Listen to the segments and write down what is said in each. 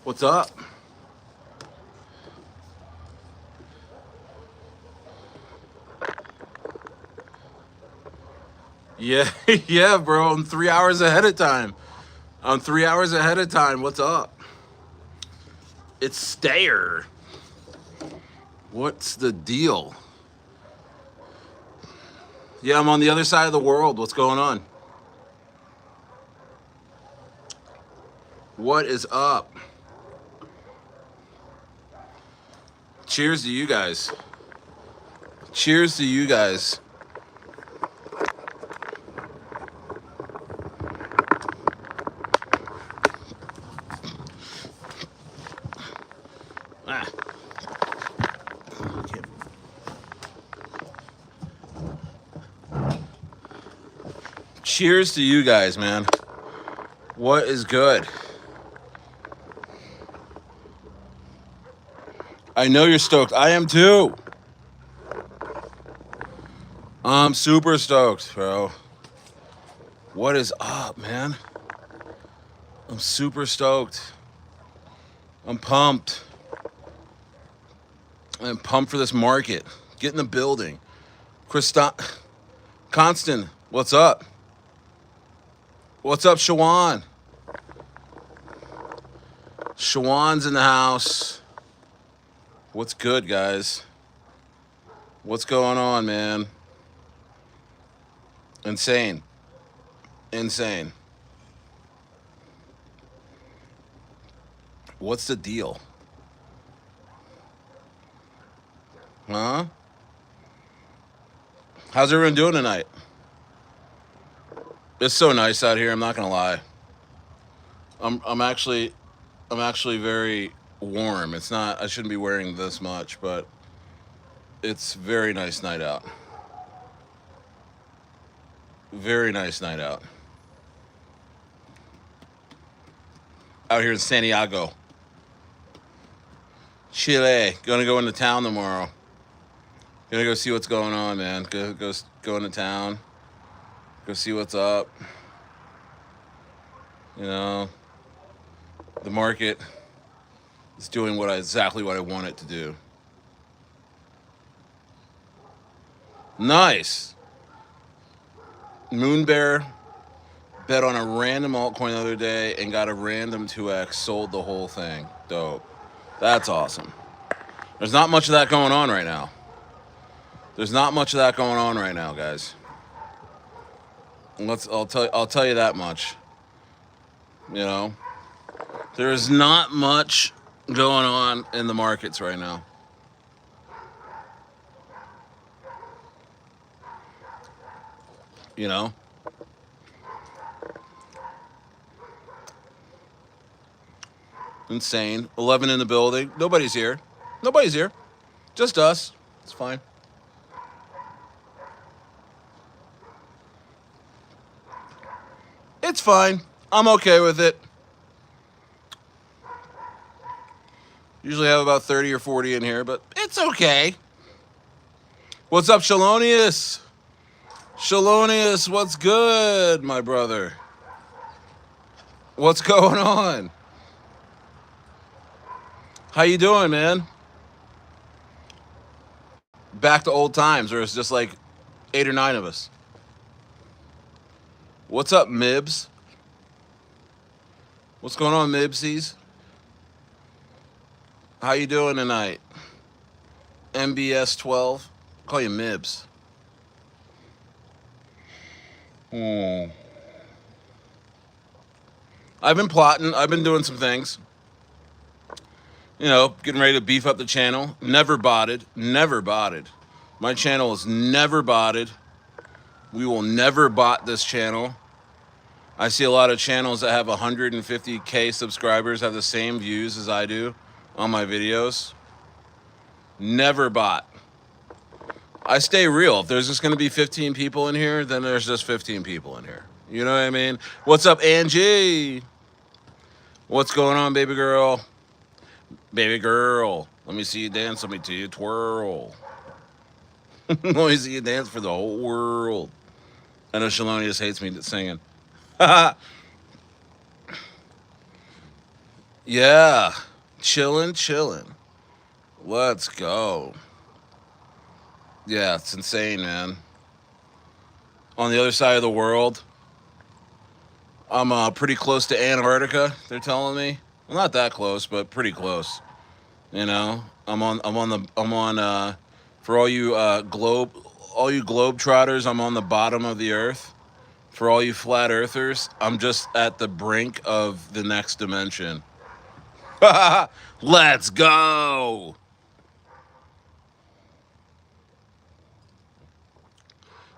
What's up? Yeah, yeah, bro. I'm 3 hours ahead of time. I'm 3 hours ahead of time. What's up? It's Stayer. What's the deal? Yeah, I'm on the other side of the world. What's going on? What is up? Cheers to you guys. Cheers to you guys. Ah. Cheers to you guys, man. What is good? I know you're stoked. I am too. I'm super stoked, bro. What is up, man? I'm super stoked. I'm pumped. I'm pumped for this market. Get in the building. Constant, what's up? What's up, Shawan? Shawan's in the house. What's good, guys? What's going on, man? Insane. Insane. What's the deal? Huh? How's everyone doing tonight? It's so nice out here, I'm not gonna lie. I'm actually very warm. It's not, I shouldn't be wearing this much, but it's very nice night out. Very nice night out. Out here in Santiago, Chile. Gonna go into town tomorrow. Gonna go see what's going on, man. Go into town. Go see what's up. You know, the market is doing exactly what I want it to do. Nice. Moon Bear bet on a random altcoin the other day and got a random 2x, sold the whole thing. Dope. That's awesome. There's not much of that going on right now. There's not much of that going on right now, guys. I'll tell you that much. You know, there is not much going on in the markets right now. You know? Insane. 11 in the building. Nobody's here. Nobody's here. Just us. It's fine. It's fine. I'm okay with it. Usually have about 30 or 40 in here, but it's okay. What's up, Shalonius? Shalonius, what's good, my brother? What's going on? How you doing, man? Back to old times, or it's just like 8 or 9 of us. What's up, Mibs? What's going on, Mibsies? How you doing tonight? MBS 12. Call you Mibs. I've been plotting. I've been doing some things. You know, getting ready to beef up the channel. Never botted. Never botted. My channel is never botted. We will never bot this channel. I see a lot of channels that have 150K subscribers have the same views as I do on my videos. Never bot. I stay real. If there's just going to be 15 people in here, then there's just 15 people in here. You know what I mean? What's up, Angie? What's going on, baby girl? Baby girl, let me see you dance. Let me see you twirl. Let me see you dance for the whole world. I know Shalonius hates me singing. Yeah. Chillin', chillin'. Let's go. Yeah, it's insane, man. On the other side of the world, I'm pretty close to Antarctica. They're telling me. Well, not that close, but pretty close. You know, I'm on. For all you globe trotters, I'm on the bottom of the earth. For all you flat earthers, I'm just at the brink of the next dimension. Let's go.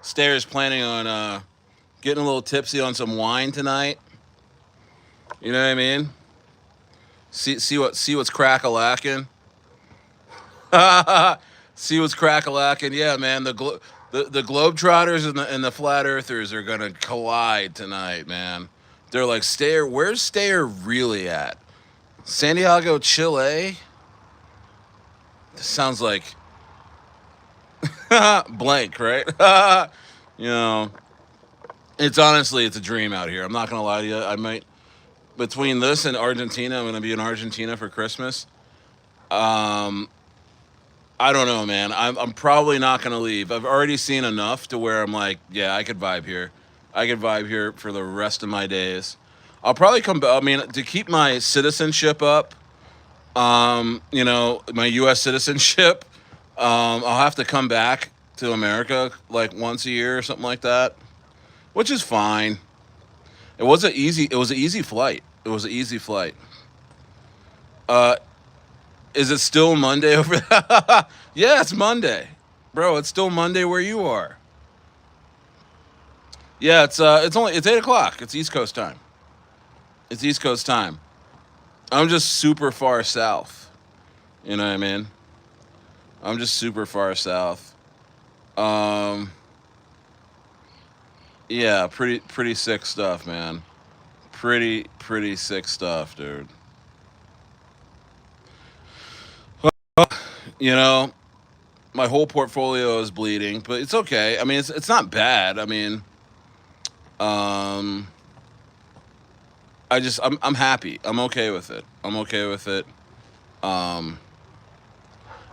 Stairs planning on getting a little tipsy on some wine tonight. You know what I mean? See what's crack a lacking. See what's crack a lacking. Yeah, man. The Globetrotters and the flat earthers are gonna collide tonight, man. They're like, Stayer, where's Stayer really at? Santiago, Chile? This sounds like blank, right? You know, it's a dream out here. I'm not gonna lie to you. I might between this and Argentina, I'm gonna be in Argentina for Christmas. Um, I don't know, man. I'm probably not gonna leave. I've already seen enough to where I'm like, yeah, I could vibe here. I could vibe here for the rest of my days. I'll probably come back. I mean, to keep my citizenship up, you know, my U.S. citizenship, I'll have to come back to America like once a year or something like that, which is fine. It was an easy flight. It was an easy flight. Uh, is it still Monday over there? Yeah, it's Monday, bro. It's still Monday where you are. Yeah, it's 8 o'clock. It's East Coast time. It's East Coast time. I'm just super far south. You know what I mean? I'm just super far south. Um, yeah, pretty sick stuff, man. Pretty sick stuff, dude. You know, my whole portfolio is bleeding, but it's okay. I mean, it's not bad. I mean, um, I'm happy. I'm okay with it. I'm okay with it. Um,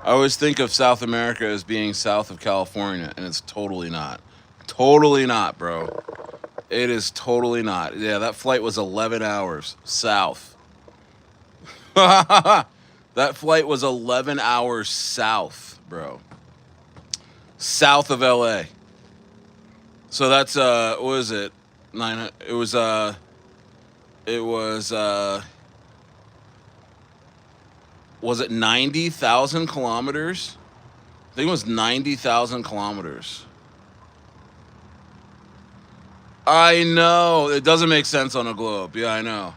I always think of South America as being south of California, and it's totally not. Totally not, bro. It is totally not. Yeah, that flight was 11 hours south. That flight was 11 hours south, bro. South of LA. So that's what is it? Nine. It was it 90,000 kilometers? I think it was 90,000 kilometers. I know it doesn't make sense on a globe. Yeah, I know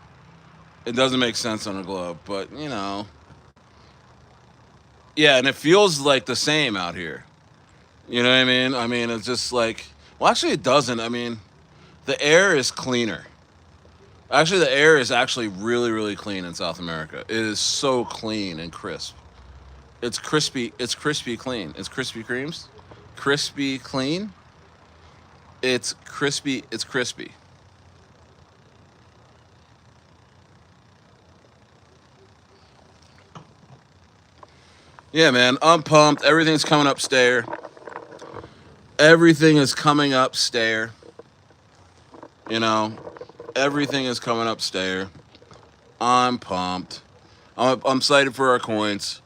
it doesn't make sense on a globe, but you know, yeah, and it feels like the same out here. You know what I mean? I mean, it's just like, well, actually, it doesn't. I mean, the air is cleaner. Actually, the air is actually really clean in South America. It is so clean and crisp. It's crispy. It's crispy clean. It's Krispy Kremes. Crispy clean. It's crispy. It's crispy. Yeah, man. I'm pumped. Everything's coming up stair. Everything is coming up stair. You know, everything is coming up stair. I'm pumped. I'm excited for our coins.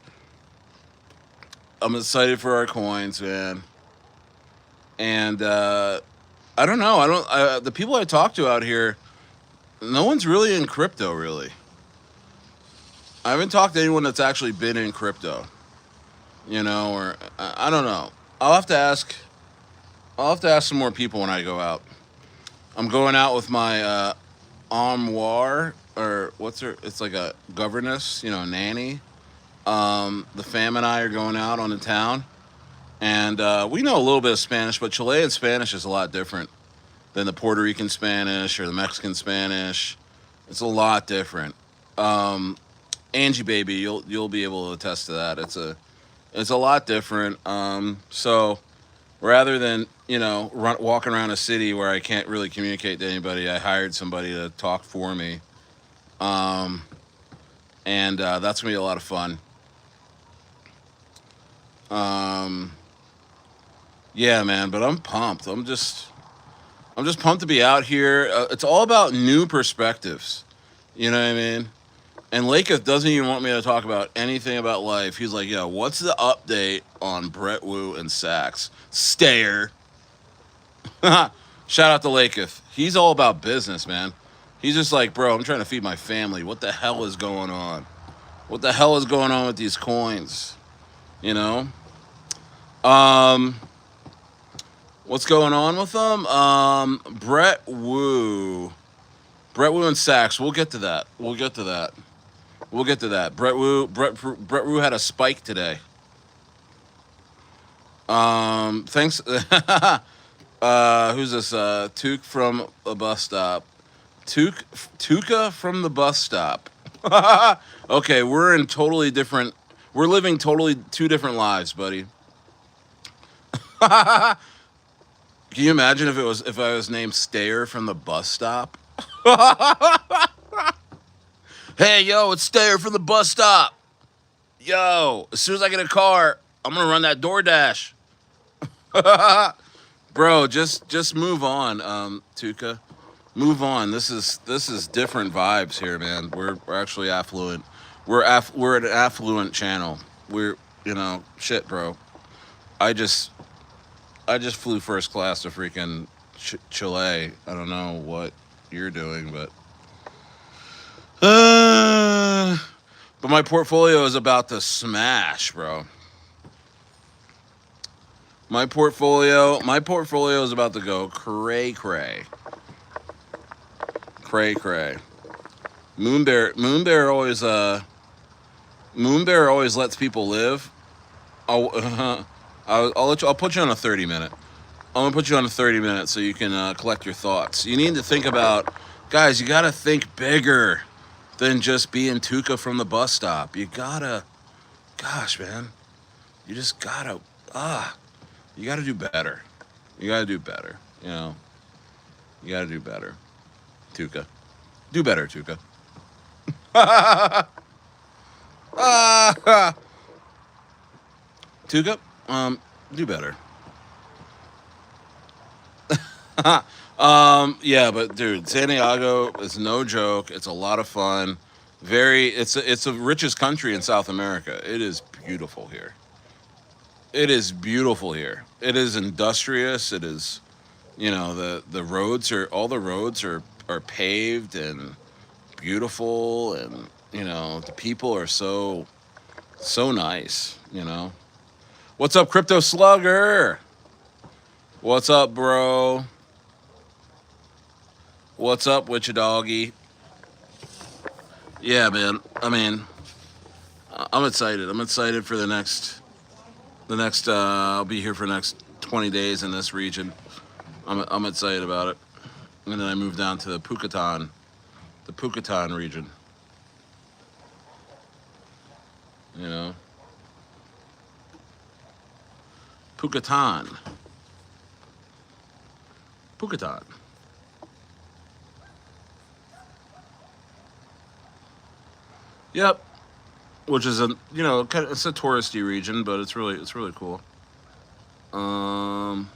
I'm excited for our coins, man. And I don't know. I don't. The people I talk to out here, no one's really in crypto. Really, I haven't talked to anyone that's actually been in crypto. You know, or I don't know. I'll have to ask. I'll have to ask some more people when I go out. I'm going out with my armoire, or what's her? It's like a governess, you know, nanny. The fam and I are going out on the town, and we know a little bit of Spanish, but Chilean Spanish is a lot different than the Puerto Rican Spanish or the Mexican Spanish. It's a lot different. Um, Angie, baby, you'll be able to attest to that. It's a lot different. So rather than walking around a city where I can't really communicate to anybody, I hired somebody to talk for me. Um, and that's gonna be a lot of fun. Um, yeah, man. But I'm pumped. I'm just pumped to be out here. It's all about new perspectives. You know what I mean? And Laketh doesn't even want me to talk about anything about life. He's like, "Yo, what's the update on Brettwu and Sax? Stayer." Shout out to Laketh. He's all about business, man. He's just like, bro, I'm trying to feed my family. What the hell is going on? What the hell is going on with these coins? You know? Um, what's going on with them? Brettwu and Sax. We'll get to that. We'll get to that. We'll get to that. Brettwu had a spike today. Thanks. Who's this? Took from a bus stop. Tuka from the bus stop. Okay, we're in totally different. We're living totally two different lives, buddy. Can you imagine if I was named Stayer from the bus stop? Hey, yo, it's Stayer from the bus stop. Yo, as soon as I get a car, I'm gonna run that DoorDash. Bro, just move on, Tuka. Move on. This is different vibes here, man. We're actually affluent. We're an affluent channel. We're shit, bro. I just I just flew first class to freaking Chile. I don't know what you're doing, uh, but my portfolio is about to smash, bro. My portfolio is about to go cray. Moonbear always lets people live. I'll I'll put you on a 30 minute. I'm gonna put you on a 30 minute so you can collect your thoughts. You need to think about, guys. You gotta think bigger than just being Tuka from the bus stop. You gotta, gosh, man, you just gotta you gotta do better. You gotta do better. You gotta do better, Tuka. Do better, Tuka. Tuka, do better. Yeah, but dude, Santiago is no joke. It's a lot of fun. It's the richest country in South America. It is beautiful here. It is beautiful here. It is industrious. It is, the roads are all the roads are paved and beautiful, and the people are so nice. What's up, Crypto Slugger? What's up, bro? What's up, Witcha Doggy? Yeah, man. I mean, I'm excited. I'm excited for the next. I'll be here for the next 20 days in this region. I'm excited about it. And then I move down to the Pucatan region. You know, Pucatan. Yep. Which is it's a touristy region, but it's really cool. Um,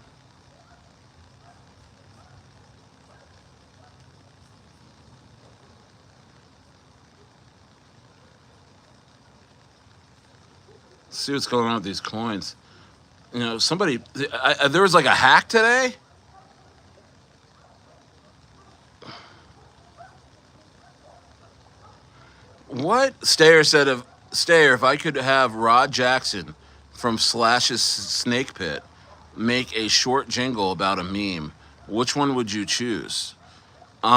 see what's going on with these coins. There was like a hack today. What? Stayer, if I could have Rod Jackson from Slash's Snake Pit make a short jingle about a meme, which one would you choose? Um.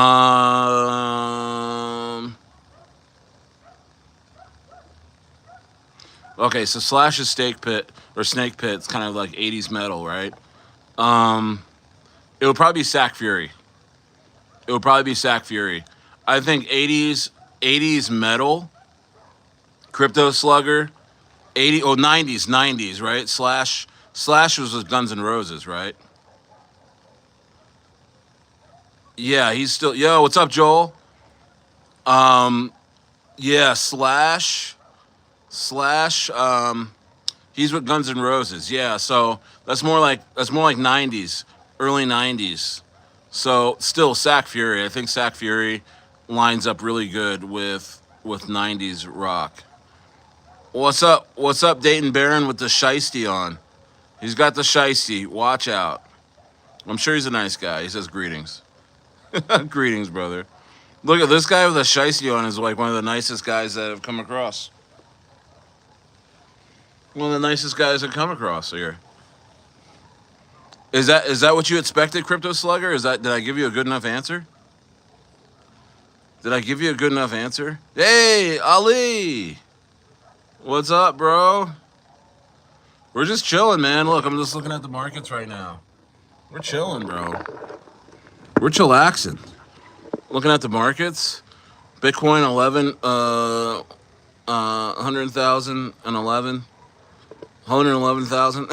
Okay, so Slash's Snake Pit or Snake Pit, it's kind of like 80s metal, right? Um. It would probably be Sack Fury. It would probably be Sack Fury. I think 80s metal, Crypto Slugger, 90s, right? Slash was with Guns N' Roses, right? Yeah, he's still. Yo, what's up, Joel? Um, Yeah, slash. He's with Guns N' Roses. Yeah, so that's more like '90s, early '90s. So still Sack Fury. I think Sack Fury lines up really good with '90s rock. What's up? What's up, Dayton Barron with the shiesty on? He's got the shiesty. Watch out. I'm sure he's a nice guy. He says greetings. Greetings, brother. Look at this guy with a shiesty on is like one of the nicest guys that have come across. One of the nicest guys I've come across here. Is that what you expected, Crypto Slugger? Is that did I give you a good enough answer? Did I give you a good enough answer? Hey, Ali! What's up, bro? We're just chilling, man. Look, I'm just looking at the markets right now. We're chilling, bro. We're chillaxing. Looking at the markets. Bitcoin 100,000 and 111,000.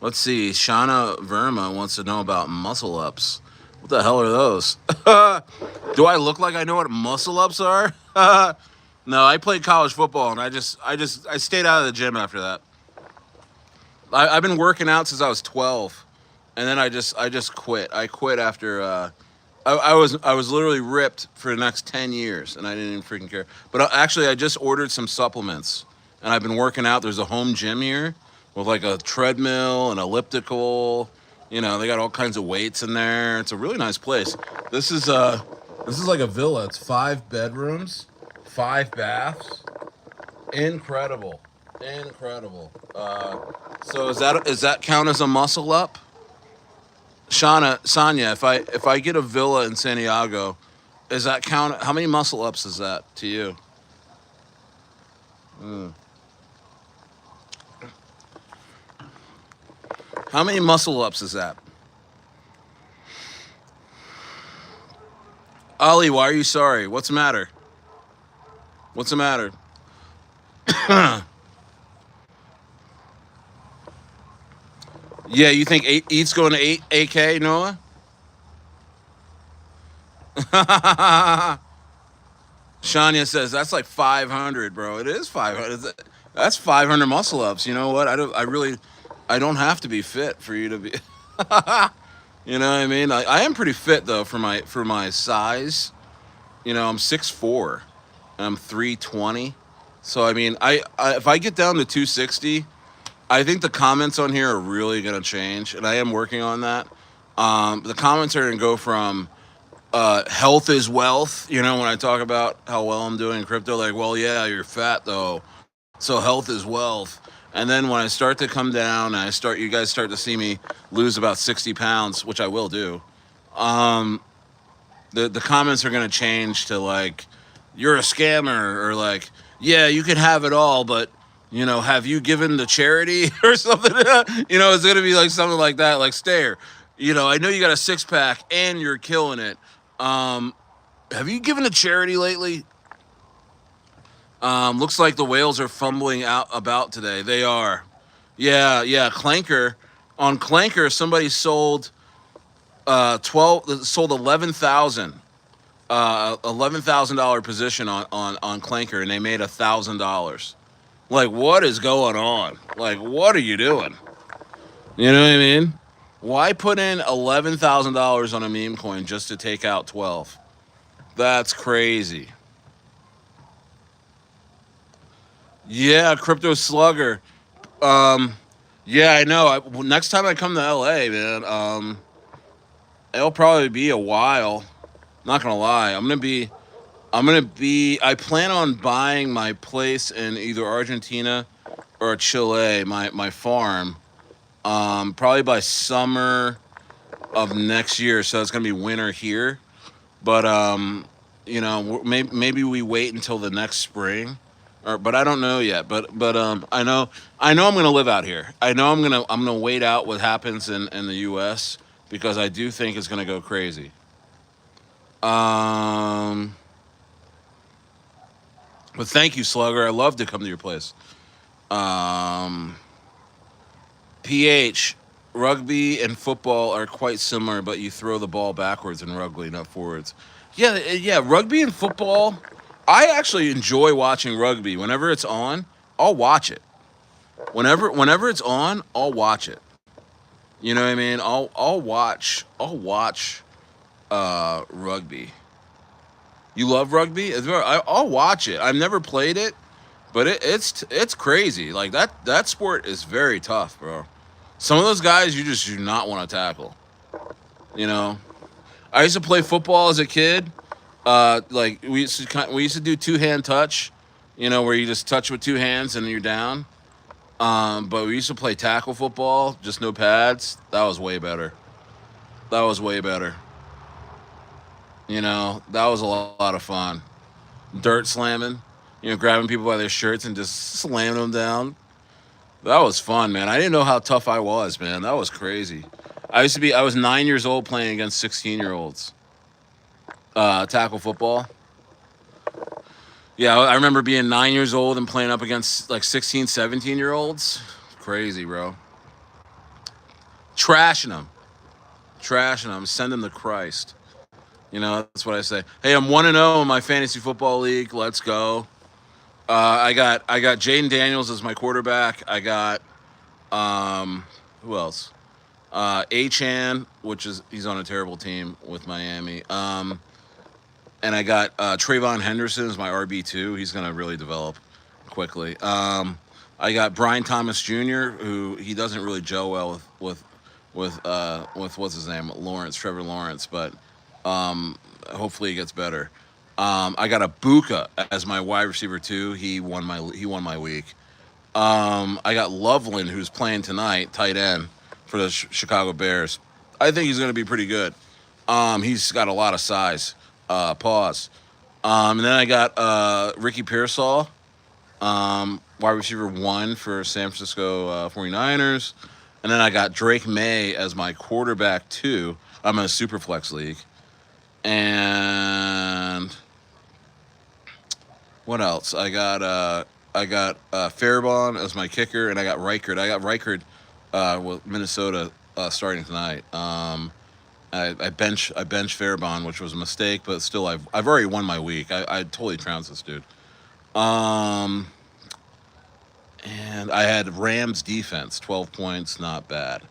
Let's see. Shauna Verma wants to know about muscle ups. What the hell are those? Do I look like I know what muscle ups are? No, I played college football and I stayed out of the gym after that. I've been working out since I was 12, and then I just quit. I quit after I was literally ripped for the next 10 years, and I didn't even freaking care. But actually, I just ordered some supplements, and I've been working out. There's a home gym here with like a treadmill, an elliptical. You know, they got all kinds of weights in there. It's a really nice place. This is like a villa. It's 5 bedrooms, 5 baths. Incredible, incredible. So is that count as a muscle up? Sonia, if I get a villa in Santiago, is that count? How many muscle ups is that to you? Mm. How many muscle ups is that? Ali, why are you sorry? What's the matter? What's the matter? Yeah, you think Eat's going to 8K, Noah? Shania says that's like 500, bro. It is 500. That's 500 muscle ups. You know what? I don't have to be fit for you to be. You know what I mean? I am pretty fit though for my size. You know, I'm 6'4", and I'm 320. So I mean, if I get down to 260, I think the comments on here are really gonna change, and I am working on that. The comments are gonna go from health is wealth. You know, when I talk about how well I'm doing in crypto, like, well, yeah, you're fat though, so health is wealth. And then when I start to come down, and you guys start to see me lose about 60 pounds, which I will do. Um, the comments are gonna change to like, you're a scammer, or like, yeah, you can have it all, but have you given to charity or something? It's gonna be like something like that, like Stayer. I know you got a 6 pack and you're killing it. Um, have you given to charity lately? Looks like the whales are fumbling out about today. They are. Yeah, yeah. Clanker. On Clanker, somebody sold 11,000 position on Clanker, and they made $1,000. Like, what is going on? Like, what are you doing? You know what I mean? Why put in $11,000 on a meme coin just to take out 12? That's crazy. Yeah, Crypto Slugger. Um, yeah, I know. Next time I come to LA, man, it'll probably be a while. Not gonna lie, I'm gonna be. I plan on buying my place in either Argentina or Chile, my farm. Probably by summer of next year, so it's gonna be winter here. But maybe we wait until the next spring, but I don't know yet. But I know I'm gonna live out here. I know I'm gonna wait out what happens in the U.S. because I do think it's gonna go crazy. Um, but thank you, Slugger. I love to come to your place. Um, PH, rugby and football are quite similar, but you throw the ball backwards in rugby, not forwards. Yeah, yeah. Rugby and football. I actually enjoy watching rugby. Whenever it's on, I'll watch it. Whenever it's on, I'll watch it. You know what I mean? I'll watch rugby. You love rugby? I'll watch it. I've never played it, but it's crazy. Like that sport is very tough, bro. Some of those guys you just do not want to tackle. You know, I used to play football as a kid. Like we used to do two hand touch. You know, where you just touch with two hands and you're down. But we used to play tackle football, just no pads. That was way better. That was way better. You know, that was a lot of fun. Dirt slamming, grabbing people by their shirts and just slamming them down. That was fun, man. I didn't know how tough I was, man. That was crazy. I was 9 years old playing against 16-year-olds. Tackle football. Yeah, I remember being 9 years old and playing up against like 16, 17-year-olds. Crazy, bro. Trashing them. Trashing them. Send them to Christ. That's what I say. Hey, I'm 1-0 in my fantasy football league. Let's go. I got Jaden Daniels as my quarterback. I got who else? Achan, which is he's on a terrible team with Miami. And I got Trayvon Henderson as my RB2. He's gonna really develop quickly. I got Brian Thomas Jr., who he doesn't really gel well with what's his name, Trevor Lawrence, but hopefully he gets better. I got Abuka as my wide receiver too. He won my week. I got Loveland, who's playing tonight, tight end for the Chicago Bears. I think he's going to be pretty good. He's got a lot of size. Pause. And then I got Ricky Pearsall, wide receiver one for San Francisco 49ers. And then I got Drake May as my quarterback two. I'm in a super flex league. And what else? I got Faribault as my kicker, and I got Reichard. I got Reichard with Minnesota starting tonight. I bench Faribault, which was a mistake, but still I've already won my week. I totally trounced this dude. Um, and I had Rams defense, 12 points, not bad.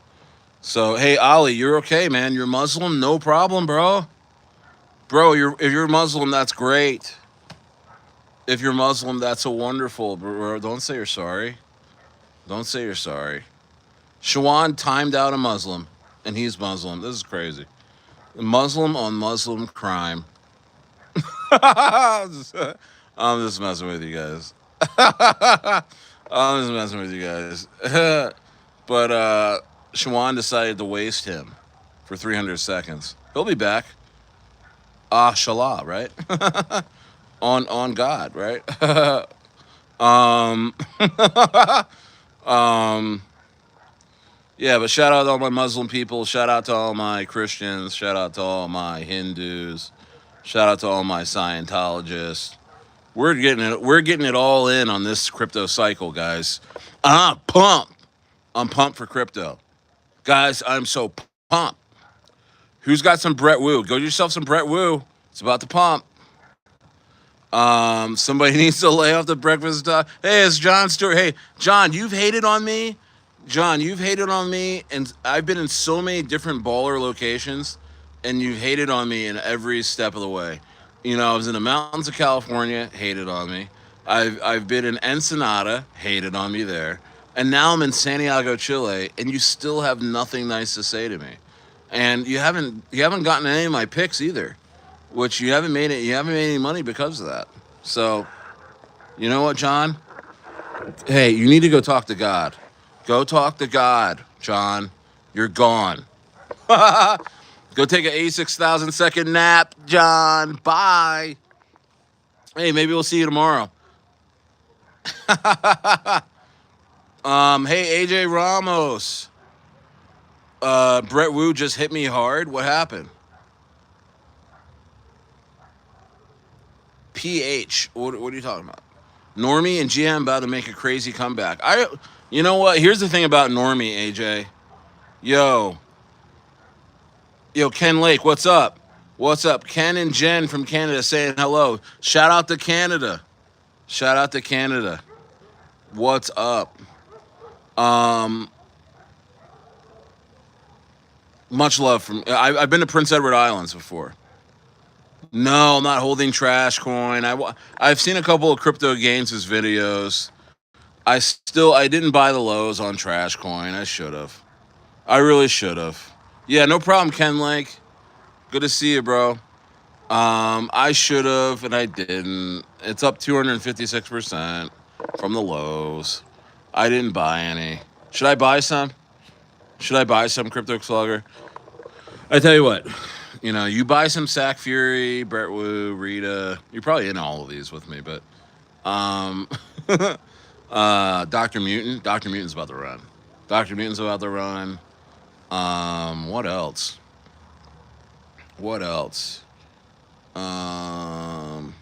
So hey, Ollie, you're okay, man. You're Muslim, no problem, bro. Bro, if you're Muslim, that's great. If you're Muslim, that's a wonderful, bro. Don't say you're sorry. Don't say you're sorry. Shawan timed out a Muslim, and he's Muslim. This is crazy. Muslim on Muslim crime. I'm just messing with you guys. I'm just messing with you guys. But Shawan decided to waste him for 300 seconds. He'll be back. Ah, Shallah, right? on God, right? um, um, yeah, but shout out to all my Muslim people. Shout out to all my Christians. Shout out to all my Hindus. Shout out to all my Scientologists. We're getting it all in on this crypto cycle, guys. I'm pumped. I'm pumped for crypto, guys. I'm so pumped. Who's got some Brettwu? Go get yourself some Brettwu. It's about to pump. Somebody needs to lay off the breakfast talk. Hey, it's John Stewart. Hey, John, you've hated on me. John, you've hated on me, and I've been in so many different baller locations, and you've hated on me in every step of the way. I was in the mountains of California, hated on me. I've been in Ensenada, hated on me there, and now I'm in Santiago, Chile, and you still have nothing nice to say to me. And you haven't gotten any of my picks either, which you haven't made any money because of that. So, you know what, John? Hey, you need to go talk to God. Go talk to God, John. You're gone. Go take an 86,000-second nap, John. Bye. Hey, maybe we'll see you tomorrow. Hey, AJ Ramos. Brettwu just hit me hard. What happened? PH. What are you talking about? Normie and GM about to make a crazy comeback. You know what? Here's the thing about Normie, AJ. Yo, Ken Lake, what's up? What's up? Ken and Jen from Canada saying hello. Shout out to Canada. Shout out to Canada. What's up? Um, much love from. I've been to Prince Edward Islands before. No, I'm not holding trash coin. I've seen a couple of crypto games' videos. I didn't buy the lows on trash coin. I should have. I really should have. Yeah, no problem, Ken Lake. Good to see you, bro. I should have, and I didn't. It's up 256% from the lows. I didn't buy any. Should I buy some? Should I buy some Crypto Slugger? I tell you what, you buy some Sack Fury, Brettwu, Rita. You're probably in all of these with me, but um, Dr. Mutant. Dr. Mutant's about to run. Dr. Mutant's about to run. What else? What else? Um,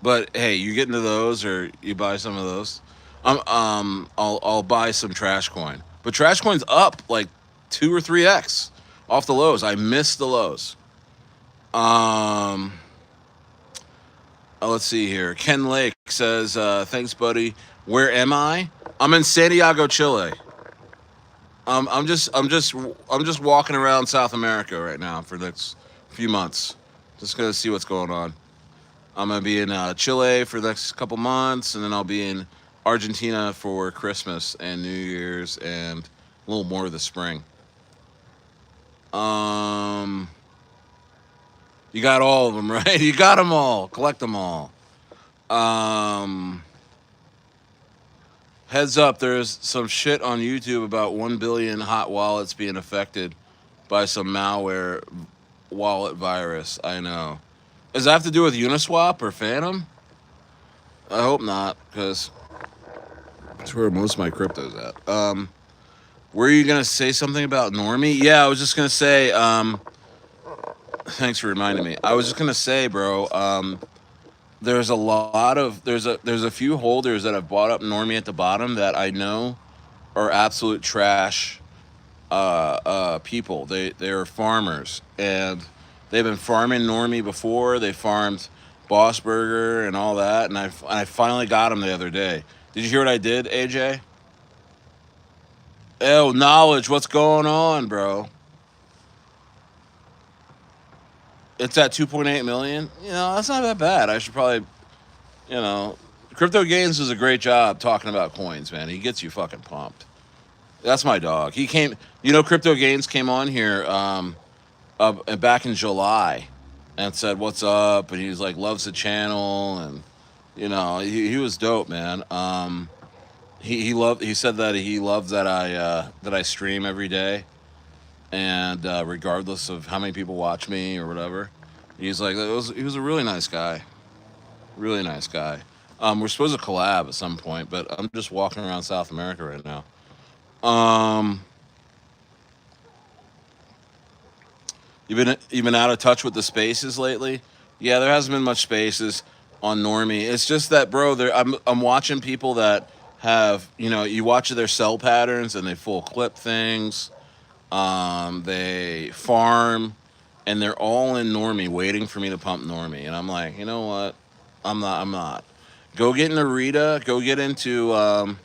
but hey, you get into those or you buy some of those. I'll buy some Trash Coin, but Trash Coin's up like 2 or 3x off the lows. I missed the lows. Um, let's see here. Ken Lake says, "Thanks, buddy. Where am I? I'm in Santiago, Chile. I'm just walking around South America right now for the next few months. Just gonna see what's going on. I'm gonna be in Chile for the next couple months, and then I'll be in Argentina for Christmas and New Year's and a little more of the spring. Um, you got all of them, right? You got them all. Collect them all. Um, heads up, there's some shit on YouTube about 1 billion hot wallets being affected by some malware wallet virus. I know. Does that have to do with Uniswap or Phantom? I hope not, because that's where most of my crypto's at. Were you gonna say something about Normie? Yeah, I was just gonna say. Thanks for reminding me. I was just gonna say, bro. There's a few holders that have bought up Normie at the bottom that I know are absolute trash. People. They're farmers and they've been farming Normie before. They farmed Boss Burger and all that, and I finally got them the other day. Did you hear what I did, AJ? Oh, knowledge. What's going on, bro? It's at 2.8 million. That's not that bad. I should probably, you know, Crypto Games does a great job talking about coins, man. He gets you fucking pumped. That's my dog. He came. Crypto Games came on here back in July, and said what's up, and he's like loves the channel, and he was dope, man. He said that he loves that I stream every day, and regardless of how many people watch me or whatever, he's like he was a really nice guy, really nice guy. We're supposed to collab at some point, but I'm just walking around South America right now. Um, you've been out of touch with the spaces lately? Yeah, there hasn't been much spaces on Normie. It's just that, bro. I'm watching people that have you watch their sell patterns and they full clip things. They farm, and they're all in Normie, waiting for me to pump Normie, and I'm like, you know what? I'm not. Go get into Rita. Go get into um.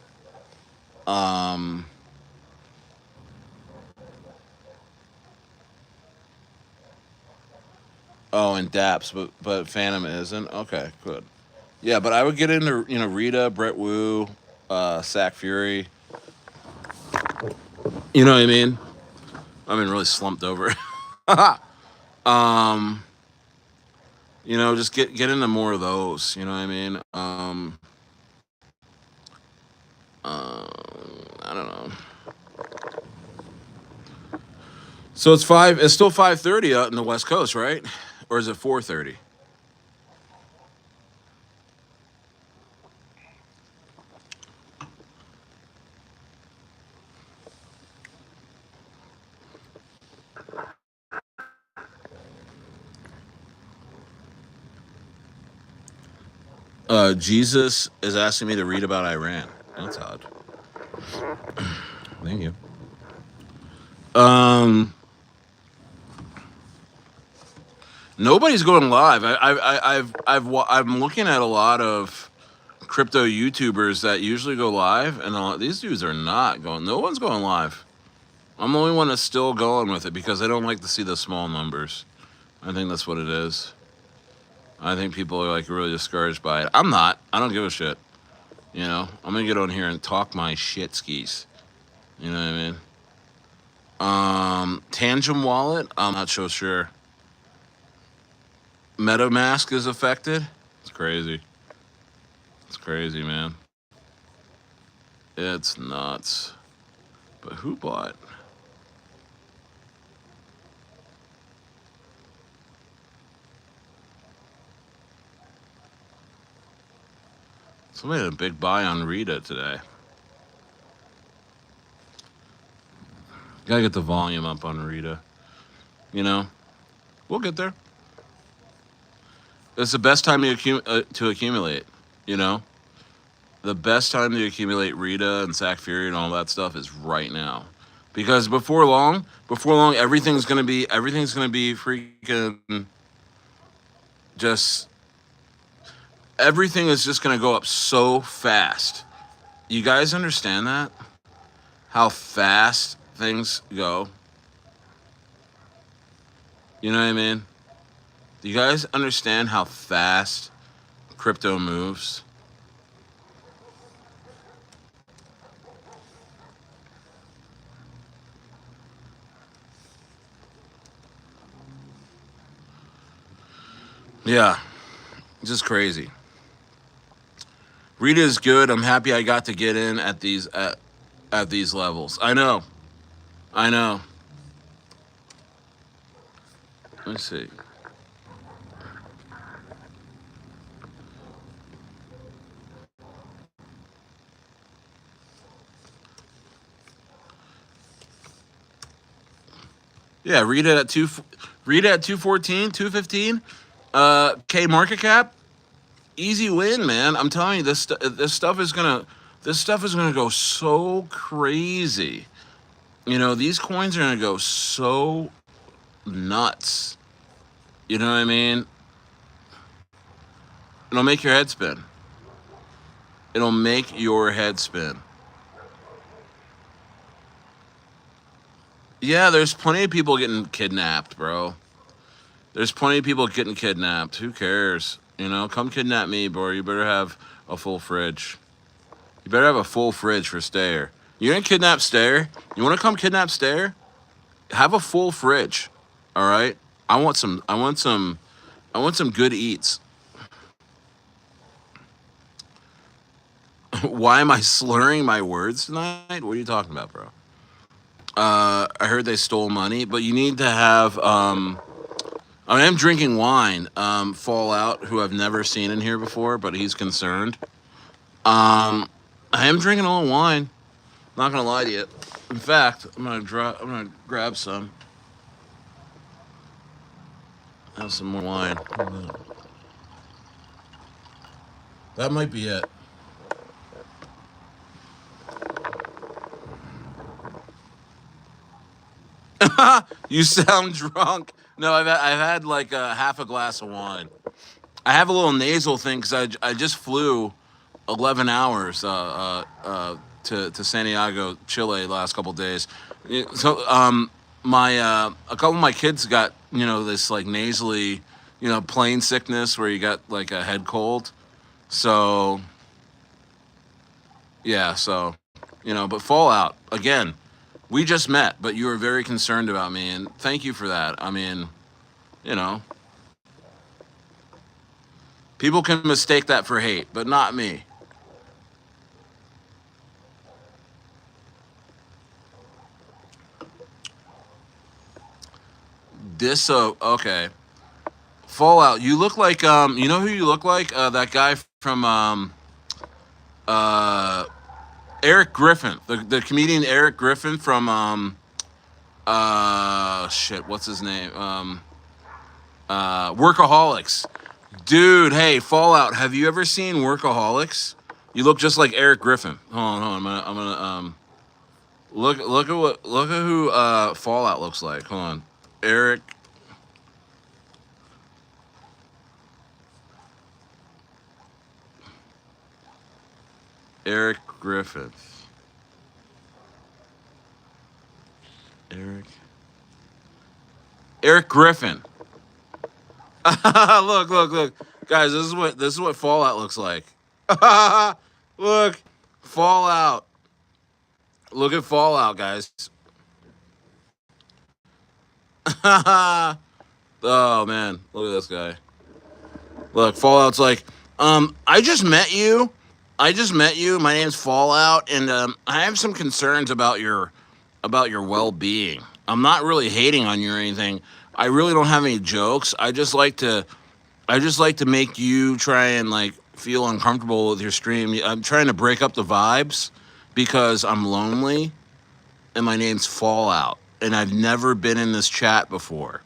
Oh, and Daps, but Phantom isn't. Okay, good. Yeah, but I would get into Rita, Brettwu, Sack Fury. You know what I mean? I've been really slumped over. um, just get into more of those. You know what I mean? I don't know. So it's five. It's still 5:30 out in the West Coast, right? Or is it 4:30? Jesus is asking me to read about Iran. That's odd. Thank you. Um, Nobody's going live. I'm looking at a lot of crypto YouTubers that usually go live, and these dudes are not going. No one's going live. I'm the only one that's still going with it because I don't like to see the small numbers. I think that's what it is. I think people are like really discouraged by it. I'm not. I don't give a shit. You know, I'm gonna get on here and talk my shit skis. You know what I mean? Tangent wallet. I'm not so sure. MetaMask is affected. It's crazy. It's crazy, man. It's nuts. But who bought? Somebody had a big buy on Rita today. Gotta get the volume up on Rita. You know, we'll get there. It's the best time to accumulate. You know, the best time to accumulate Rita and Sac Fury and all that stuff is right now, because before long, everything's gonna be freaking just. Everything is just gonna go up so fast. You guys understand that? How fast things go? You know what I mean? Do you guys understand how fast crypto moves? Yeah, just crazy. Rita is good. I'm happy I got to get in at these levels. I know. I know. Let's see. Yeah, Rita at 214, 215. K market cap. Easy win, man. I'm telling you, this stuff is gonna go so crazy. You know, these coins are gonna go so nuts. You know what I mean? It'll make your head spin. It'll make your head spin. Yeah, there's plenty of people getting kidnapped, bro. There's plenty of people getting kidnapped. Who cares? You know, come kidnap me, bro. You better have a full fridge. You better have a full fridge for Stayer. You're gonna kidnap Stayer? You wanna come kidnap Stayer? Have a full fridge. Alright? I want some good eats. Why am I slurring my words tonight? What are you talking about, bro? I heard they stole money, but you need to have I am drinking wine. Fallout, who I've never seen in here before, but he's concerned. I am drinking a little wine. Not gonna lie to you. In fact, I'm gonna grab some. Have some more wine. That might be it. You sound drunk. No, I've had like half a glass of wine. I have a little nasal thing because I just flew 11 hours to Santiago, Chile, last couple days. So my a couple of my kids got this like nasally plane sickness where you got like a head cold. So yeah, so but Fallout again. We just met, but you were very concerned about me, and thank you for that. I mean, you know, people can mistake that for hate, but not me. Okay. Fallout, you look like you know who you look like? That guy from uh Eric Griffin, the comedian Eric Griffin from shit, what's his name? Workaholics. Dude, hey, Fallout, have you ever seen Workaholics? You look just like Eric Griffin. Hold on, I'm gonna look at who Fallout looks like. Hold on. Eric Eric Griffith. Eric Griffin. Look. Guys, this is what Fallout looks like. Look. Fallout. Look at Fallout, guys. Oh man, look at this guy. Look, Fallout's like, I just met you. My name's Fallout, and I have some concerns about your well-being. I'm not really hating on you or anything. I really don't have any jokes. I just like to make you try and like feel uncomfortable with your stream. I'm trying to break up the vibes because I'm lonely, and my name's Fallout, and I've never been in this chat before.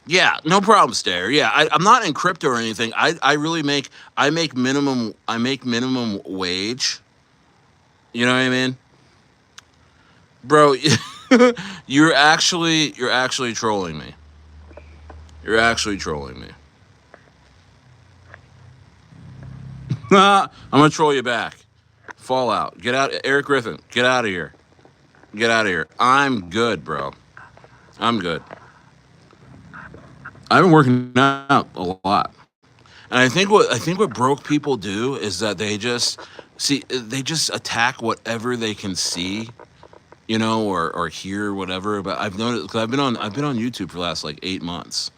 Yeah, no problem, Stayer. Yeah, I'm not in crypto or anything. I make minimum wage. You know what I mean, bro? You're actually trolling me. You're actually trolling me. I'm gonna troll you back. Fallout. Get out, Eric Griffin. Get out of here. Get out of here. I'm good, bro. I'm good. I've been working out a lot, and I think what broke people do is that they just attack whatever they can see, you know, or hear whatever. But I've noticed, because I've been on YouTube for the last like 8 months,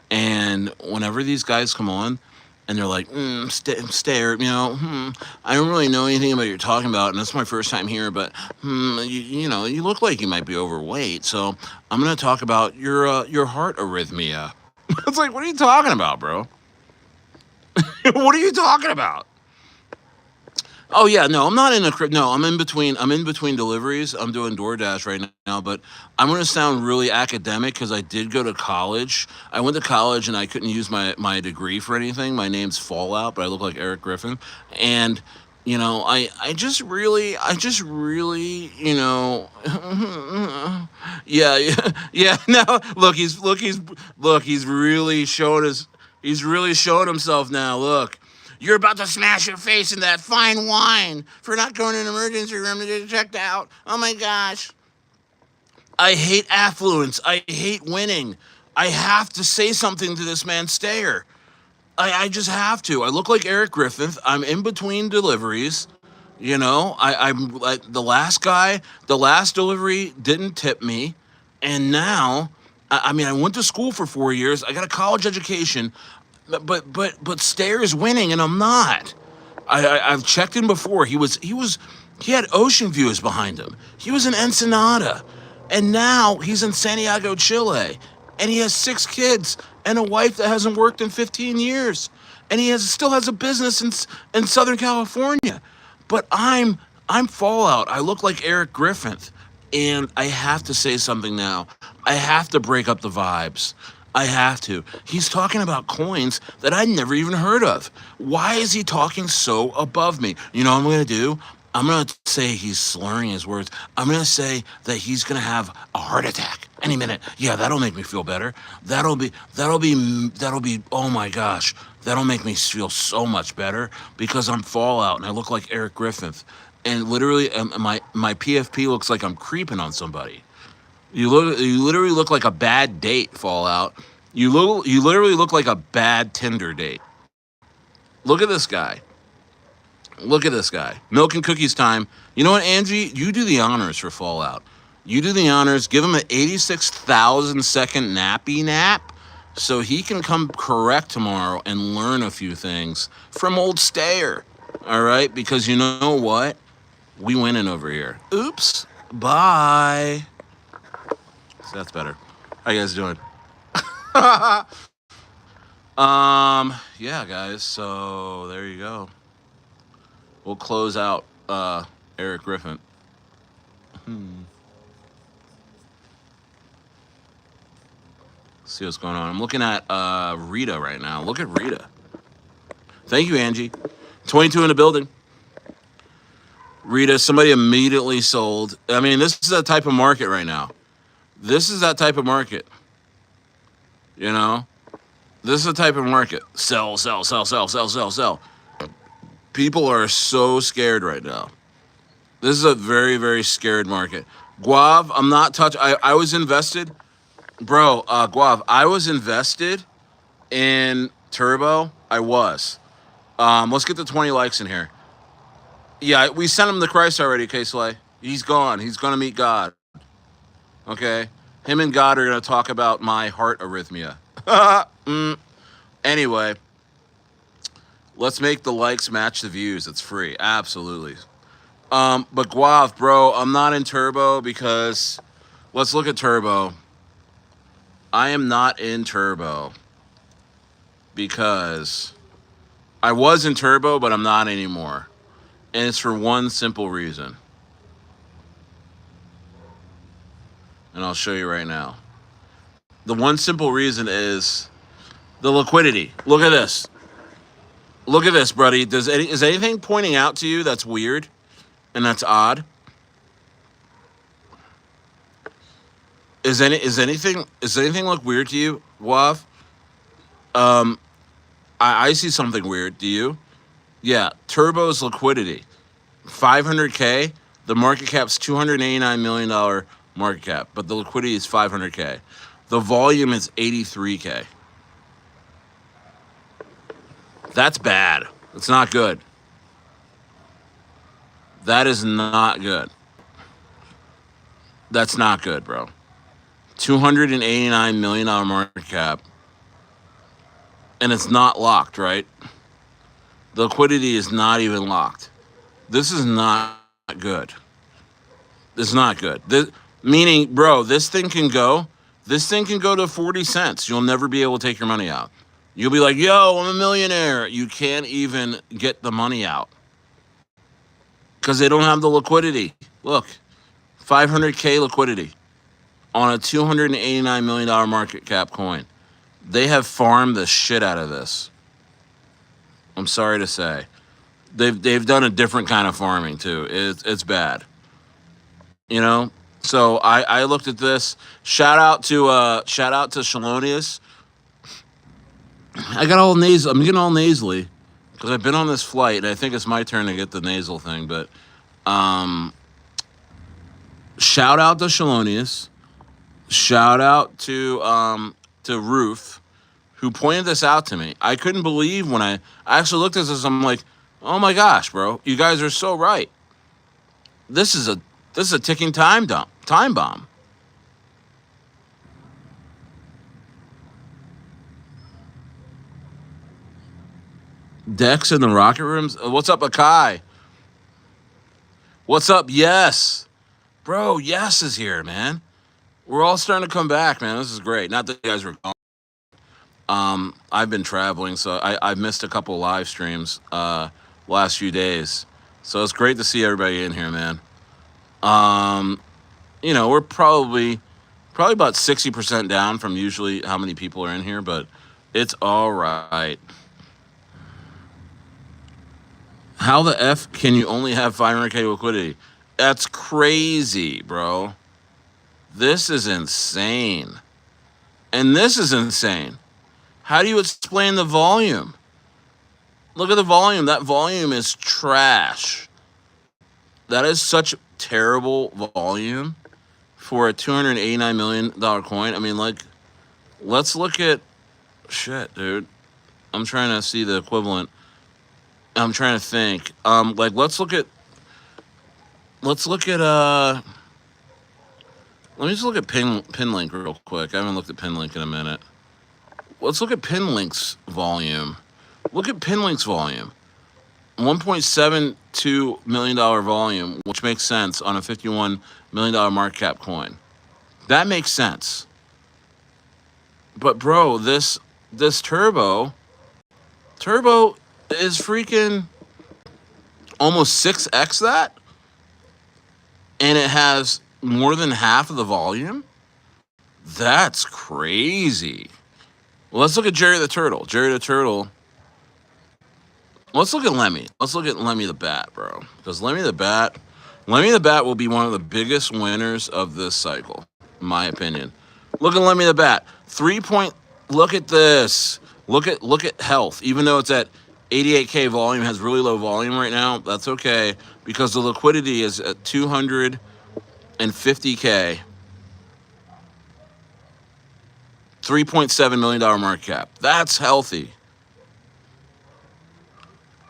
and whenever these guys come on, and they're like, Stayer, you know, I don't really know anything about what you're talking about, and it's my first time here, but you know, you look like you might be overweight, so I'm gonna talk about your heart arrhythmia. It's like, what are you talking about, bro? What are you talking about? Oh yeah, no, I'm not in a crypto. No, I'm in between. I'm in between deliveries. I'm doing DoorDash right now, but I'm gonna sound really academic because I did go to college. I went to college and I couldn't use my degree for anything. My name's Fallout, but I look like Eric Griffin, and you know, I just really, you know, yeah. No, he's really showing his, he's really showing himself now. Look. You're about to smash your face in that fine wine for not going to an emergency room to get checked out. Oh my gosh. I hate affluence. I hate winning. I have to say something to this man, Stayer. I just have to. I look like Eric Griffith. I'm in between deliveries. You know, I'm like the last guy, the last delivery didn't tip me. And now, I mean, I went to school for 4 years. I got a college education. But Stayer's winning, and I'm not. I've checked him before. He had ocean views behind him. He was in Ensenada, and now he's in Santiago, Chile, and he has 6 kids and a wife that hasn't worked in 15 years, and he still has a business in Southern California. But I'm Fallout. I look like Eric Griffith, and I have to say something now. I have to break up the vibes. I have to. He's talking about coins that I'd never even heard of. Why is he talking so above me? You know what I'm going to do? I'm going to say he's slurring his words. I'm going to say that he's going to have a heart attack any minute. Yeah, that'll make me feel better. That'll be, oh my gosh. That'll make me feel so much better because I'm Fallout and I look like Eric Griffith. And literally, my PFP looks like I'm creeping on somebody. You literally look like a bad date, Fallout. You literally look like a bad Tinder date. Look at this guy. Look at this guy. Milk and cookies time. You know what, Angie? You do the honors for Fallout. You do the honors. Give him an 86,000 second nappy nap so he can come correct tomorrow and learn a few things from old Stayer. All right? Because you know what? We winning over here. Oops. Bye. So that's better. How you guys doing? Yeah, guys. So there you go. We'll close out Eric Griffin. See what's going on. I'm looking at Rita right now. Look at Rita. Thank you, Angie. 22 in the building. Rita, somebody immediately sold. I mean, this is that type of market right now. This is that type of market. You know? This is the type of market. Sell, sell, sell, sell, sell, sell, sell. People are so scared right now. This is a very, very scared market. Guav, I'm not touch. I was invested, bro. Guav, I was invested in Turbo. I was. Let's get the 20 likes in here. Yeah, we sent him the Christ already, K-Slay. He's gone. He's gonna meet God. Okay, him and God are gonna talk about my heart arrhythmia. Anyway, let's make the likes match the views. It's free, absolutely. But Guav, bro, I'm not in Turbo because let's look at Turbo. I am not in Turbo because I was in Turbo, but I'm not anymore. And it's for one simple reason. And I'll show you right now. The one simple reason is the liquidity. Look at this. Look at this, buddy. Is anything pointing out to you that's weird and that's odd? Is anything look weird to you, Wav? I see something weird. Do you? Yeah, Turbo's liquidity, 500K. The market cap's $289 million market cap, but the liquidity is 500K. The volume is 83K. That's bad. It's not good. That is not good. That's not good, bro. $289 million market cap. And it's not locked, right? The liquidity is not even locked. This is not good. This is not good. Meaning, bro, this thing can go to 40 cents. You'll never be able to take your money out. You'll be like, yo, I'm a millionaire. You can't even get the money out because they don't have the liquidity. Look, 500K liquidity on a $289 million market cap coin. They have farmed the shit out of this. I'm sorry to say. They've done a different kind of farming too. It's bad. You know? So I looked at this. Shout out to Shalonius. I got all nasal. I'm getting all nasally because I've been on this flight, and I think it's my turn to get the nasal thing. But shout out to Shalonius. Shout out to Roof, who pointed this out to me. I couldn't believe when I actually looked at this. I'm like, oh my gosh, bro, you guys are so right. This is a ticking time bomb. Dex in the rocket rooms. What's up, Akai? What's up? Yes, bro. Yes is here, man. We're all starting to come back, man. This is great. Not that you guys were gone. I've been traveling, so I've missed a couple live streams last few days. So it's great to see everybody in here, man. You know, we're probably about 60% down from usually how many people are in here, but it's all right. How the F can you only have 500K liquidity? That's crazy, bro. This is insane. And this is insane. How do you explain the volume? Look at the volume. That volume is trash. That is such terrible volume for a $289 million coin. I mean, like, let's look at shit, dude. I'm trying to see the equivalent. I'm trying to think. Like, let's look at let me just look at Pinlink real quick. I haven't looked at Pinlink in a minute. Let's look at Pinlink's volume. Look at Pinlink's volume. $1.72 million volume, which makes sense on a $51 million market cap coin. That makes sense. But bro, this Turbo is freaking almost 6x that, and it has more than half of the volume. That's crazy. Well, let's look at Jerry the Turtle. Jerry the Turtle. Let's look at Lemmy. Let's look at Lemmy the Bat, bro. Because Lemmy the Bat will be one of the biggest winners of this cycle, in my opinion. Look at Lemmy the Bat. Look at this. Look at health. Even though it's at 88K volume has really low volume right now. That's okay because the liquidity is at 250K, $3.7 million market cap. That's healthy.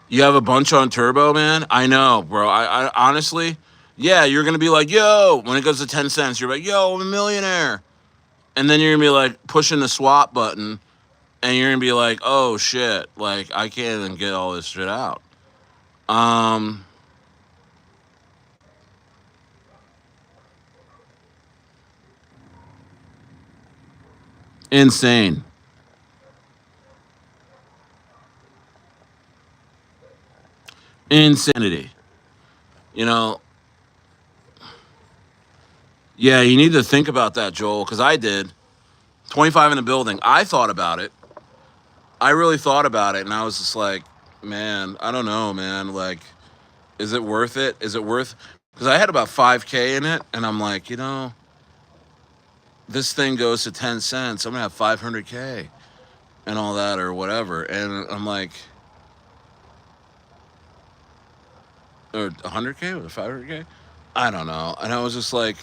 You have a bunch on Turbo, man. I know, bro. I honestly, yeah, you're gonna be like, yo, when it goes to 10 cents, you're like, yo, I'm a millionaire. And then you're gonna be like pushing the swap button, and you're gonna be like, oh shit, like I can't even get all this shit out. Um, insane, insanity. You know, yeah, you need to think about that, Joel, because I did. 25 in the building. I thought about it. I really thought about it, and I was just like, man, I don't know, man. Like, is it worth it? Is it worth? Because I had about 5K in it, and I'm like, this thing goes to 10 cents. I'm gonna have 500K and all that or whatever. And I'm like, or 100K or 500K? I don't know. And I was just like,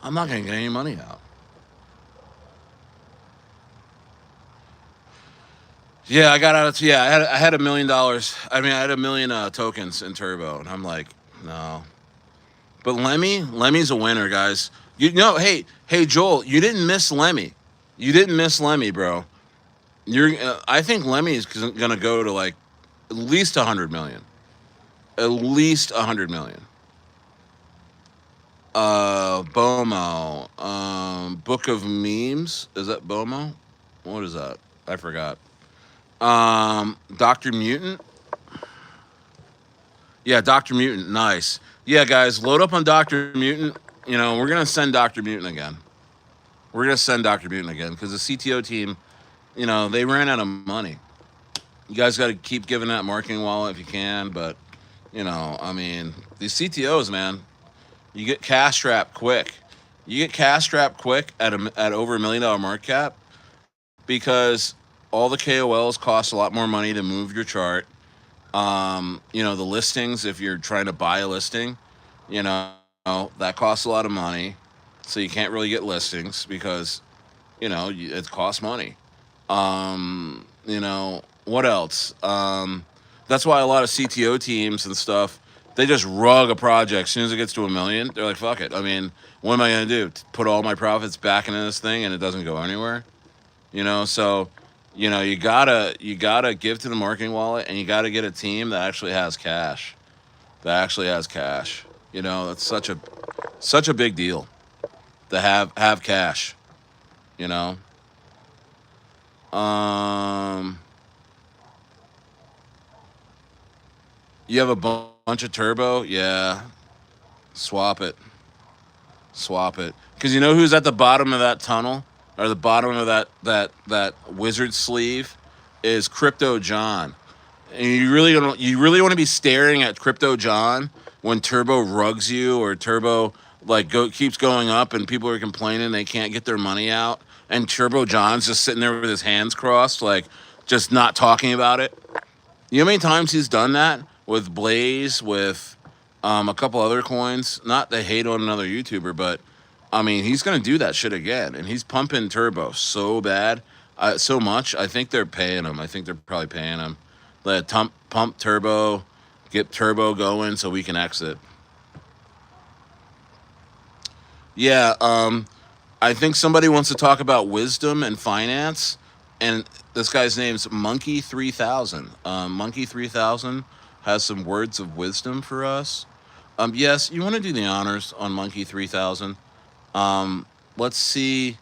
I'm not gonna get any money out. Yeah, I got out of yeah. I had $1 million. I mean, I had a million tokens in Turbo, and I'm like, no. But Lemmy's a winner, guys. You know, hey, Joel, you didn't miss Lemmy. You didn't miss Lemmy, bro. I think Lemmy is gonna go to like at least 100 million. At least 100 million. Bomo. Book of Memes. Is that Bomo? What is that? I forgot. DrMutant. Yeah, DrMutant. Nice. Yeah, guys, load up on DrMutant. We're gonna send DrMutant again. We're gonna send DrMutant again because the CTO team, they ran out of money. You guys got to keep giving that marketing wallet if you can, but I mean, these CTOs, man, you get cash strapped quick. You get cash strapped quick at over $1 million market cap because all the KOLs cost a lot more money to move your chart. The listings, if you're trying to buy a listing, you know, that costs a lot of money. So you can't really get listings because, it costs money. What else? That's why a lot of CTO teams and stuff, they just rug a project. As soon as it gets to 1 million, they're like, fuck it. I mean, what am I going to do? Put all my profits back into this thing and it doesn't go anywhere? So you gotta give to the marketing wallet, and you gotta get a team that actually has cash. That's such a big deal to have cash. You know. Um, you have a bunch of turbo, yeah. Swap it, swap it, because you know who's at the bottom of that tunnel or the bottom of that wizard sleeve is Crypto John. And you really want to be staring at Crypto John when Turbo rugs you or Turbo keeps going up and people are complaining they can't get their money out and Turbo John's just sitting there with his hands crossed, like just not talking about it. You know how many times he's done that with Blaze, with a couple other coins? Not to hate on another YouTuber, but I mean he's gonna do that shit again, and he's pumping Turbo so bad, so much. I think they're paying him. I think they're probably paying him. Let pump Turbo, get Turbo going so we can exit. Yeah, I think somebody wants to talk about wisdom and finance, and this guy's name's Monkey 3000. Monkey 3000 has some words of wisdom for us. Yes, you want to do the honors on Monkey 3000. Um, let's see,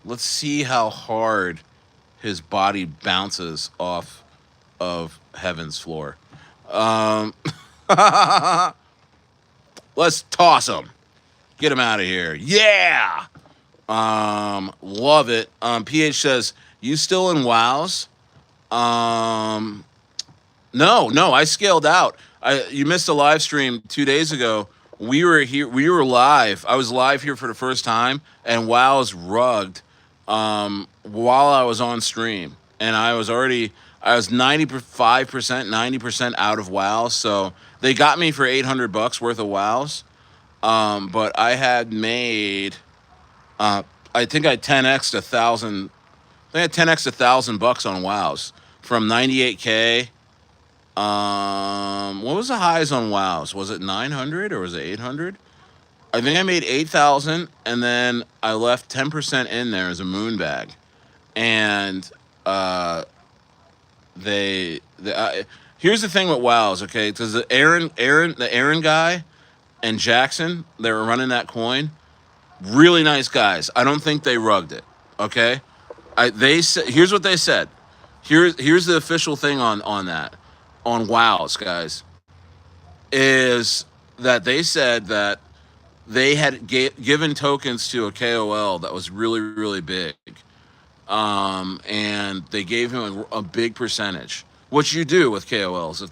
let's see how hard his body bounces off of heaven's floor. Um, let's toss him. Get him out of here. Yeah. Love it. PH says, you still in WoWs? Um, no, I scaled out. You missed a live stream 2 days ago. We were here. We were live. I was live here for the first time, and WoW's rugged while I was on stream. and I was 95%, 90% out of wows. So they got me for $800 worth of wows. But I had made, I think I 10x a thousand. I had 10x $1,000 on wows from 98K. What was the highs on wows? Was it 900 or was it 800? I think I made 8,000, and then I left 10% in there as a moon bag, and uh, here's the thing with wows, okay? Because the Aaron guy and Jackson, they were running that coin. Really nice guys. I don't think they rugged it. Okay, they said, here's what they said. Here's the official thing on that, on wows, guys, is that they said that they had given tokens to a KOL that was really, really big, and they gave him a big percentage. What you do with KOLs, if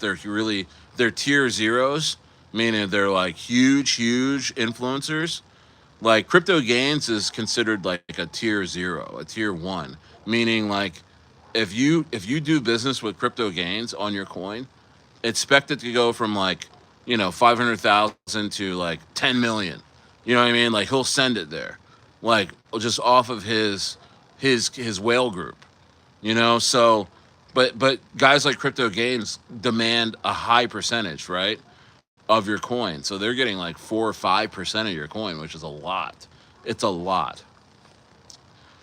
they're tier zeros, meaning they're like huge influencers. Like Crypto Gains is considered like a tier zero, a tier one, meaning like if you do business with Crypto Gains on your coin, expect it to go from like 500,000 to like 10 million. You know what I mean? Like he'll send it there, like just off of his whale group. So, but guys like Crypto Gains demand a high percentage, right, of your coin. So they're getting like 4 or 5% of your coin, which is a lot. It's a lot.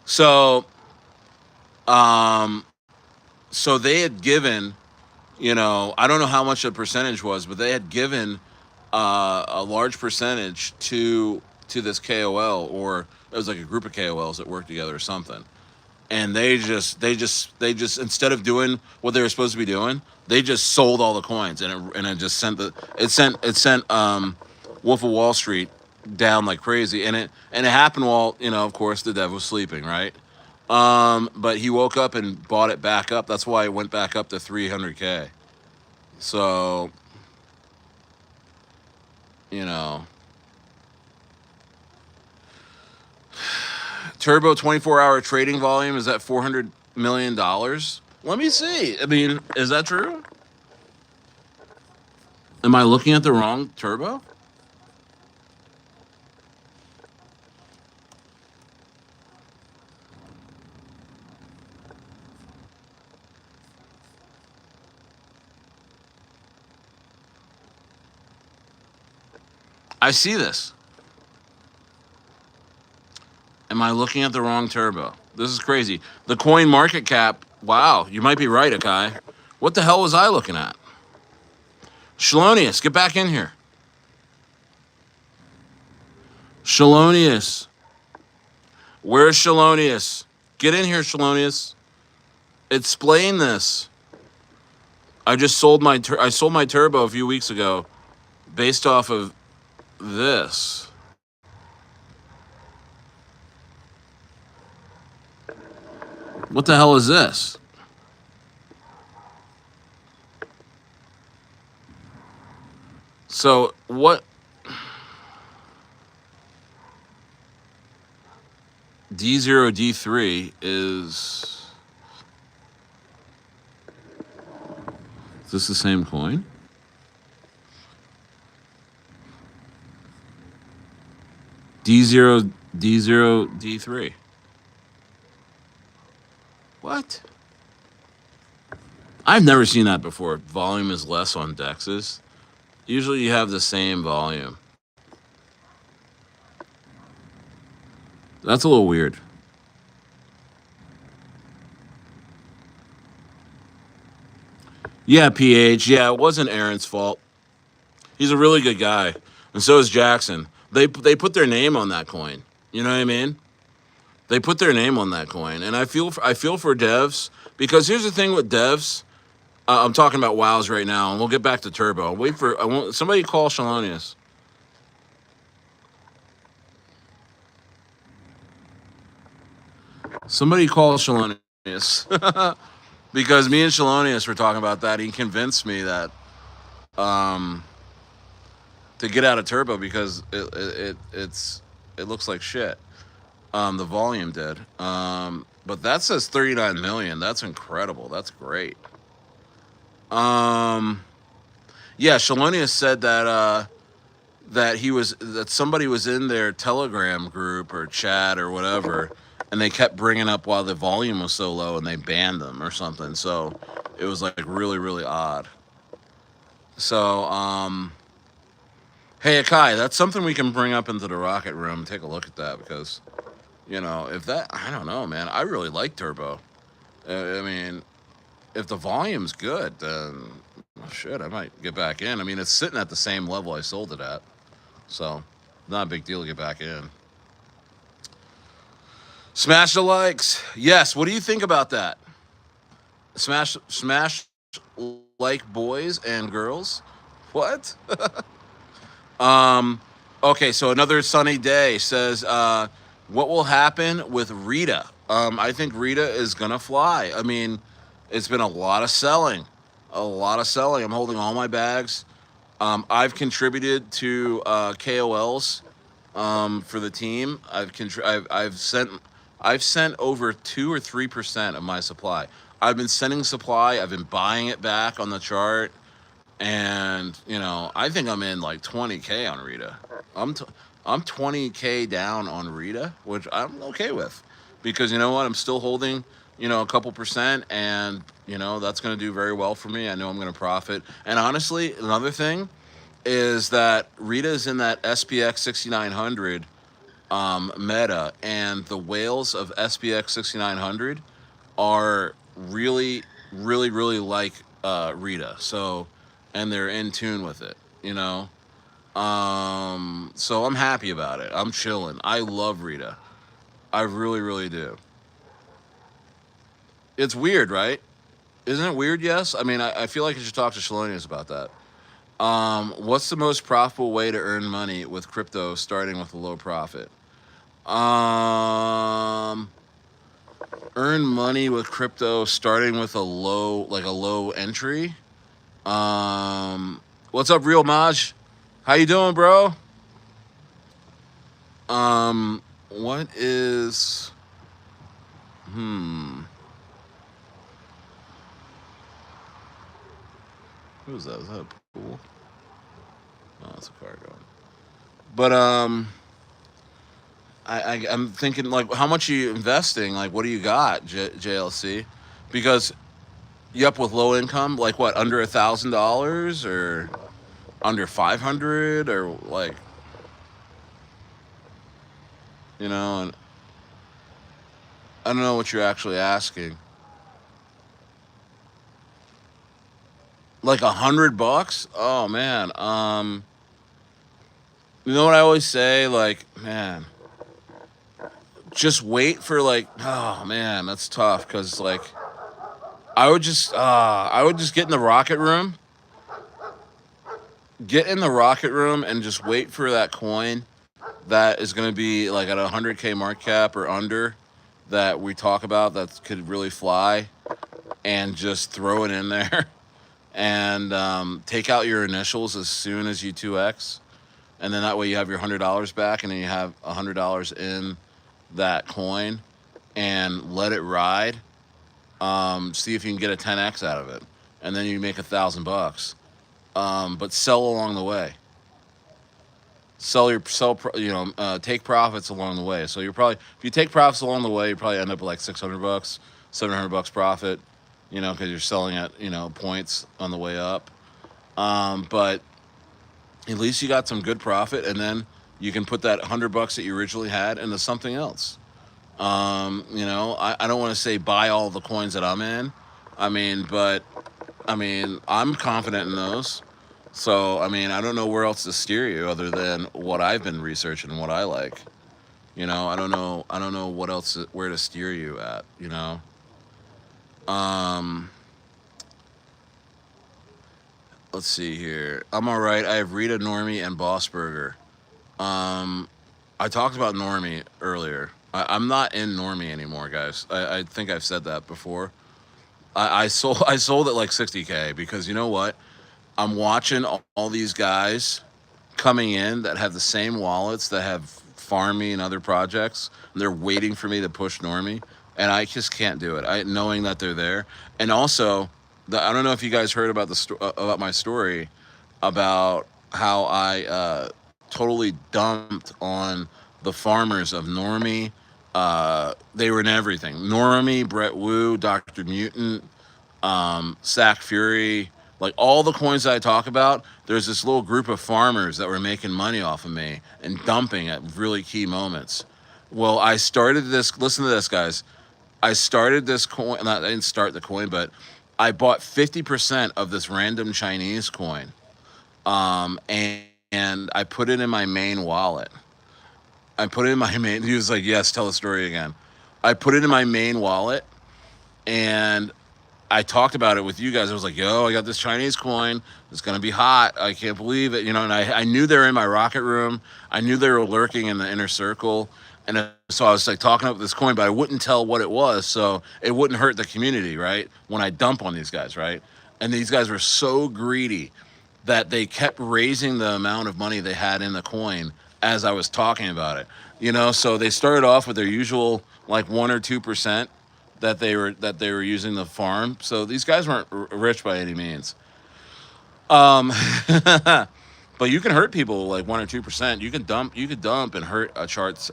So, um, so they had given, I don't know how much the percentage was, but they had given a large percentage to this KOL, or it was like a group of KOLs that worked together or something. And they just instead of doing what they were supposed to be doing, they just sold all the coins, and it just sent Wolf of Wall Street down like crazy, and it happened while of course the dev was sleeping, right? But he woke up and bought it back up. That's why it went back up to 300K. So you know Turbo 24-hour trading volume is at $400 million. Let me see. I mean, is that true? Am I looking at the wrong Turbo? I see this. Am I looking at the wrong Turbo? This is crazy. The coin market cap. Wow, you might be right, Akai. What the hell was I looking at? Shalonius, get back in here. Shalonius. Where's Shalonius? Get in here, Shalonius. Explain this. I sold my Turbo a few weeks ago based off of this. What the hell is this? So what? D0 D3 is this the same coin? D0 D3. What? I've never seen that before. Volume is less on dexes. Usually you have the same volume. That's a little weird. Yeah, PH. Yeah, it wasn't Aaron's fault. He's a really good guy. And so is Jackson. They put their name on that coin. You know what I mean? They put their name on that coin. And I feel for devs, because here's the thing with devs. I'm talking about wows right now, and we'll get back to Turbo. I want somebody call Shalonius. Somebody call Shalonius. Because me and Shalonius were talking about that. He convinced me that to get out of Turbo because it looks like shit. The volume did. But that says 39 million. That's incredible. That's great. Um, yeah, Shalonius said that somebody was in their Telegram group or chat or whatever, and they kept bringing up while the volume was so low, and they banned them or something. So it was like really really odd. So hey Akai, that's something we can bring up into the Rocket Room. Take a look at that because if that I don't know, man. I really like Turbo. I mean, if the volume's good, then shit, I might get back in. I mean, it's sitting at the same level I sold it at, so not a big deal to get back in. Smash the likes. Yes. What do you think about that? Smash like boys and girls. What? um. Okay. So another sunny day says, what will happen with Rita? I think Rita is gonna fly. I mean, it's been a lot of selling, a lot of selling. I'm holding all my bags. I've contributed to KOLs for the team. I've sent over 2 or 3% of my supply. I've been sending supply. I've been buying it back on the chart, and I think I'm in like 20K on Rita. I'm 20K down on Rita, which I'm okay with, because you know what? I'm still holding a couple percent, and that's going to do very well for me. I know I'm going to profit. And honestly, another thing is that Rita is in that SPX 6900 meta, and the whales of SPX 6900 are really, really, really like Rita. So, and they're in tune with it. So I'm happy about it. I'm chilling. I love Rita. I really, really do. It's weird, right? Isn't it weird? Yes. I mean, I feel like you should talk to Shalonius about that. What's the most profitable way to earn money with crypto starting with a low profit? Um, Earn money with crypto starting with a low entry. What's up, Real Maj? How you doing, bro? What is hmm? Who's that? Is that a pool? No, it's a car going. But I'm thinking like, how much are you investing? Like, what do you got, JLC? Because you up with low income, like what, under $1,000 or under 500 or like, and I don't know what you're actually asking. Like $100? Oh man. You know what I always say? Like, man, just wait for like, oh man, that's tough because like, I would just get in the rocket room, and just wait for that coin that is going to be like at a 100K market cap or under, that we talk about, that could really fly, and just throw it in there and take out your initials as soon as you 2x, and then that way you have your $100 back, and then you have $100 in that coin, and let it ride. See if you can get a 10x out of it, and then you make $1,000. But sell along the way. Take profits along the way. So if you take profits along the way, you probably end up with like $600, $700 profit. Because you're selling at points on the way up. But at least you got some good profit, and then you can put that $100 that you originally had into something else. I don't want to say buy all the coins that I'm in. But I'm confident in those. So, I don't know where else to steer you other than what I've been researching and what I like. I don't know where to steer you at, Um, let's see here. I'm all right. I have Rita, Normie, and Boss Burger. I talked about Normie earlier. I'm not in Normie anymore, guys. I think I've said that before. I sold it like 60K because you know what? I'm watching all these guys coming in that have the same wallets, that have farm me in other projects, and they're waiting for me to push normie, and I just can't do it. Knowing that they're there, and also, I don't know if you guys heard about about my story about how I totally dumped on the farmers of normie. They were in everything. Normie, Brettwu, DrMutant, Sack Fury, like all the coins that I talk about, there's this little group of farmers that were making money off of me and dumping at really key moments. Well, I started this. Listen to this, guys. I started this coin. I didn't start the coin, but I bought 50% of this random Chinese coin, and I put it in my main wallet. I put it in my main. He was like, "Yes, tell the story again." I put it in my main wallet, and I talked about it with you guys. I was like, yo, I got this Chinese coin. It's going to be hot. I can't believe it. You know, and I knew they were in my rocket room. I knew they were lurking in the inner circle. And so I was like talking about this coin, but I wouldn't tell what it was. So it wouldn't hurt the community, right? When I dump on these guys, right? And these guys were so greedy that they kept raising the amount of money they had in the coin as I was talking about it. You know, so they started off with their usual like 1 or 2% that they were using the farm. So these guys weren't rich by any means. But you can hurt people like 1 or 2%. You could dump and hurt a chart's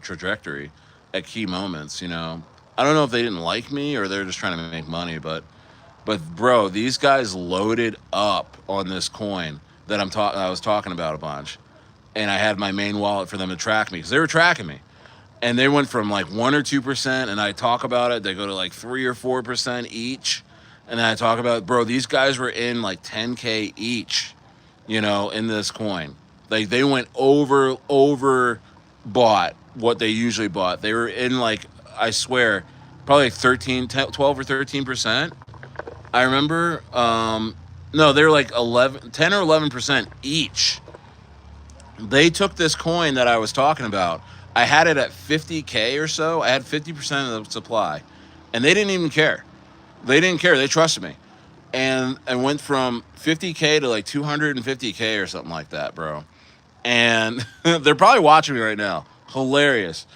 trajectory at key moments. You know, I don't know if they didn't like me or they're just trying to make money, but bro, these guys loaded up on this coin that I was talking about a bunch, and I had my main wallet for them to track me because they were tracking me. And they went from like 1 or 2%, and I talk about it. They go to like 3 or 4% each, and then I talk about, bro, these guys were in like 10K each, you know, in this coin. Like they went bought what they usually bought. They were in like, I swear, probably like 12 or 13%. I remember, no, they were like 10 or 11% each. They took this coin that I was talking about. I had it at 50K or so. I had 50% of the supply, and they didn't even care. They didn't care. They trusted me, and went from 50K to like 250K or something like that, bro. And they're probably watching me right now. Hilarious.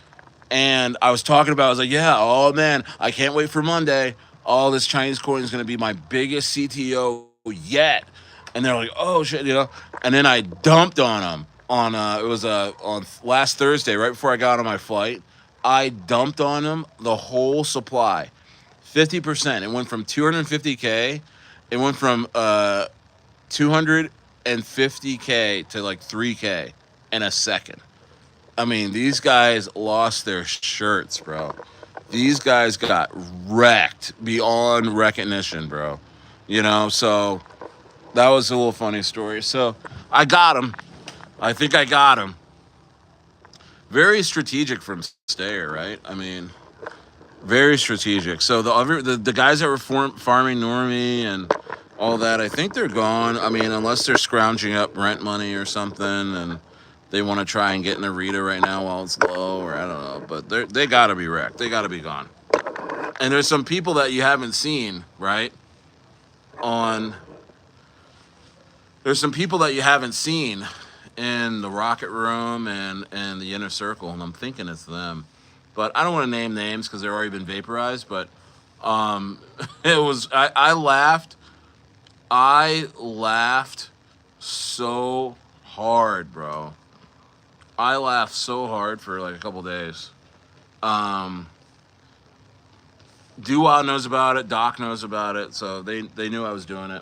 And I was talking about, I was like, yeah, oh man, I can't wait for Monday. All this Chinese coin is going to be my biggest CTO yet. And they're like, oh shit, you know. And then I dumped on them. On last Thursday, right before I got on my flight, I dumped on them the whole supply, 50%. It went from 250K, it went from 250K to like 3K in a second. I mean, these guys lost their shirts, bro. These guys got wrecked beyond recognition, bro. You know, so that was a little funny story. So I got them. I think I got him. Very strategic from Stayer, right? I mean, very strategic. So the guys that were farming normie and all that, I think they're gone. I mean, unless they're scrounging up rent money or something, and they want to try and get in a Rita right now while it's low, or I don't know. But they got to be wrecked. They got to be gone. And there's some people that you haven't seen, right? There's some people that you haven't seen in the rocket room and the inner circle, and I'm thinking it's them, but I don't want to name names because they've already been vaporized. But it was I laughed so hard, bro. I laughed so hard for like a couple days. Dua knows about it, Doc knows about it, so they knew I was doing it.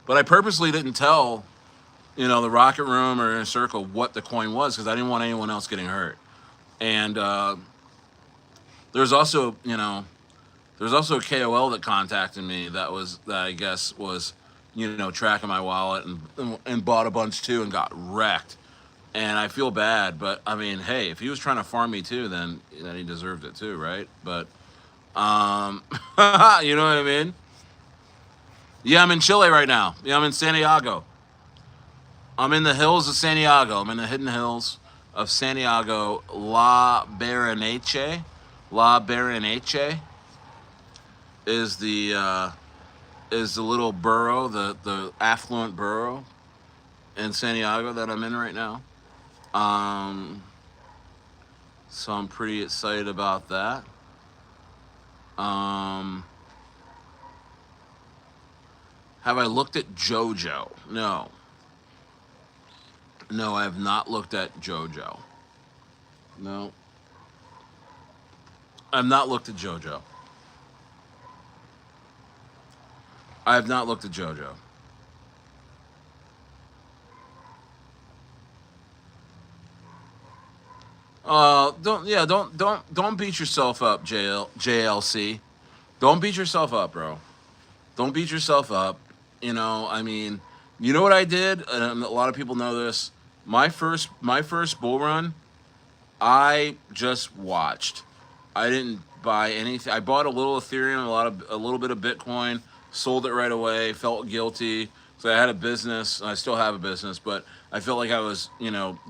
But I purposely didn't tell, you know, the rocket room or inner circle what the coin was because I didn't want anyone else getting hurt. And there's also a KOL that contacted me that I guess was, you know, tracking my wallet and bought a bunch too and got wrecked. And I feel bad, but I mean, hey, if he was trying to farm me too, then he deserved it too, right? But you know what I mean? Yeah, I'm in Chile right now. Yeah, I'm in Santiago. I'm in the hills of Santiago. I'm in the hidden hills of Santiago. La Berenice. La Berenice is the little borough, the affluent borough in Santiago that I'm in right now. Um, so I'm pretty excited about that. Um, have I looked at JoJo? No. No, I have not looked at JoJo. No. I've not looked at JoJo. I have not looked at JoJo. Don't beat yourself up, JLC. Don't beat yourself up, bro. Don't beat yourself up. I mean, you know what I did, and a lot of people know this. My first bull run, I just watched. I didn't buy anything. I bought a little Ethereum, a little bit of Bitcoin, sold it right away. Felt guilty. So I had a business. I still have a business, but I felt like I was,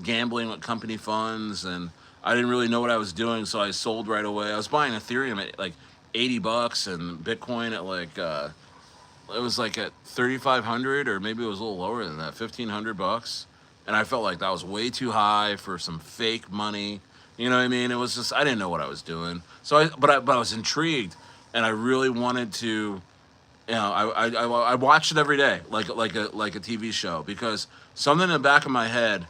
gambling with company funds, and I didn't really know what I was doing. So I sold right away. I was buying Ethereum at like $80 and Bitcoin at like it was like at 3,500, or maybe it was a little lower than that, $1,500, and I felt like that was way too high for some fake money. You know what I mean? It was just, I didn't know what I was doing. So but I was intrigued, and I really wanted to. I watched it every day, like a TV show, because something in the back of my head,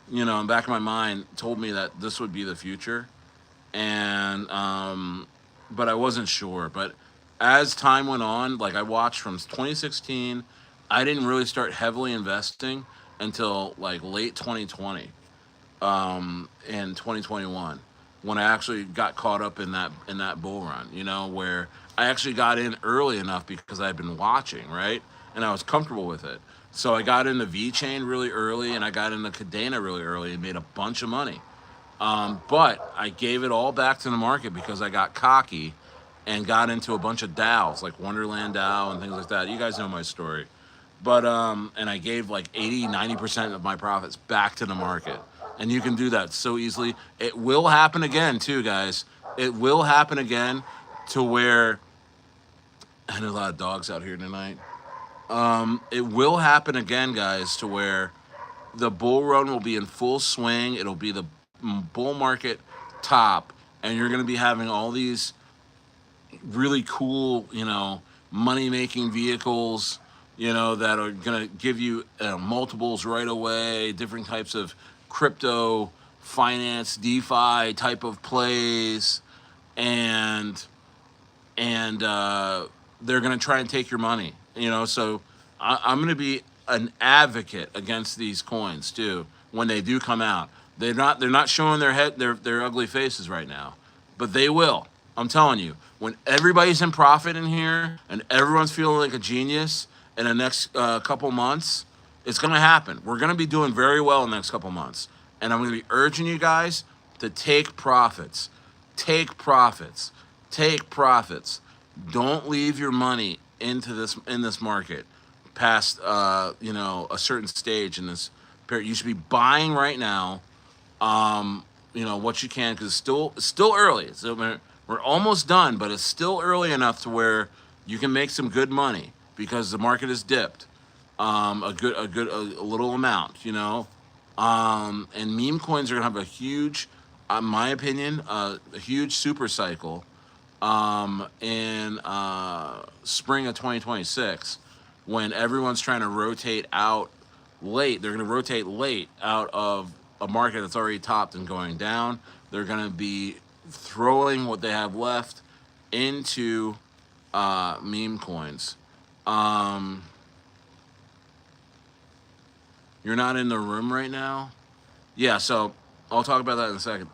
in the back of my mind, told me that this would be the future, and but I wasn't sure. But as time went on, like I watched from 2016, I didn't really start heavily investing until like late 2020, in 2021, when I actually got caught up in that bull run. Where I actually got in early enough because I had been watching, right, and I was comfortable with it. So I got into V Chain really early, and I got into Cadena really early, and made a bunch of money. But I gave it all back to the market because I got cocky and got into a bunch of DAOs like Wonderland DAO and things like that. You guys know my story. But and I gave like 80, 90% of my profits back to the market. And you can do that so easily. It will happen again too, guys. It will happen again, to where, and a lot of dogs out here tonight. It will happen again, guys, to where the bull run will be in full swing. It'll be the bull market top, and you're going to be having all these really cool, money making vehicles, that are going to give you multiples right away, different types of crypto finance, DeFi type of plays, and they're going to try and take your money. So I'm going to be an advocate against these coins too when they do come out. They're not showing their ugly faces right now, but they will. I'm telling you, when everybody's in profit in here and everyone's feeling like a genius in the next couple months, it's going to happen. We're going to be doing very well in the next couple months, and I'm going to be urging you guys to take profits, take profits, take profits. Don't leave your money in this market past a certain stage in this period. You should be buying right now. What you can, because it's still early. So we're almost done, but it's still early enough to where you can make some good money because the market has dipped a little amount. And meme coins are gonna have a huge, in my opinion, a huge super cycle in spring of 2026, when everyone's trying to rotate out late. They're going to rotate late out of a market that's already topped and going down. They're going to be throwing what they have left into meme coins. You're not in the room right now? Yeah, so I'll talk about that in a second.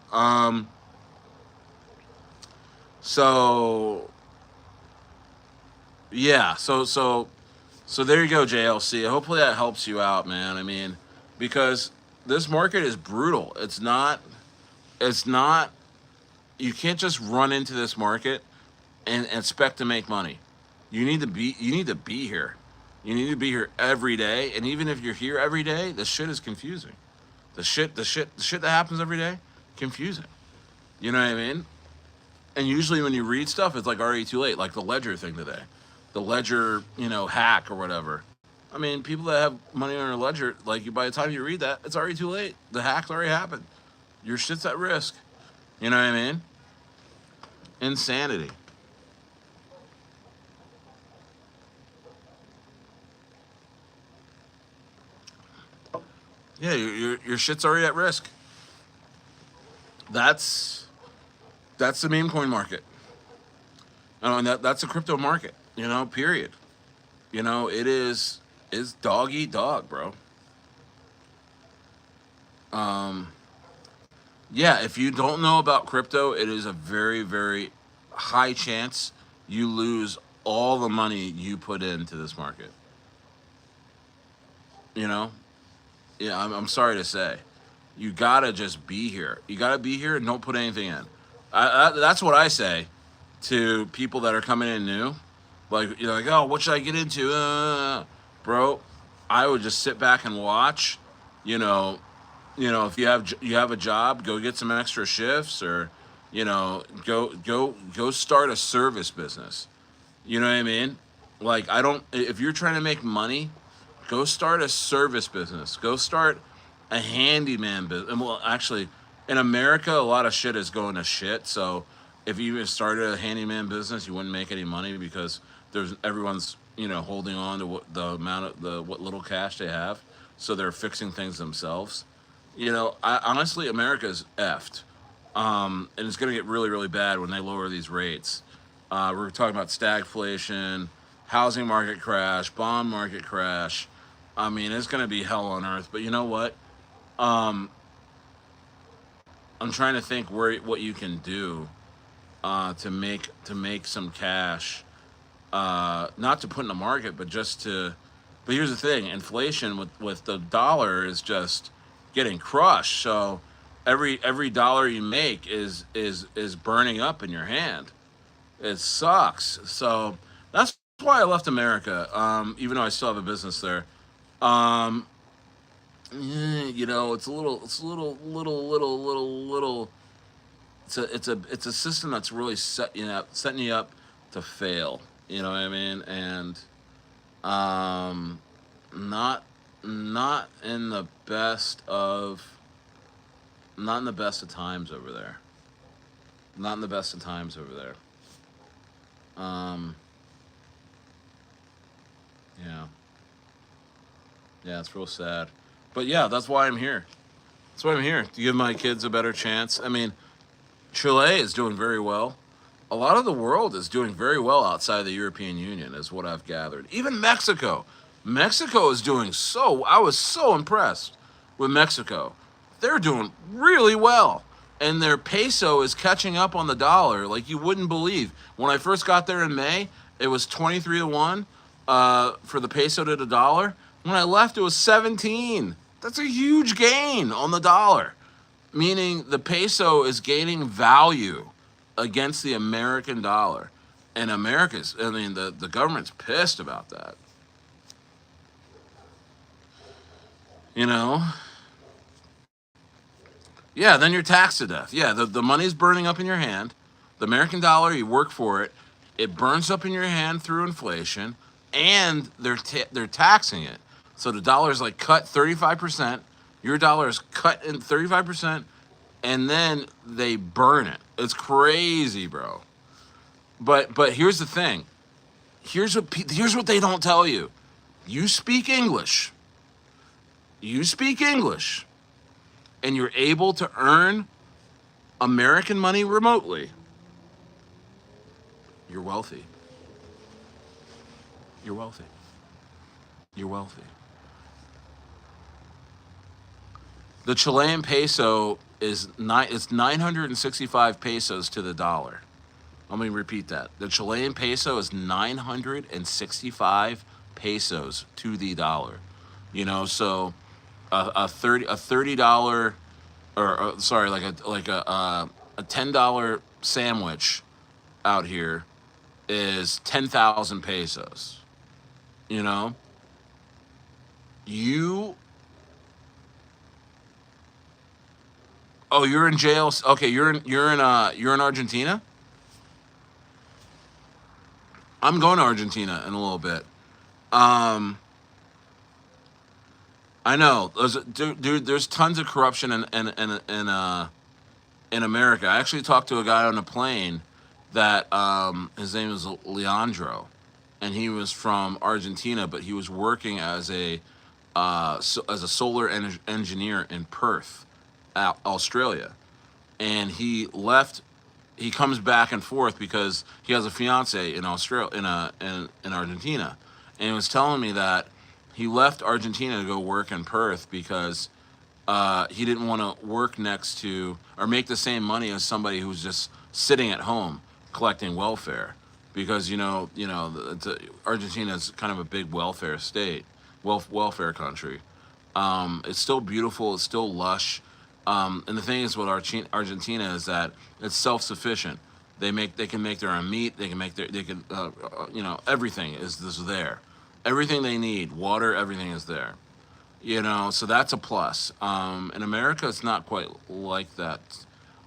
So yeah, so there you go, JLC. Hopefully that helps you out, man. I mean, because this market is brutal. It's not you can't just run into this market and expect to make money. You need to be here. You need to be here every day. And even if you're here every day, the shit is confusing. The shit that happens every day, confusing. You know what I mean? And usually when you read stuff, it's like already too late, like the Ledger thing today, the Ledger, hack or whatever. I mean, people that have money on their ledger, like you, by the time you read that, it's already too late. The hack's already happened. Your shit's at risk. You know what I mean? Insanity. Yeah, your shit's already at risk. That's that's the meme coin market. And that's a crypto market. You know, period. You know, is dog eat dog, bro. Um, yeah, if you don't know about crypto, it is a very, very high chance you lose all the money you put into this market. You know, yeah, I'm sorry to say, you gotta just be here. You gotta be here and don't put anything in. That's what I say to people that are coming in new. Like, you're like, oh, what should I get into? Bro, I would just sit back and watch. You know, if you have a job, go get some extra shifts, or go start a service business. You know what I mean? Like, I don't. If you're trying to make money, go start a service business. Go start a handyman business. And, well, actually, in America, a lot of shit is going to shit. So if you even started a handyman business, you wouldn't make any money because everyone's holding on to what the amount of the what little cash they have. So they're fixing things themselves. Honestly, America's effed. And it's going to get really, really bad when they lower these rates. We're talking about stagflation, housing market crash, bond market crash. I mean, it's going to be hell on earth. But you know what? Um, I'm trying to think what you can do to make some cash, not to put in the market, but just to. But here's the thing: inflation with the dollar is just getting crushed. So every dollar you make is burning up in your hand. It sucks. So that's why I left America. Even though I still have a business there. Um, it's a little. It's a system that's really setting you up to fail. You know what I mean? And um, not not in the best of not in the best of times over there. Not in the best of times over there. Um, yeah, yeah, it's real sad. But yeah, that's why I'm here. That's why I'm here to give my kids a better chance. I mean, Chile is doing very well. A lot of the world is doing very well outside the European Union, is what I've gathered. Even Mexico. Mexico is doing so. I was so impressed with Mexico. They're doing really well. And their peso is catching up on the dollar like you wouldn't believe. When I first got there in May, it was 23 to 1 for the peso to the dollar. When I left, it was 17. That's a huge gain on the dollar, meaning the peso is gaining value against the American dollar. And the government's pissed about that. You know? Yeah, then you're taxed to death. Yeah, the money's burning up in your hand. The American dollar, you work for it. It burns up in your hand through inflation, and they're taxing it. So the dollar is like cut 35%. Your dollar is cut in 35%, and then they burn it. It's crazy, bro. But here's the thing. Here's what they don't tell you. You speak English. You speak English, and you're able to earn American money remotely. You're wealthy. You're wealthy. You're wealthy. The Chilean peso it's 965 pesos to the dollar. Let me repeat that. The Chilean peso is 965 pesos to the dollar. So a $30 or sorry, like a $10 sandwich out here is 10,000 pesos. You know, you oh, you're in jail. Okay, you're in Argentina. I'm going to Argentina in a little bit. Um, I know. Dude, there's tons of corruption in America. I actually talked to a guy on a plane that his name is Leandro, and he was from Argentina, but he was working as as a solar engineer in Perth, Australia, and he left. He comes back and forth because he has a fiance in Australia, in Argentina, and he was telling me that he left Argentina to go work in Perth because he didn't want to work next to or make the same money as somebody who's just sitting at home collecting welfare, because Argentina is kind of a big welfare state, welfare country. It's still beautiful. It's still lush. And the thing is with Argentina is that it's self-sufficient. They can make their own meat. They can make their they can everything is there. Everything they need, water, everything is there. So that's a plus. In America, it's not quite like that.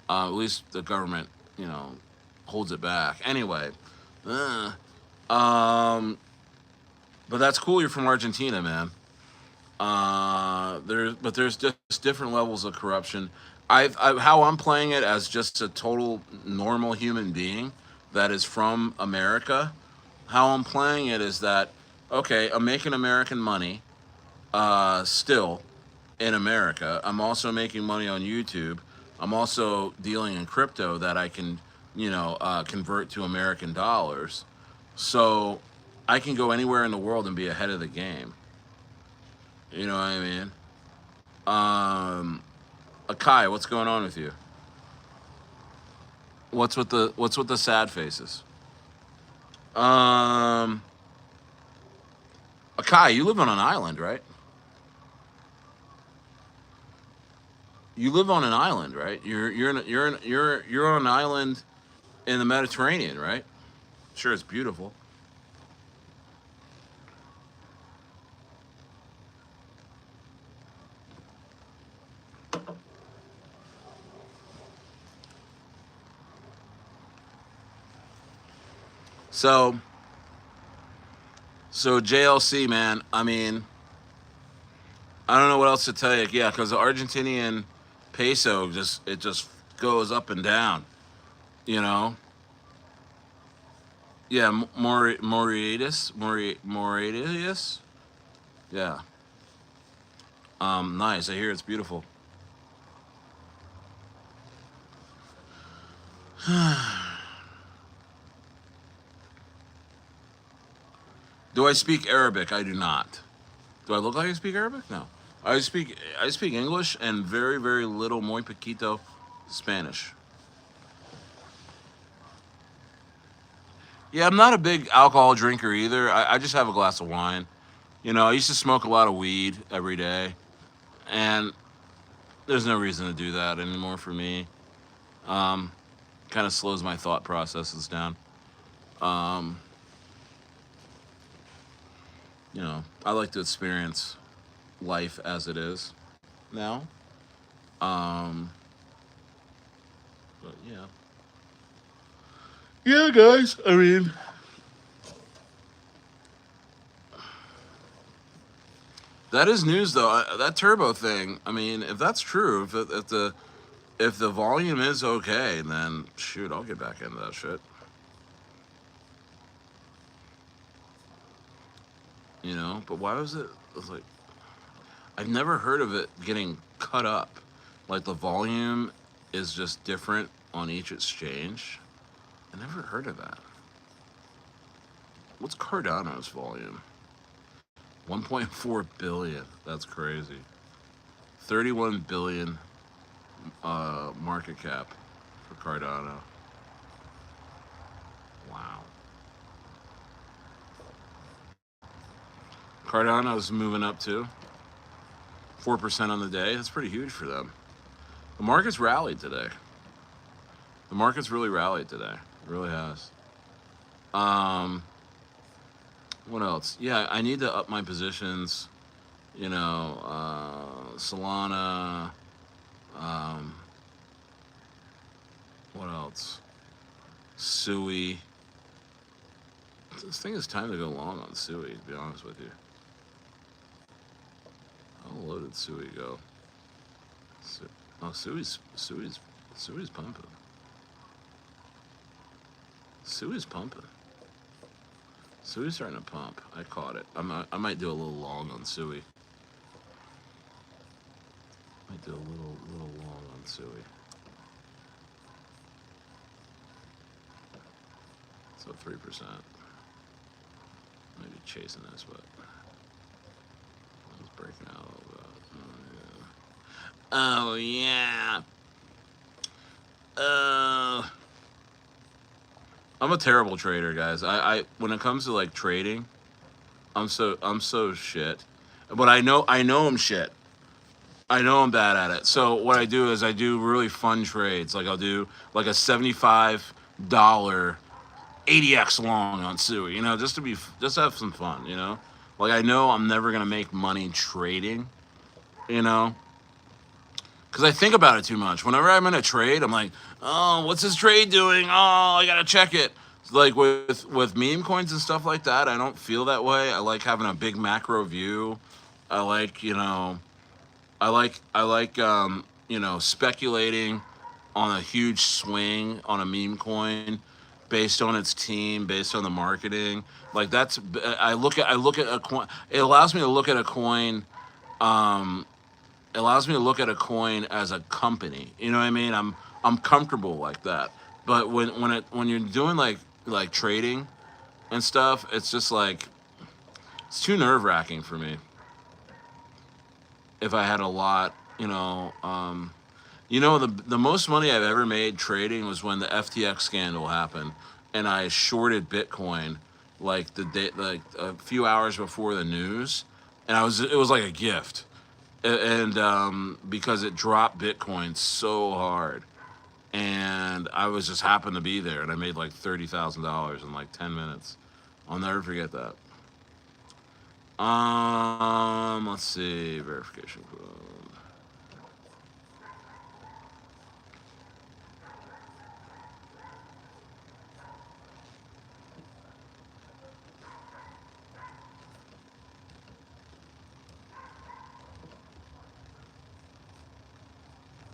At least the government, holds it back. Anyway, uh, um, but that's cool. You're from Argentina, man. There's just different levels of corruption. How I'm playing it as just a total normal human being that is from America. How I'm playing it is that okay, I'm making American money still in America. I'm also making money on YouTube. I'm also dealing in crypto that I can, convert to American dollars. So I can go anywhere in the world and be ahead of the game. You know what I mean? Um, Akai, what's going on with you? What's with the sad faces? Um, Akai, you live on an island, right? You live on an island, right? You're on an island in the Mediterranean, right? Sure, it's beautiful. So, so JLC, man. I mean, I don't know what else to tell you. Yeah, because the Argentinian peso just goes up and down. You know. Yeah, Mauritius. Yeah. Nice. I hear it's beautiful. Do I speak Arabic? I do not. Do I look like I speak Arabic? No. I speak English and very very little muy poquito Spanish. Yeah, I'm not a big alcohol drinker either. I just have a glass of wine. I used to smoke a lot of weed every day, and there's no reason to do that anymore for me. Um, Kind of slows my thought processes down. Um, I like to experience life as it is now. Um, but yeah. Yeah, guys. I mean, that is news though. That turbo thing. I mean, if that's true, if the volume is okay, then shoot, I'll get back into that shit. But why was it? It's like I've never heard of it getting cut up. Like the volume is just different on each exchange. I never heard of that. What's Cardano's volume? 1.4 billion. That's crazy. 31 billion market cap for Cardano. Wow. Cardano's moving up too. 4% on the day. That's pretty huge for them. The market's rallied today. The market's really rallied today. It really has. Um, what else? Yeah, I need to up my positions. Solana. Um, what else? Sui. This thing is time to go long on Sui, to be honest with you. low did Sui go? Oh, Sui's pumping. Sui's pumping. Sui's starting to pump. I caught it. I might do a little long on Sui. Might do a little long on Sui. So 3%. Maybe chasing this, but it's breaking out a little bit. Oh yeah. I'm a terrible trader, guys. I when it comes to like trading, I'm so shit. But I know I'm shit. I know I'm bad at it. So what I do is I do really fun trades. Like I'll do like a $75 80x long on Sui, you know, just to have some fun, you know. Like I know I'm never gonna make money trading, you know, because I think about it too much. Whenever I'm in a trade, I'm like, oh, what's this trade doing? Oh, I gotta check it. Like with meme coins and stuff like that, I don't feel that way. I like having a big macro view. I like, you know, you know, speculating on a huge swing on a meme coin based on its team, based on the marketing. Like that's I look at a coin. It allows me to look at a coin. It allows me to look at a coin as a company. You know what I mean? I'm comfortable like that. But when you're doing like trading and stuff, it's just like it's too nerve-wracking for me. If I had a lot, the most money I've ever made trading was when the FTX scandal happened, and I shorted Bitcoin like the day, like a few hours before the news, and it was like a gift, and because it dropped Bitcoin so hard, and I was just happened to be there, and I made like $30,000 in like 10 minutes. I'll never forget that. Let's see, verification code.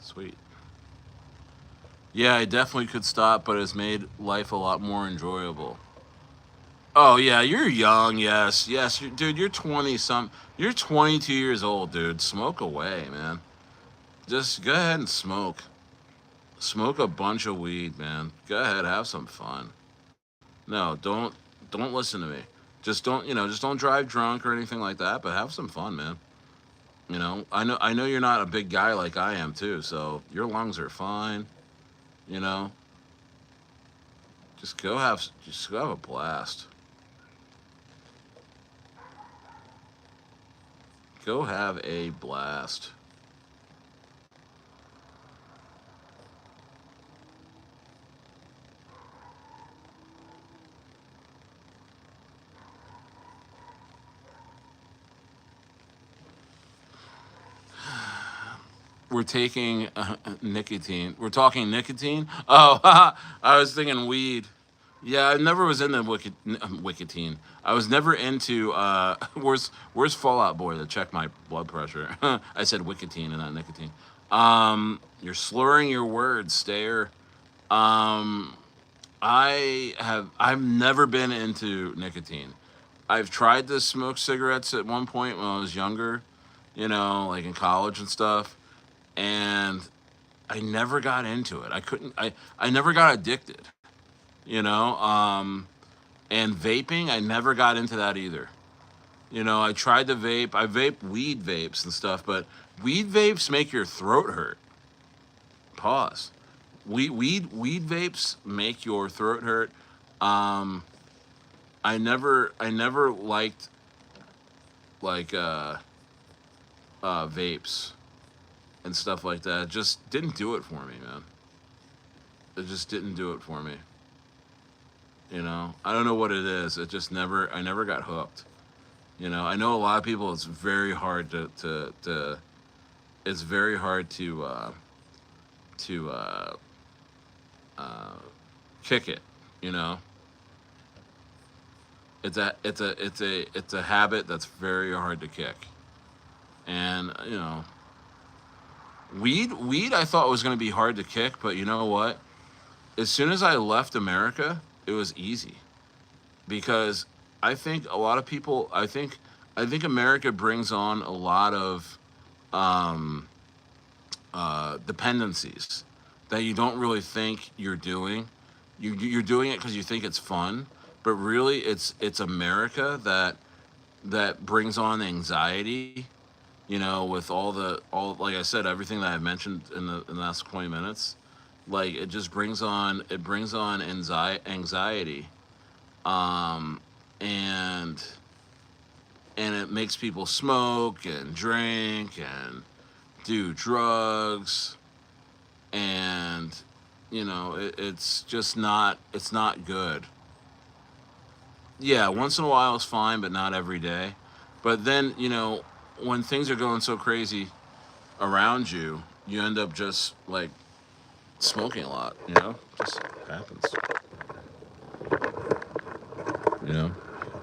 Sweet. Yeah, I definitely could stop, but it's made life a lot more enjoyable. Oh yeah, you're young. Yes, yes, dude. You're 20 some. You're 22 years old, dude. Smoke away, man. Just go ahead and smoke. Smoke a bunch of weed, man. Go ahead, have some fun. No, don't listen to me. Just don't drive drunk or anything like that. But have some fun, man. I know you're not a big guy like I am too. So your lungs are fine. You know, just go have a blast. Go have a blast. We're taking nicotine. We're talking nicotine. Oh, I was thinking weed. Yeah, I never was into nicotine. I was never into. Where's Fallout Boy to check my blood pressure? I said nicotine and not nicotine. You're slurring your words, Stayer. Um, I've never been into nicotine. I've tried to smoke cigarettes at one point when I was younger, like in college and stuff, and I never got into it. I couldn't. I never got addicted. You know. And vaping, I never got into that either. I tried to vape. I vape weed vapes and stuff, but weed vapes make your throat hurt. Pause. Weed vapes make your throat hurt. Um, I never liked like vapes and stuff like that. It just didn't do it for me, man. It just didn't do it for me. I don't know what it is. I never got hooked. I know a lot of people. It's very hard to it's very hard to uh, kick it. You know, it's a habit that's very hard to kick. And weed I thought was going to be hard to kick, but you know what? As soon as I left America, it was easy because I think a lot of people. I think America brings on a lot of um, dependencies that you don't really think you're doing. You're doing it because you think it's fun, but really it's America that brings on anxiety. With all like I said, everything that I mentioned in the last 20 minutes, like it brings on anxiety, um, and it makes people smoke and drink and do drugs, and it's not good. Yeah, once in a while is fine, but not every day. But then when things are going so crazy around you, you end up just like smoking a lot. Just happens. You know,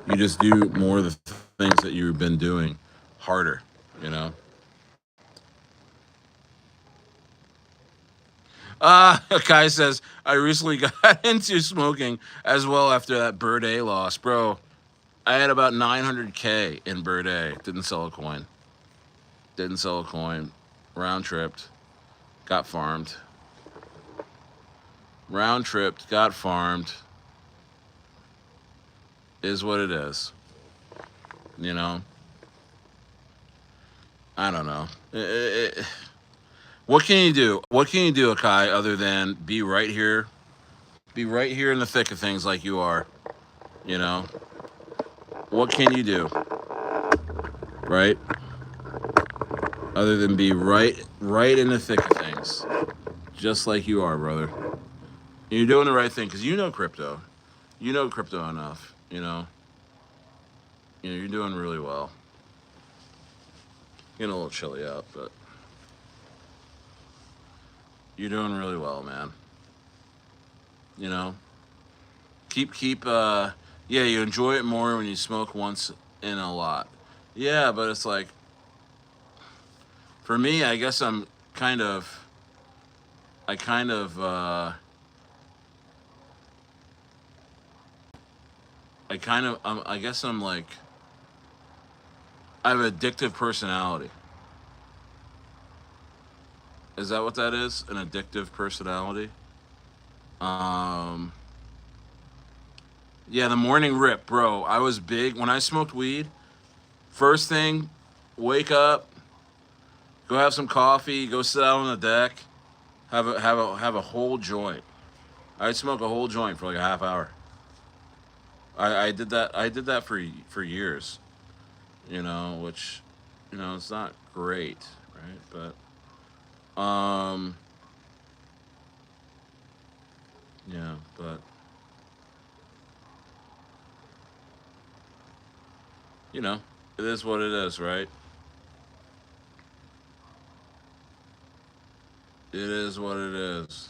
you just do more of the things that you've been doing harder. You know. A guy says I recently got into smoking as well after that Bird A loss, bro. I had about 900K in Bird A. Didn't sell a coin. Didn't sell a coin. Round tripped. Got farmed. Round tripped. Got farmed. Is what it is. You know. I don't know. What can you do? What can you do, Akai, other than be right here? Be right here in the thick of things like you are. You know. What can you do? Right? Other than be right in the thick of things. Just like you are, brother. You're doing the right thing because you know crypto. You know crypto enough. You're doing really well. Getting a little chilly out, but you're doing really well, man. You know, keep. Yeah, you enjoy it more when you smoke once in a lot. Yeah, but it's like for me, I guess kind of. I kind of. I guess I'm like. I have an addictive personality. Is that what that is? An addictive personality? Um, yeah, the morning rip, bro. I was big when I smoked weed. First thing, wake up, go have some coffee, go sit out on the deck, have a whole joint. I'd smoke a whole joint for like a half hour. I did that. I did that for years. Which, it's not great, right? But yeah, but you know, it is what it is, right? It is what it is.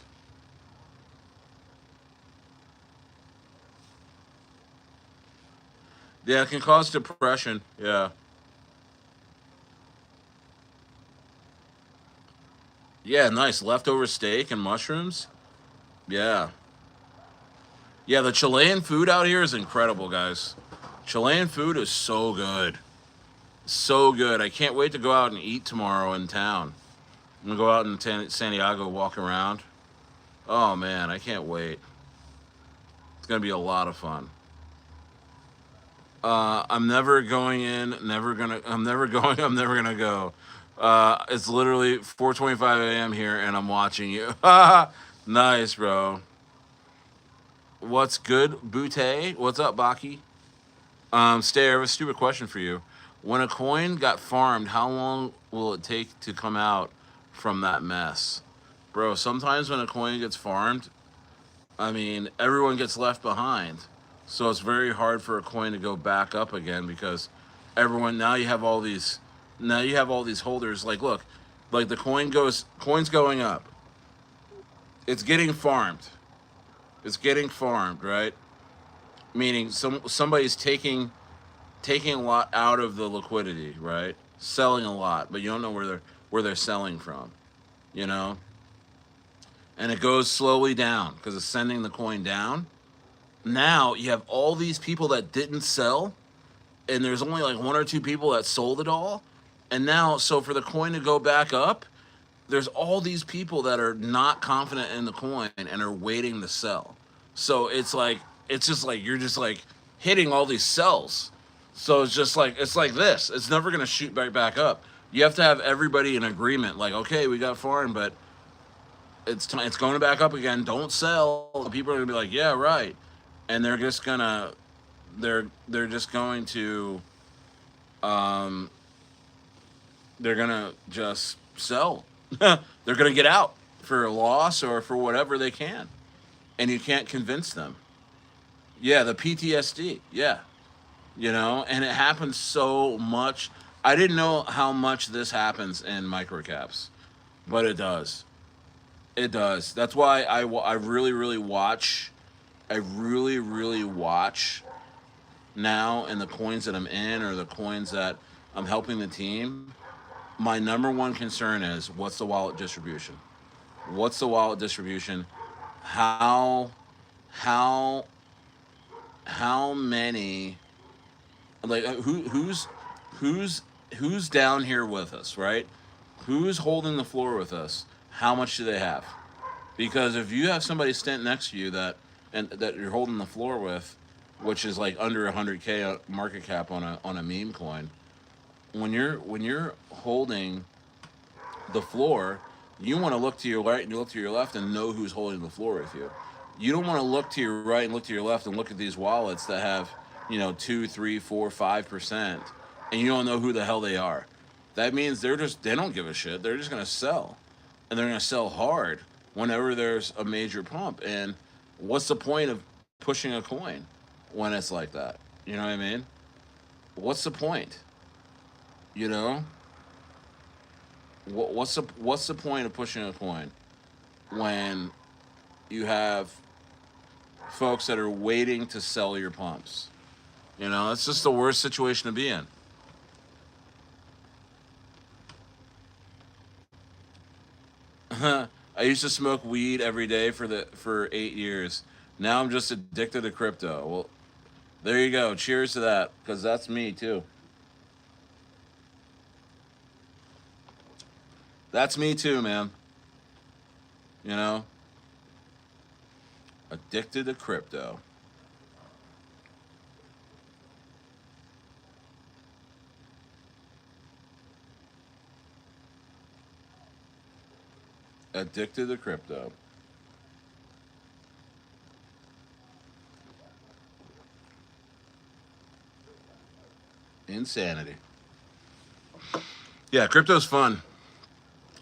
Yeah, it can cause depression. Yeah. Yeah, nice. Leftover steak and mushrooms. Yeah. Yeah, the Chilean food out here is incredible, guys. Chilean food is so good. So good. I can't wait to go out and eat tomorrow in town. I'm gonna go out in Santiago, walk around. Oh man, I can't wait. It's gonna be a lot of fun. I'm never going in. Never gonna. I'm never going. I'm never gonna go. It's literally 4:25 a.m. here, and I'm watching you. Nice, bro. What's good, Butte? What's up, Baki? Stayer, I have a stupid question for you. When a coin got farmed, how long will it take to come out from that mess? Bro, sometimes when a coin gets farmed, I mean, everyone gets left behind. So it's very hard for a coin to go back up again because everyone now you have all these holders. Like look, like the coin's going up. It's getting farmed. It's getting farmed, right? Meaning somebody's taking a lot out of the liquidity, right? selling a lot, but you don't know where they're selling from, you know? And it goes slowly down because it's sending the coin down. Now you have all these people that didn't sell, and there's only like one or two people that sold it all. And now, so for the coin to go back up, there's all these people that are not confident in the coin and are waiting to sell. So it's just like you're just like hitting all these sells. So it's like this. It's never gonna shoot back up. You have to have everybody in agreement. Like, okay, we got foreign, but it's going back up again. Don't sell. People are gonna be like, yeah, right, and they're just going to um, they're gonna just sell. They're gonna get out for a loss or for whatever they can, and you can't convince them. Yeah, the PTSD. Yeah, and it happens so much. I didn't know how much this happens in microcaps, but it does. It does. That's why I really, really watch. I really, really watch now in the coins that I'm in or the coins that I'm helping the team. My number one concern is what's the wallet distribution? What's the wallet distribution? How how how many like who's who's down here with us, right? Who's holding the floor with us? How much do they have? Because if you have somebody stand next to you that you're holding the floor with, which is like under 100K market cap on a meme coin, when you're holding the floor, you want to look to your right and you look to your left and know who's holding the floor with you. You don't want to look to your right and look to your left and look at these wallets that have, 2, 3, 4, 5%, and you don't know who the hell they are. That means they don't give a shit. They're just gonna sell, and they're gonna sell hard whenever there's a major pump. And what's the point of pushing a coin when it's like that? You know what I mean? What's the point? You know? What's the point of pushing a coin when you have folks that are waiting to sell your pumps? It's just the worst situation to be in. I used to smoke weed every day for 8 years. Now I'm just addicted to crypto. Well, there you go. Cheers to that, because that's me too. That's me too, man. You know, addicted to crypto. Addicted to crypto. Insanity. Yeah, crypto's fun.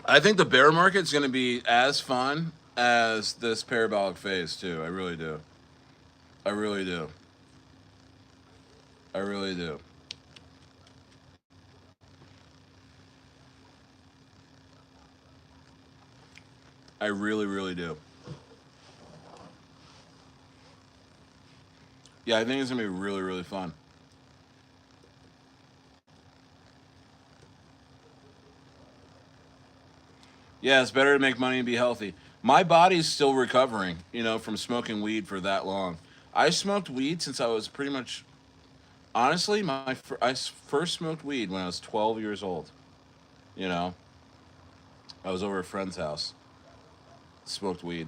I think the bear market's going to be as fun as this parabolic phase too. I really do. I really do. I really do. I really, really do. Yeah, I think it's gonna be really, really fun. Yeah, it's better to make money and be healthy. My body's still recovering, from smoking weed for that long. I smoked weed since I was pretty much, honestly, first smoked weed when I was 12 years old. You know, I was over a friend's house, smoked weed,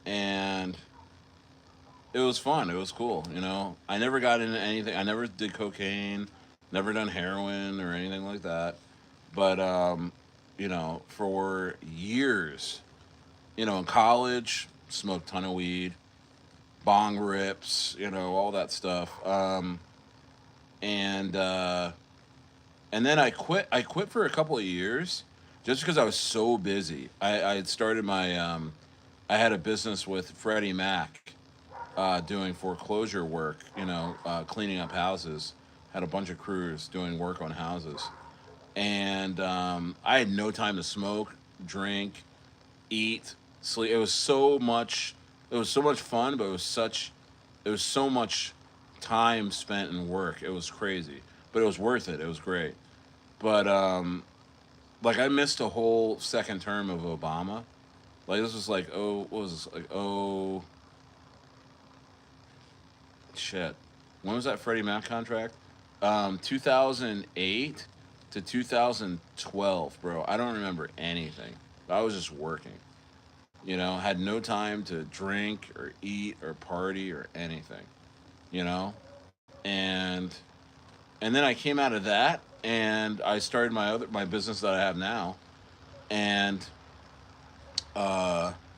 and it was fun. It was cool. I never got into anything. I never did cocaine, never done heroin or anything like that. But for years, in college, smoked ton of weed, bong rips, all that stuff. And and then I quit for a couple of years, just because I was so busy. I had started I had a business with Freddie Mac, doing foreclosure work. Cleaning up houses. Had a bunch of crews doing work on houses, and I had no time to smoke, drink, eat, sleep. It was so much. It was so much fun, but it was so much time spent in work. It was crazy, but it was worth it. It was great. But like I missed a whole second term of Obama. Like this was like what was this like shit. When was that Freddie Mac contract? 2008 to 2012, bro. I don't remember anything. I was just working. You know, had no time to drink or eat or party or anything. You know, and and then I came out of that and I started my business that I have now, and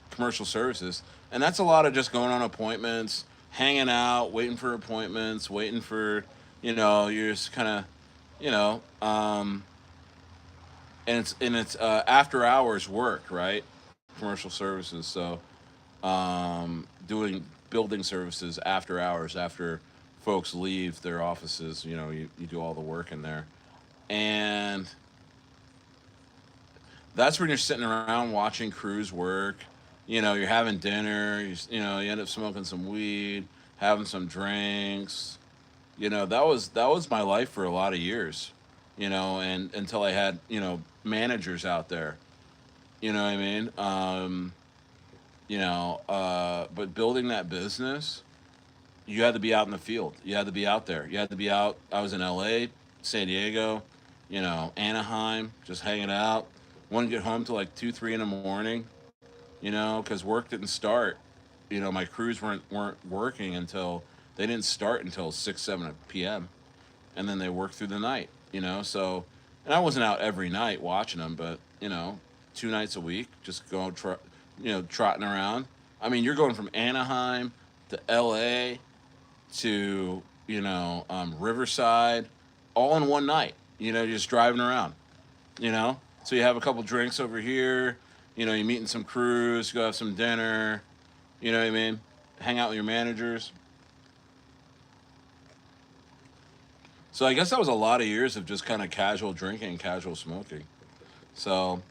commercial services, and that's a lot of just going on appointments, hanging out, waiting for appointments, waiting for, you're just kind of, you know, and it's after hours work, right? Commercial services, so doing building services after hours, after folks leave their offices, you do all the work in there, and that's when you're sitting around watching crews work. You're having dinner. You end up smoking some weed, having some drinks. That was my life for a lot of years. And until I had managers out there. You know what I mean? But building that business, you had to be out in the field. You had to be out there. You had to be out. I was in L.A., San Diego, Anaheim, just hanging out. Wouldn't get home till like 2, 3 in the morning, because work didn't start. My crews weren't working until they didn't start until 6, 7 p.m. And then they worked through the night. So, and I wasn't out every night watching them, but 2 nights a week, just trotting around. I mean, you're going from Anaheim to L.A. to Riverside, all in one night. Just driving around. So you have a couple drinks over here. You're meeting some crews. You go have some dinner. You know what I mean? Hang out with your managers. So I guess that was a lot of years of just kind of casual drinking, casual smoking. So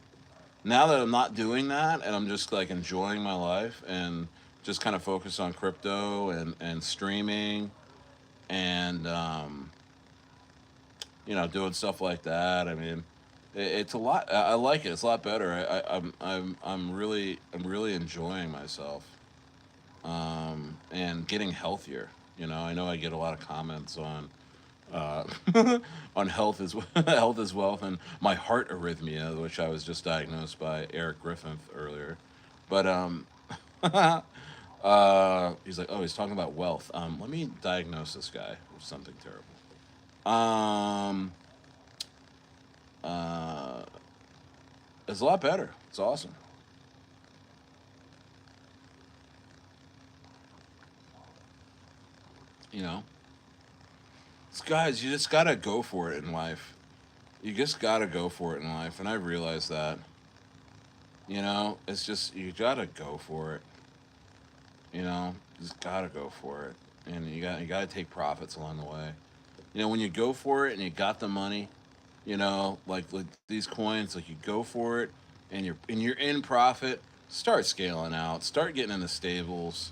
now that I'm not doing that and I'm just like enjoying my life and just kind of focused on crypto and streaming and doing stuff like that. I mean, it's a lot. I like it. It's a lot better. I'm really enjoying myself, and getting healthier. I know I get a lot of comments on uh, on health as health as wealth, and my heart arrhythmia, which I was just diagnosed by Eric Griffin earlier. But he's like, oh, he's talking about wealth. Let me diagnose this guy with something terrible. Um, uh, it's a lot better. It's awesome. You know, it's, guys, you just gotta go for it in life. You just gotta go for it in life, and I realize that. It's just you gotta go for it. You just gotta go for it, and you gotta take profits along the way. When you go for it and you got the money, like these coins, like you go for it, and you're in profit. Start scaling out. Start getting in the stables.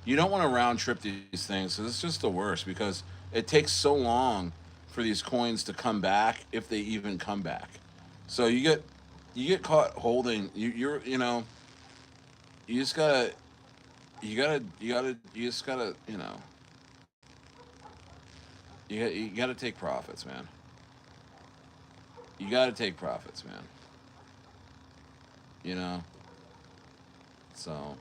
You don't want to round trip these things because it's just the worst because it takes so long for these coins to come back if they even come back. So you get caught holding you just gotta you just gotta you gotta take profits, man. You gotta take profits, man. You know, so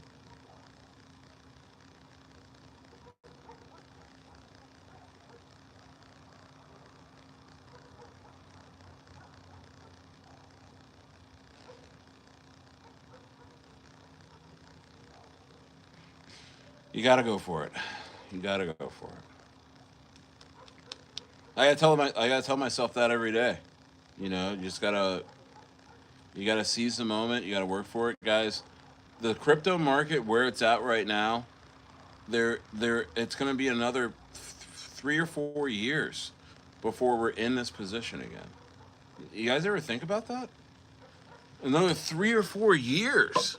you gotta go for it. You gotta go for it. I gotta tell myself that every day. You gotta seize the moment. You gotta work for it, guys. The crypto market where it's at right now, it's gonna be another 3 or 4 years before we're in this position again. You guys ever think about that? Another 3 or 4 years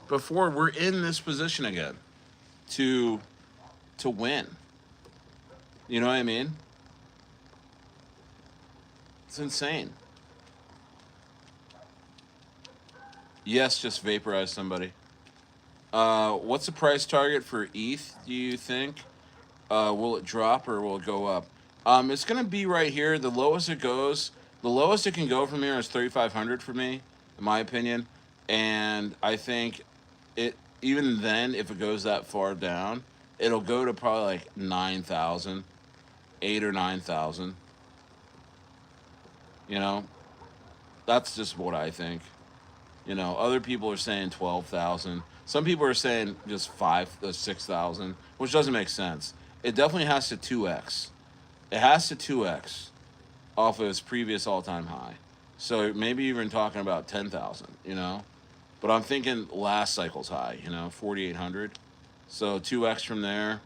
before we're in this position again to to win. You know what I mean? It's insane. Yes, just vaporize somebody. What's the price target for ETH, do you think? Will it drop or will it go up? It's gonna be right here. The lowest it can go from here is 3,500 for me, in my opinion. And I think it even then, if it goes that far down, it'll go to probably like 9,000, 8 or 9,000. You know, that's just what I think. Other people are saying 12,000. Some people are saying just 6,000, which doesn't make sense. It definitely has to 2x. It has to 2x off of its previous all-time high. So maybe even talking about 10,000. But I'm thinking last cycle's high. 4,800. So 2x from there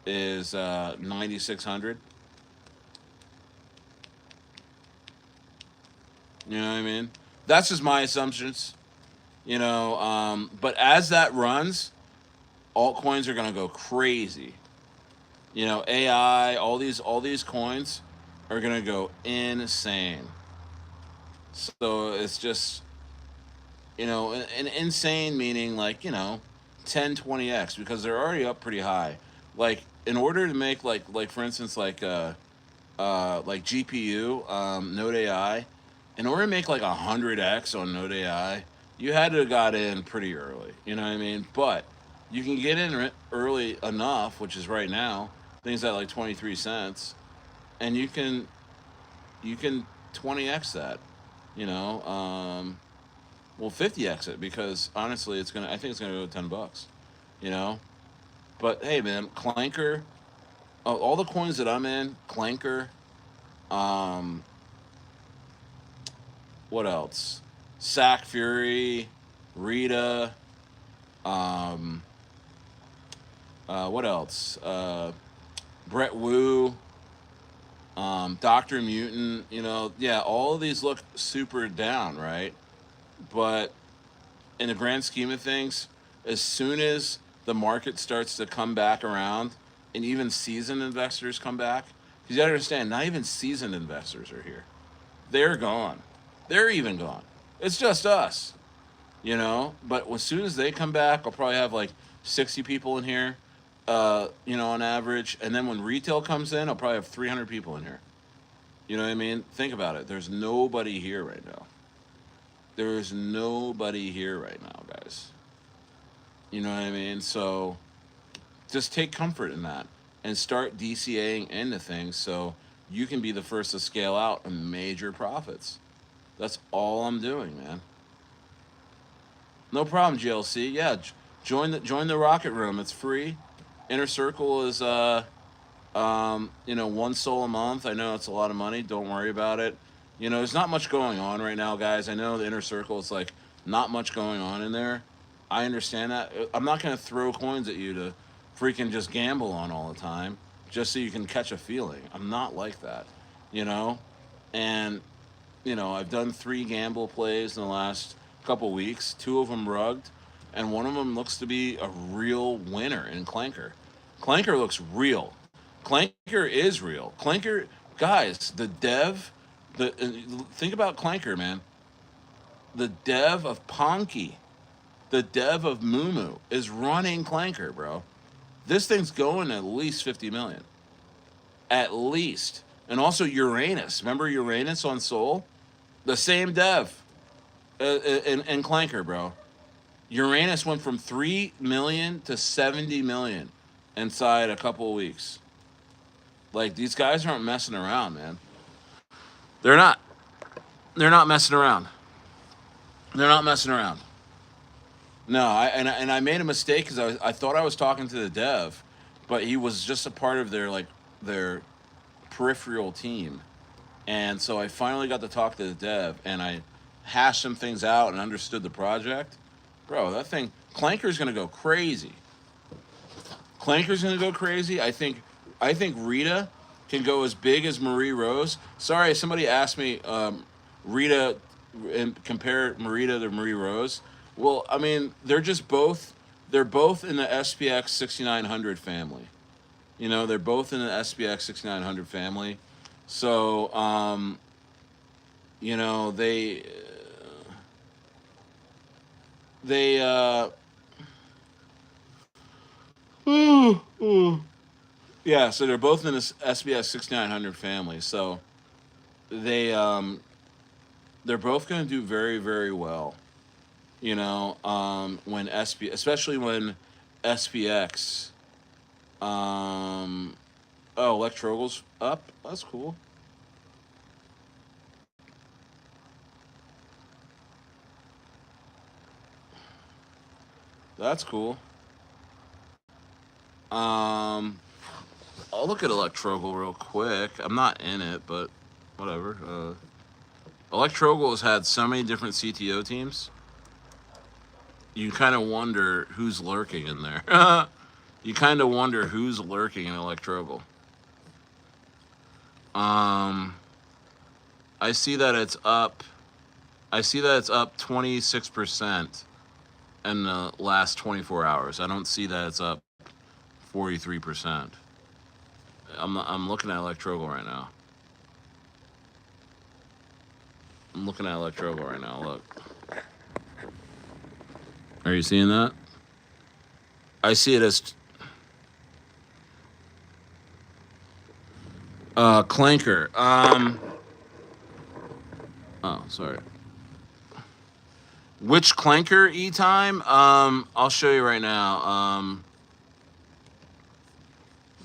is 9,600. You know what I mean? That's just my assumptions. But as that runs, altcoins are gonna go crazy. AI, all these coins are gonna go insane. So it's just an insane meaning like 10, 20x because they're already up pretty high. Like in order to make like for instance like GPU Node AI, in order to make like 100x on Node AI, you had to have got in pretty early. You know what I mean? But you can get in early enough, which is right now, things at like 23 cents, and you can 20x that. You know, well 50x it because honestly, I think it's gonna go to $10. You know, but hey man, Clanker, all the coins that I'm in, Clanker, um, what else? Sack Fury, Rita, um, what else? Brettwu, DrMutant. Yeah, all of these look super down, right? But in the grand scheme of things, as soon as the market starts to come back around, and even seasoned investors come back, because you gotta understand, not even seasoned investors are here. They're gone. They're even gone. It's just us, But as soon as they come back, I'll probably have like 60 people in here, on average. And then when retail comes in, I'll probably have 300 people in here. You know what I mean? Think about it. There's nobody here right now. There is nobody here right now, guys. You know what I mean? So just take comfort in that and start DCAing into things so you can be the first to scale out and major profits. That's all I'm doing, man. No problem, GLC. Yeah, join the Rocket Room. It's free. Inner Circle is 1 SOL a month. I know it's a lot of money. Don't worry about it. There's not much going on right now, guys. I know the Inner Circle is like not much going on in there. I understand that. I'm not gonna throw coins at you to freaking just gamble on all the time, just so you can catch a feeling. I'm not like that, you know. And I've done 3 gamble plays in the last couple weeks. 2 of them rugged, and one of them looks to be a real winner in Clanker. Clanker looks real. Clanker is real. Clanker, guys, the dev, think about Clanker, man. The dev of Ponky, the dev of Mumu is running Clanker, bro. This thing's going at least 50 million. At least. And also Uranus. Remember Uranus on Sol? The same dev in Clanker, bro. Uranus went from 3 million to 70 million inside a couple of weeks. Like, these guys aren't messing around, man. They're not. They're not messing around. They're not messing around. No, I made a mistake because I thought I was talking to the dev, but he was just a part of their peripheral team. And so I finally got to talk to the dev, and I hashed some things out and understood the project. Bro, that thing, Clanker's gonna go crazy. Clanker's gonna go crazy. I think Rita can go as big as Marie Rose. Sorry, somebody asked me Rita and compare Marita to Marie Rose. Well, I mean, they're both in the SPX 6900 family. They're both in the SPX 6900 family. So, they They yeah, so they're both in this SBS 6900 family. So they they're both going to do very very well. When especially when SPX um oh, Electrogal's up. That's cool. That's cool. Um I'll look at Electrogal real quick. I'm not in it, but whatever. Electrogal has had so many different CTO teams. You kind of wonder who's lurking in there. You kind of wonder who's lurking in Electrogal. Um, I see that it's up. I see that it's up 26% in the last 24 hours. I don't see that it's up 43%. I'm looking at Electrogal right now. I'm looking at Electrogal right now. Look. Are you seeing that? I see it as Clanker. Oh, sorry. Which Clanker e-time? I'll show you right now.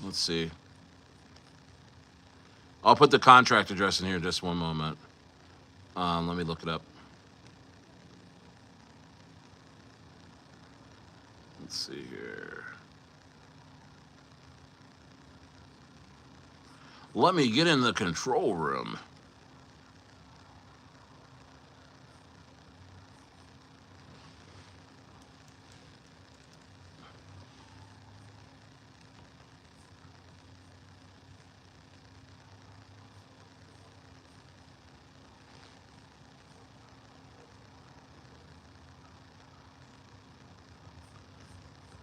Let's see. I'll put the contract address in here just one moment. Let me look it up. Let's see here. Let me get in the control room.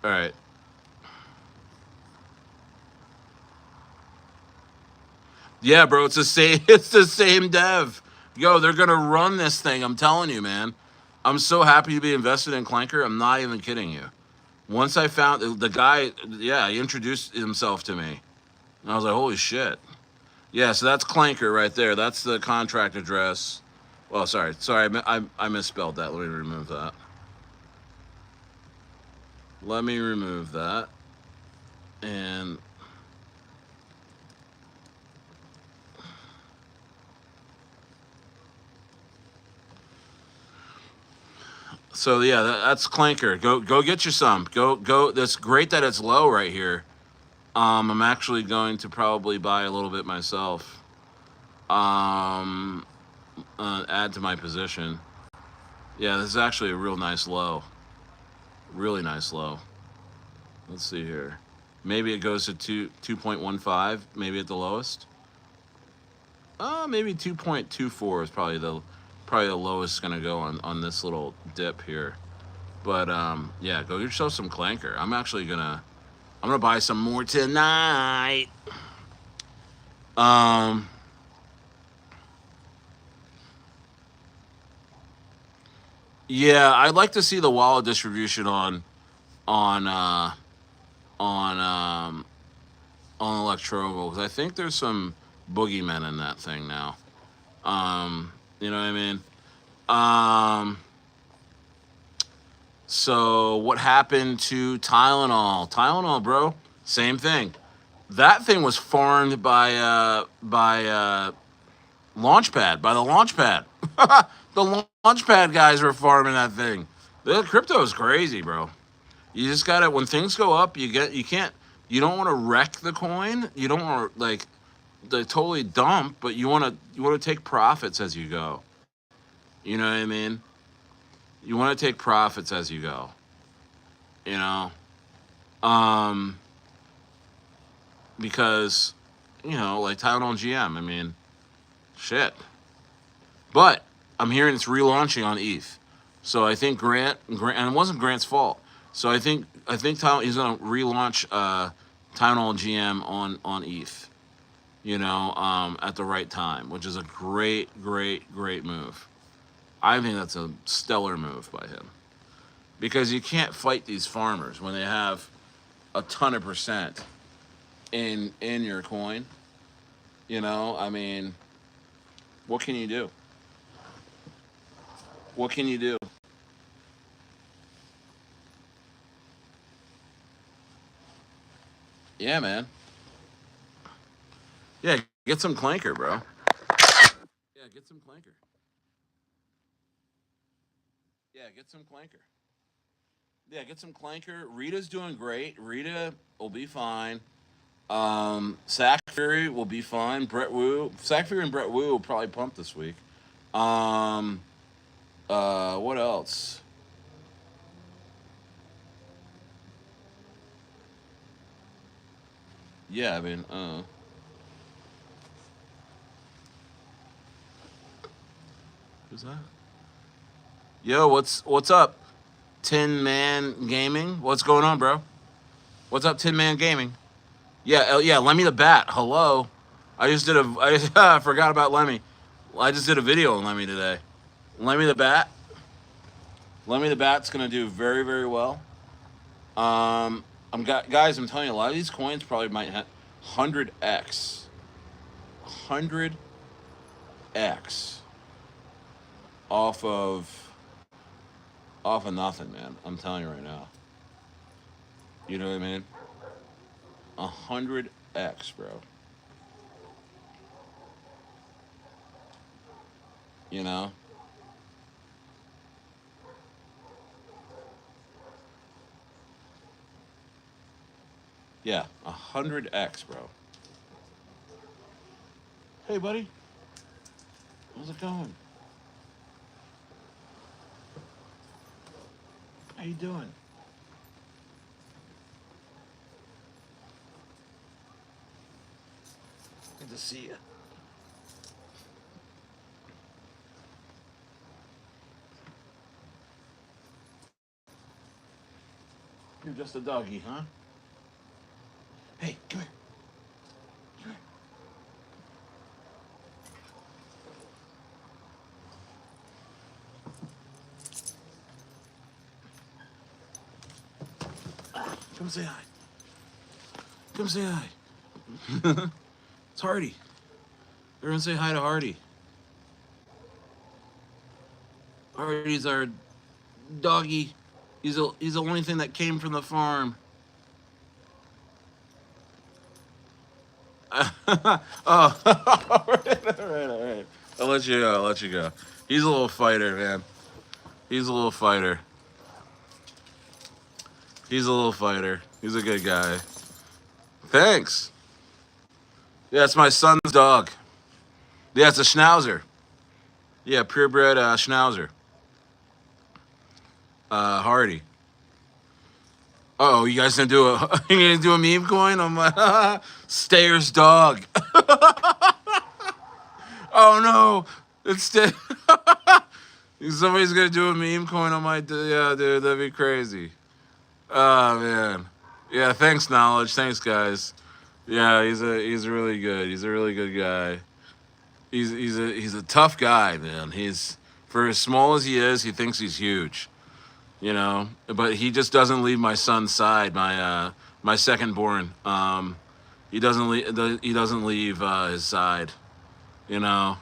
All right. Yeah, bro, it's the same. It's the same dev. Yo, they're gonna run this thing. I'm telling you, man. I'm so happy to be invested in Clanker. I'm not even kidding you. Once I found the guy, yeah, he introduced himself to me, and I was like, holy shit. Yeah, so that's Clanker right there. That's the contract address. Well, sorry, I misspelled that. Let me remove that. Let me remove that. And so yeah, that's Clanker. Go get you some. Go. That's great that it's low right here. I'm actually going to probably buy a little bit myself. Um, add to my position. Yeah, this is actually a real nice low. Really nice low. Let's see here. Maybe it goes to 2.15. Maybe at the lowest. Maybe 2.24 is probably the lowest it's gonna go on this little dip here. But yeah, go get yourself some Clanker. I'm gonna buy some more tonight. Um, yeah, I'd like to see the wallet distribution on uh, on on Electroval because I think there's some boogeymen in that thing now. You know what I mean? Um, so what happened to Tylenol? Tylenol, bro, same thing. That thing was farmed by Launchpad, by the Launchpad. The Launchpad guys were farming that thing. The crypto is crazy, bro. You just gotta when things go up, you don't want to wreck the coin. You don't want to like the totally dump, but you want to take profits as you go. You know what I mean? You want to take profits as you go. You know, um, because like Tylenol GM. I mean, shit. But I'm hearing it's relaunching on ETH. So I think Grant, and it wasn't Grant's fault. So I think he's gonna relaunch Tylenol GM on ETH. At the right time, which is a great, great, great move. I think that's a stellar move by him. because you can't fight these farmers when they have a ton of percent in your coin. You know, I mean, what can you do? What can you do? Yeah, man. Yeah, get some Clanker, bro. Yeah, get some Clanker. Yeah, get some Clanker. Yeah, get some Clanker. Rita's doing great. Rita will be fine. Sack Fury will be fine. Brettwu, Sack Fury and Brettwu will probably pump this week. Um, what else? Yeah, I mean, who's that? Yo, what's up? Tin Man Gaming. What's going on, bro? What's up, Tin Man Gaming? Yeah, yeah. Lemmy the Bat. Hello. I just did a. I forgot about Lemmy. I just did a video on Lemmy today. Lemmy the Bat. Lemmy the Bat's gonna do very, very well. Guys. I'm telling you, a lot of these coins probably might have 100x, 100x off of nothing, man. I'm telling you right now. You know what I mean? 100x, bro. You know? Yeah, 100x, bro. Hey, buddy. How's it going? How you doing? Good to see you. You're just a doggy, huh? Hey, come here. Come here. Come say hi. Come say hi. It's Hardy. Everyone say hi to Hardy. Hardy's our doggy. He's the only thing that came from the farm. Oh, all right, all right. I'll let you go. I'll let you go. He's a little fighter, man. He's a little fighter. He's a little fighter. He's a good guy. Thanks. Yeah, it's my son's dog. Yeah, it's a Schnauzer. Yeah, purebred Schnauzer. Hardy. Oh, you guys gonna do a you gonna do a meme coin? I'm like, Stayer's dog. Oh no, it's somebody's gonna do a meme coin on my yeah, dude. That'd be crazy. Oh man. Yeah, thanks, knowledge. Thanks, guys. Yeah, he's really good. He's a really good guy. He's a tough guy, man. He's for as small as he is, he thinks he's huge. You know, but he just doesn't leave my son's side. My second born. He doesn't leave his side. You know.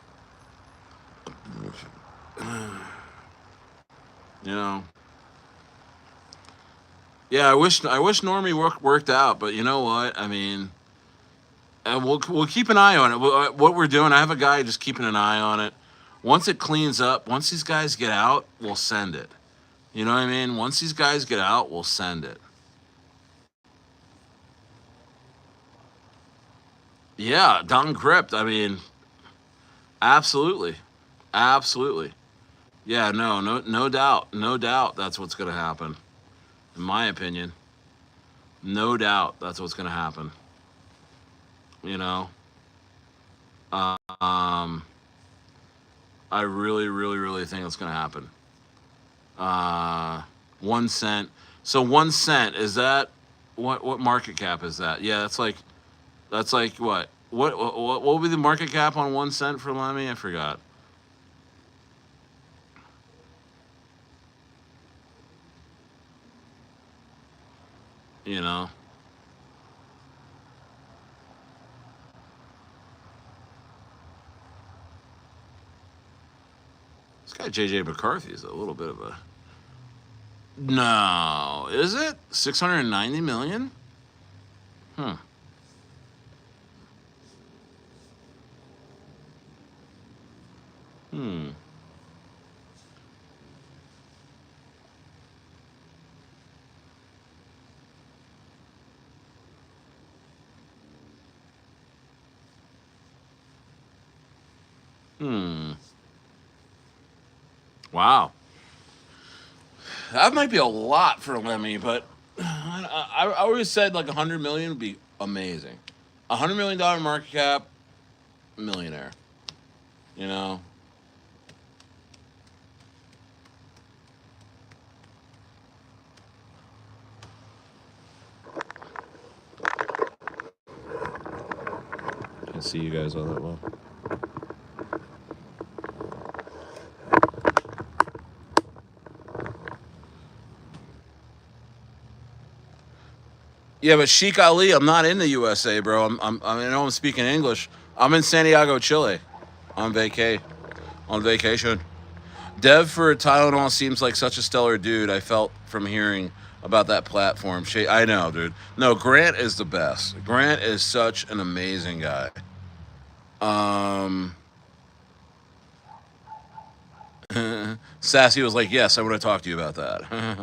You know. Yeah, I wish Normie worked out, but you know what? I mean, and we'll keep an eye on it. What we're doing, I have a guy just keeping an eye on it. Once it cleans up, once these guys get out, we'll send it. You know what I mean? Once these guys get out, we'll send it. Yeah, Don Crypt. I mean, absolutely, absolutely. Yeah, no doubt, no doubt. That's what's gonna happen, in my opinion. No doubt, that's what's gonna happen. You know, um, I really, really, really think it's gonna happen. 1 cent. So 1 cent is that what market cap is that? Yeah, that's like what? What will be the market cap on 1 cent for Lemmy? I forgot. You know, this guy JJ McCarthy is a little bit of a no. Is it 690 million? Hmm. Hmm. Hmm. Wow. That might be a lot for Lemmy, but I always said like 100 million would be amazing. $100 million market cap, millionaire. You know. Can't see you guys all that well. Yeah, but Sheik Ali, I'm not in the USA, bro. I know I'm speaking English. I'm in Santiago, Chile, on on vacation. Dev for Tylenol seems like such a stellar dude. I felt from hearing about that platform. I know, dude. No, Grant is the best. Grant is such an amazing guy. Um, Sassy was like, "Yes, I want to talk to you about that."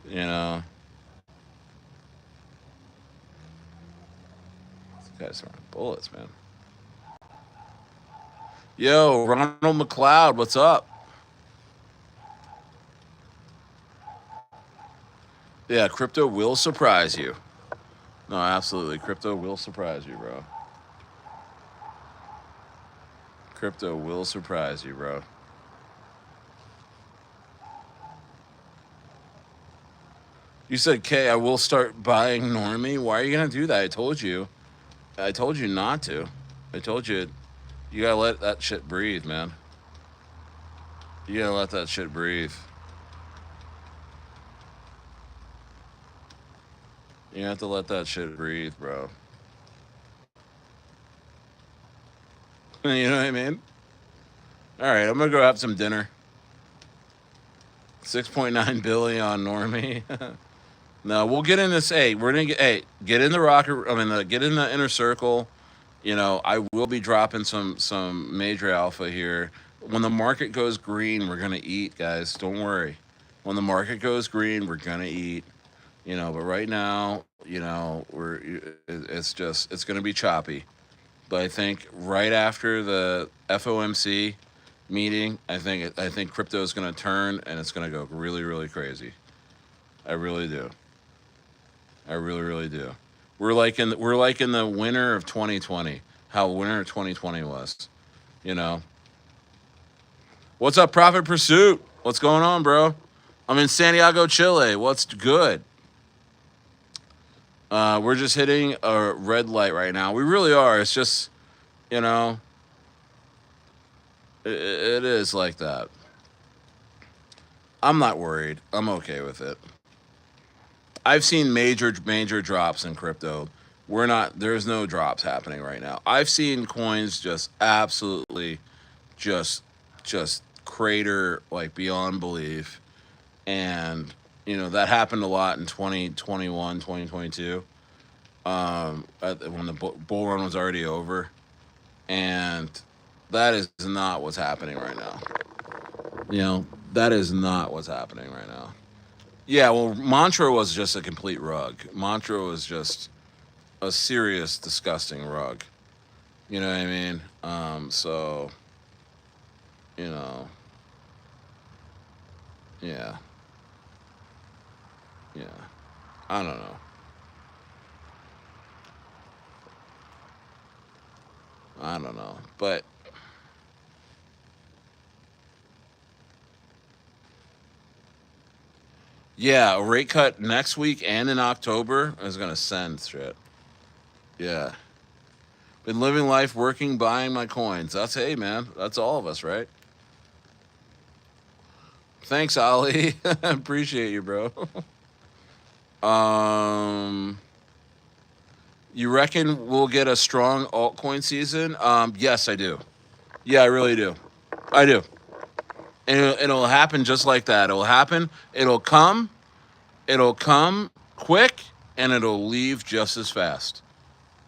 You know, this guy's throwing bullets, man. Yo, Ronald McLeod, what's up? Yeah, crypto will surprise you. No, absolutely. Crypto will surprise you, bro. Crypto will surprise you, bro. You said, K, I will start buying Normie. Why are you going to do that? I told you. I told you not to. I told you, you got to let that shit breathe, man. You got to let that shit breathe. You have to let that shit breathe, bro. You know what I mean? All right, I'm going to go have some dinner. 6.9 billion on Normie. No, we'll get in this. Hey, we're gonna get in the rocker. I mean, get in the inner circle. You know, I will be dropping some major alpha here. When the market goes green, we're gonna eat, guys. Don't worry. When the market goes green, we're gonna eat. You know, but right now, you know, it's gonna be choppy. But I think right after the FOMC meeting, I think crypto is gonna turn and it's gonna go really really crazy. I really do. I really, really do. We're like in the winter of 2020. How winter of 2020 was. You know. What's up, Profit Pursuit? What's going on, bro? I'm in Santiago, Chile. What's good? We're just hitting a red light right now. We really are. It's just, you know, it is like that. I'm not worried. I'm okay with it. I've seen major drops in crypto. We're not. There's no drops happening right now. I've seen coins just absolutely just just crater like beyond belief, and you know that happened a lot in 2021, 2022, when the bull run was already over, and that is not what's happening right now. You know, that is not what's happening right now. Yeah, well, Mantra was just a complete rug. Mantra was just a serious, disgusting rug. You know what I mean? So, you know, yeah, yeah. I don't know. I don't know. But yeah, a rate cut next week and in October is going to send shit. Yeah. Been living life, working, buying my coins. That's, hey, man, that's all of us, right? Thanks, Ali. Appreciate you, bro. Um, you reckon we'll get a strong altcoin season? Yes, I do. Yeah, I really do. I do. And it'll happen just like that. It'll happen. It'll come. It'll come quick, and it'll leave just as fast.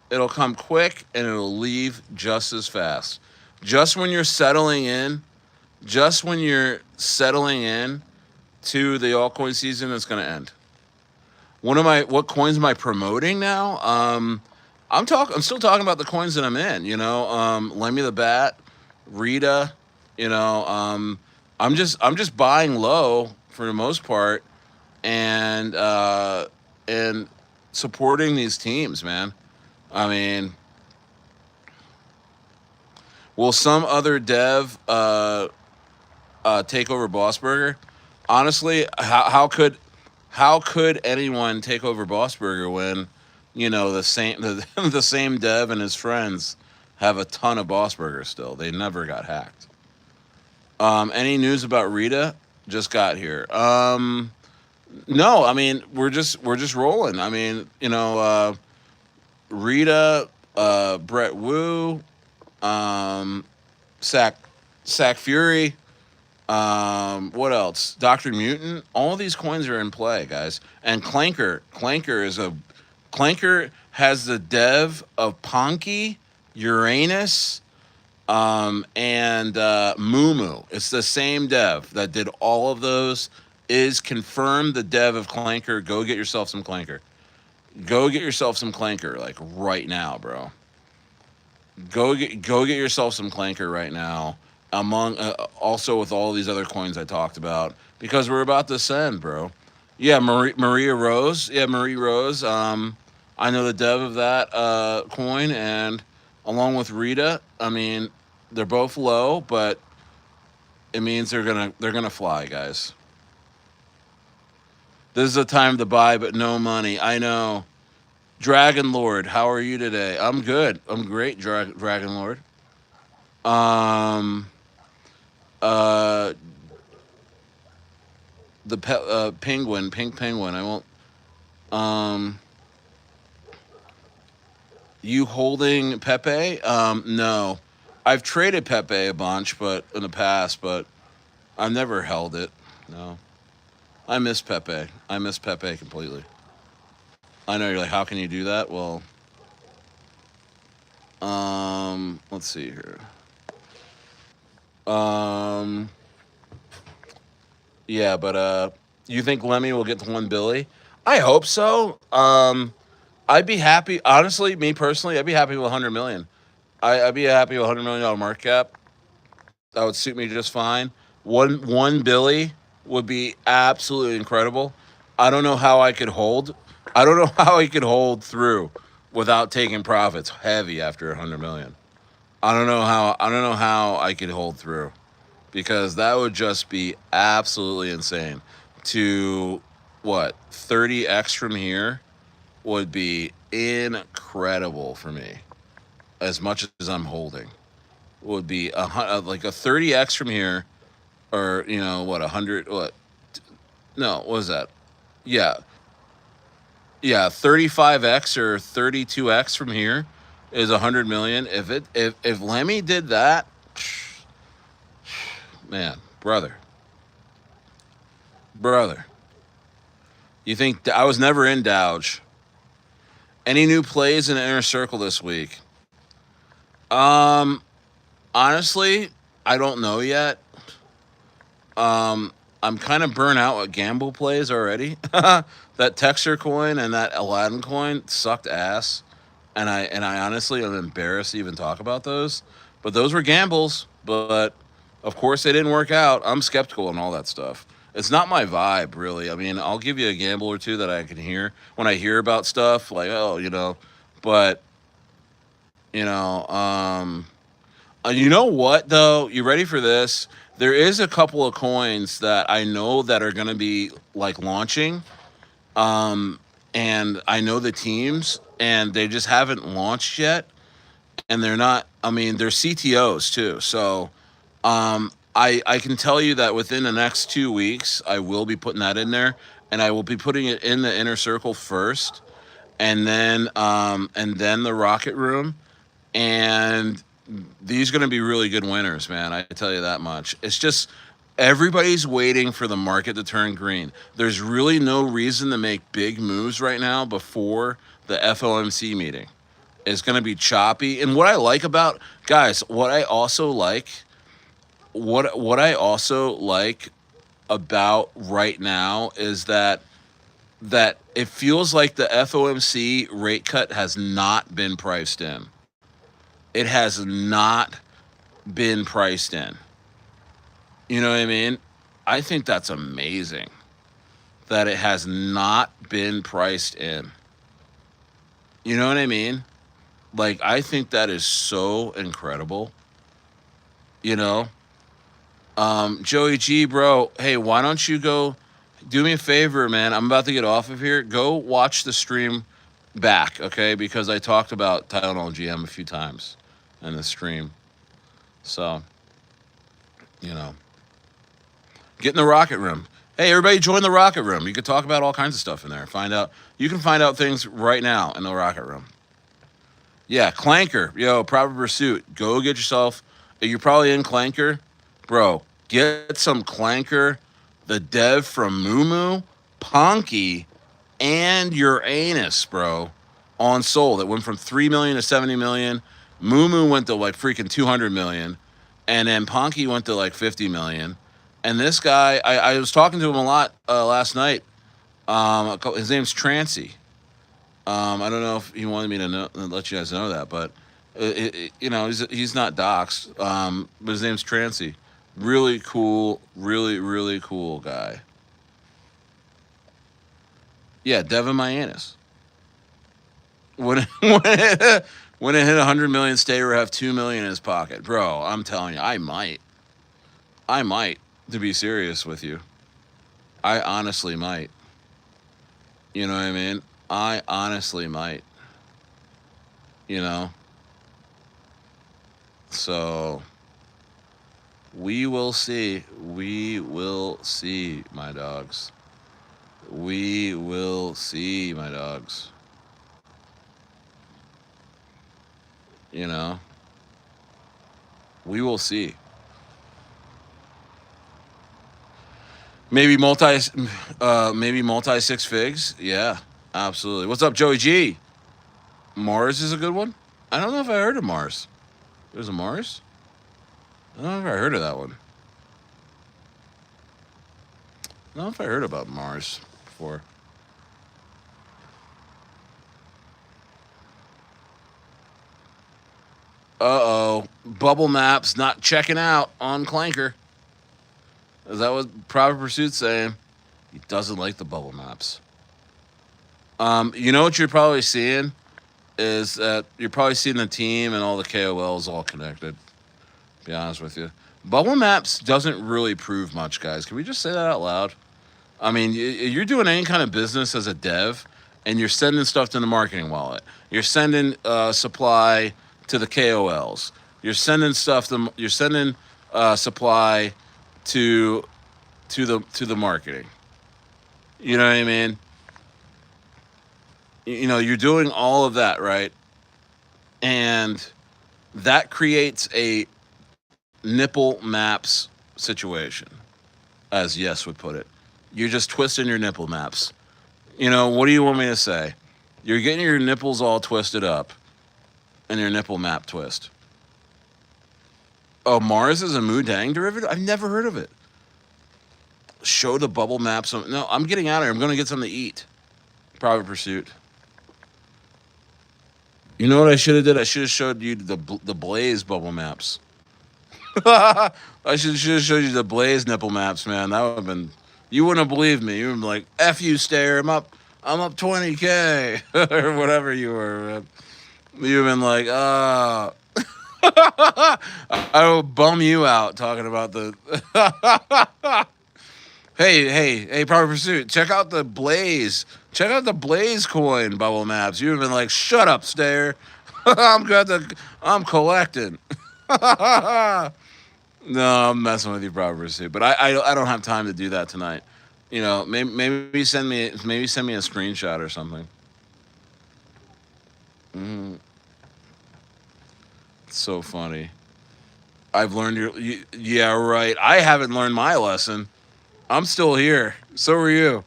It'll come quick, and it'll leave just as fast. Just when you're settling in, just when you're settling in to the altcoin season, it's going to end. What coins am I promoting now? I'm still talking about the coins that I'm in. Lemmy the Bat, Rita. You know, I'm just buying low for the most part, and supporting these teams, man. I mean, will some other dev take over Boss Burger? Honestly, how could anyone take over Boss Burger when the same dev and his friends have a ton of Boss Burgers still? They never got hacked. Any news about Rita? Just got here. No, I mean we're just rolling. I mean, Rita, Brettwu, um, Sac Sac Fury. What else? DrMutant. All these coins are in play, guys. And Clanker. Clanker has the dev of Ponky, Uranus, and Moo. It's the same dev that did all of those. Is confirmed the dev of Clanker. Go get yourself some Clanker. Go get yourself some Clanker, like right now, bro. Go get yourself some Clanker right now. Among also with all these other coins I talked about, because we're about to send, bro. Yeah, Maria Rose. Yeah, Marie Rose. I know the dev of that coin, and along with Rita. I mean, they're both low, but it means they're gonna fly, guys. This is a time to buy, but no money. I know. Dragon Lord, how are you today? I'm good. I'm great, Dragon Lord. Um, uh, penguin, pink penguin. I won't. Um, you holding Pepe? No. I've traded Pepe a bunch, but in the past, but I've never held it. No. I miss Pepe. I miss Pepe completely. I know you're like, how can you do that? Well, let's see here. Um, yeah, but you think Lemmy will get to 1 billion? I hope so. I'd be happy. Honestly, me personally, I'd be happy with 100 million. I'd be happy with $100 million market cap. That would suit me just fine. One Billy would be absolutely incredible. I don't know how I could hold. I don't know how I could hold through without taking profits heavy after 100 million. I don't know how. I don't know how I could hold through, because that would just be absolutely insane. To what 30x from here would be incredible for me. As much as I'm holding would be like a 30x from here, or what 100 what no what was that? Yeah, yeah, 35x or 32x from here is 100 million. If Lemmy did that, man, brother, you think I was never in Dodge? Any new plays in the inner circle this week? Um, Honestly, I don't know yet. I'm kind of burnt out with gamble plays already. That Texture coin and that Aladdin coin sucked ass, and I honestly am embarrassed to even talk about those. But those were gambles. But of course they didn't work out. I'm skeptical on all that stuff. It's not my vibe, really. I mean, I'll give you a gamble or two that I can hear when I hear about stuff like, oh, but you know, you know what though? You ready for this? There is a couple of coins that I know that are going to be like launching, and I know the teams, and they just haven't launched yet, and they're not. I mean, they're CTOs too, so I can tell you that within the next 2 weeks, I will be putting that in there, and I will be putting it in the inner circle first, and then the rocket room, and these are going to be really good winners, man. I tell you that much. It's just everybody's waiting for the market to turn green. There's really no reason to make big moves right now before the FOMC meeting. It's going to be choppy. And what I like about guys, what I also like about right now is that it feels like the FOMC rate cut has not been priced in. It has not been priced in. You know what I mean? I think that's amazing that it has not been priced in. You know what I mean? Like, I think that is so incredible. You know? Joey G, bro, hey, why don't you go do me a favor, man? I'm about to get off of here. Go watch the stream back, okay? Because I talked about Tylenol GM a few times in the stream. So, you know, get in the rocket room. Hey, everybody, join the rocket room. You can talk about all kinds of stuff in there. You can find out things right now in the rocket room. Yeah, Clanker, yo, Proper Pursuit. Go get yourself. You're probably in Clanker, bro. Get some Clanker, the dev from Moo, Ponky, and Uranus, bro, on Sol. That went from 3 million to 70 million. Moo went to like freaking 200 million, and then Ponky went to like 50 million. And this guy, I was talking to him a lot last night. His name's Trancy. I don't know if he wanted me to let you guys know that, but you know, he's not doxxed. But his name's Trancy. Really cool, really cool guy. Yeah, Devin Mayanis. When it, when it hit 100 million, Stayer have 2 million in his pocket, bro. I'm telling you, I might. To be serious with you, I honestly might. You know what I mean? I honestly might. You know? So, we will see. We will see, my dogs. We will see, my dogs. You know? We will see. Maybe multi six figs. Yeah, absolutely. What's up, Joey G? Mars is a good one. I don't know if I heard of Mars. There's a Mars. I don't know if I heard of that one. I don't know if I heard about Mars before. Bubble maps not checking out on Clanker. Is that what Proper Pursuit's saying? He doesn't like the bubble maps. You know what you're probably seeing is that you're probably seeing the team and all the KOLs all connected. To be honest with you, bubble maps doesn't really prove much, guys. Can we just say that out loud? I mean, you're doing any kind of business as a dev, and you're sending stuff to the marketing wallet. You're sending supply to the KOLs. You're sending stuff. You're sending supply to the marketing. You know what I mean? You know, you're doing all of that, right? And that creates a nipple maps situation, as Yes would put it. You're just twisting your nipple maps. You know, what do you want me to say? You're getting your nipples all twisted up in your nipple map twist. Oh, Mars is a Mudang derivative? I've never heard of it. Show the bubble maps. No, I'm getting out of here. I'm going to get something to eat. Private Pursuit. You know what I should have did? I should have showed you the Blaze bubble maps. I should have showed you the Blaze nipple maps, man. That would have been... You wouldn't have believed me. You would have been like, F you, Stayer. I'm up 20K. Or whatever you were, man. You would have been like, I will bum you out talking about the... Hey, Proper Pursuit, check out the Blaze. Check out the Blaze coin bubble maps. You've been like, shut up, Stayer. I'm collecting. No, I'm messing with you, Proverbs Pursuit. But I don't have time to do that tonight. You know, maybe send me a screenshot or something. Mm, it's so funny. I've learned yeah, right. I haven't learned my lesson. I'm still here. So are you.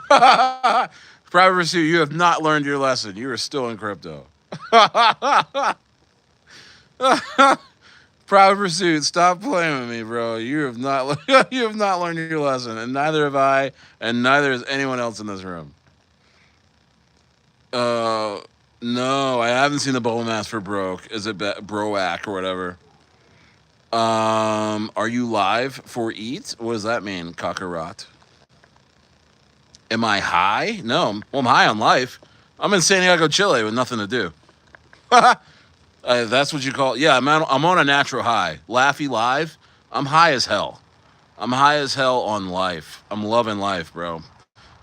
Private Pursuit, you have not learned your lesson. You are still in crypto. Private Pursuit, stop playing with me, bro. You have not you have not learned your lesson, and neither have I, and neither has anyone else in this room. Uh, no, I haven't seen the bubble mask for broke. Is it Broac or whatever? Are you live for Eat? What does that mean, Kakarot? Am I high? No. Well, I'm high on life. I'm in Santiago, Chile with nothing to do. That's what you call. Yeah, I'm on a natural high. Laffy live. I'm high as hell. I'm high as hell on life. I'm loving life, bro.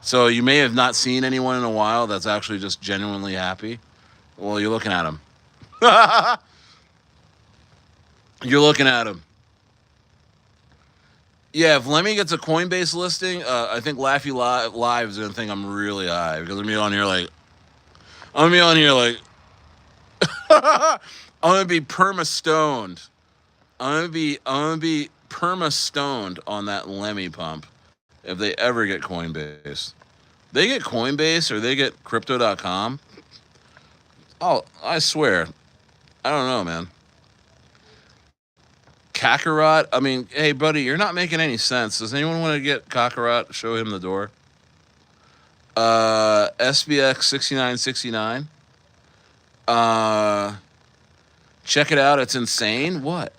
So you may have not seen anyone in a while that's actually just genuinely happy. Well, you're looking at him. You're looking at him. Yeah, if Lemmy gets a Coinbase listing, I think Laffy Live is gonna think I'm really high because I'm gonna be on here like I'm gonna be perma stoned. I'm gonna be perma stoned on that Lemmy pump if they ever get Coinbase. They get Coinbase or they get crypto.com. Oh, I swear. I don't know, man. Kakarot. I mean, hey, buddy, you're not making any sense. Does anyone want to get Kakarot? Show him the door. SBX 6969. Uh, check it out. It's insane. What?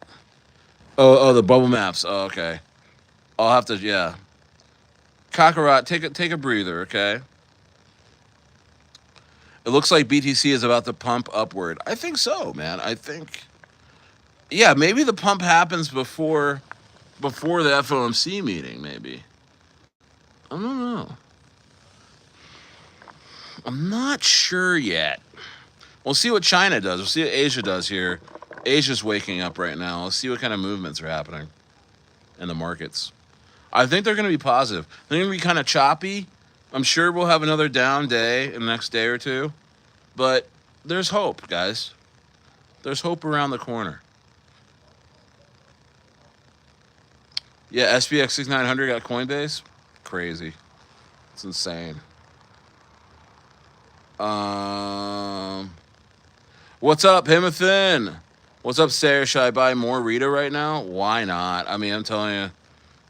Oh, the bubble maps. Oh, okay. I'll have to. Yeah. Kakarot, take a breather. Okay. It looks like BTC is about to pump upward. I think so, man. I think. Yeah, maybe the pump happens before the FOMC meeting. Maybe. I don't know. I'm not sure yet. We'll see what China does. We'll see what Asia does here. Asia's waking up right now. Let's see what kind of movements are happening in the markets. I think they're going to be positive. They're going to be kind of choppy. I'm sure we'll have another down day in the next day or two. But there's hope, guys. There's hope around the corner. Yeah, SPX 6900 got Coinbase. Crazy. It's insane. Um, what's up, Himathin? What's up, Sarah? Should I buy more Rita right now? Why not? I mean, I'm telling you.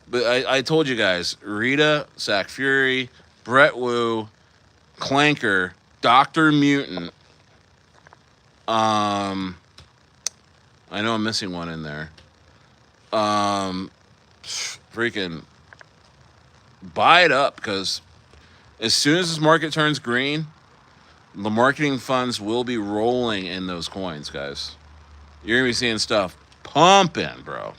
But I told you guys, Rita, Sack Fury, Brettwu, Clanker, DrMutant. Um, I know I'm missing one in there. Freaking buy it up because as soon as this market turns green, the marketing funds will be rolling in those coins, guys. You're gonna be seeing stuff pumping, bro.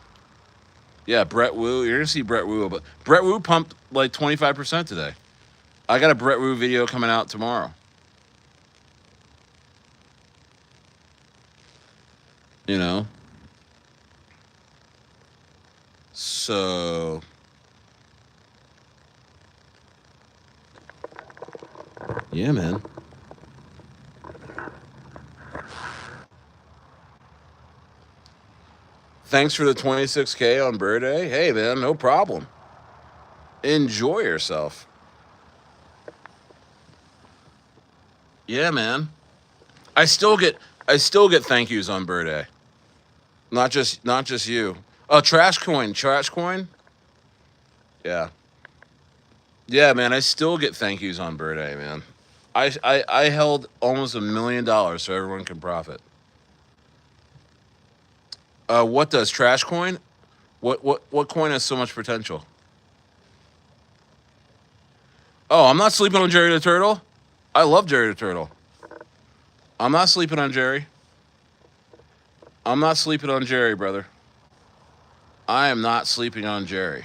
Yeah, Brettwu. You're gonna see Brettwu, but Brettwu pumped like 25% today. I got a Brettwu video coming out tomorrow. You know, so yeah, man. Thanks for the 26K on birthday. Hey, man, no problem. Enjoy yourself. Yeah, man. I still get I still get thank yous on birthday. Not just you. Oh, trash coin. Yeah, yeah, man. I still get thank yous on birthday, man. I held almost $1 million so everyone can profit. What does trash coin? What coin has so much potential? Oh, I'm not sleeping on Jerry the Turtle. I love Jerry the Turtle. I'm not sleeping on Jerry. I'm not sleeping on Jerry, brother. I am not sleeping on Jerry.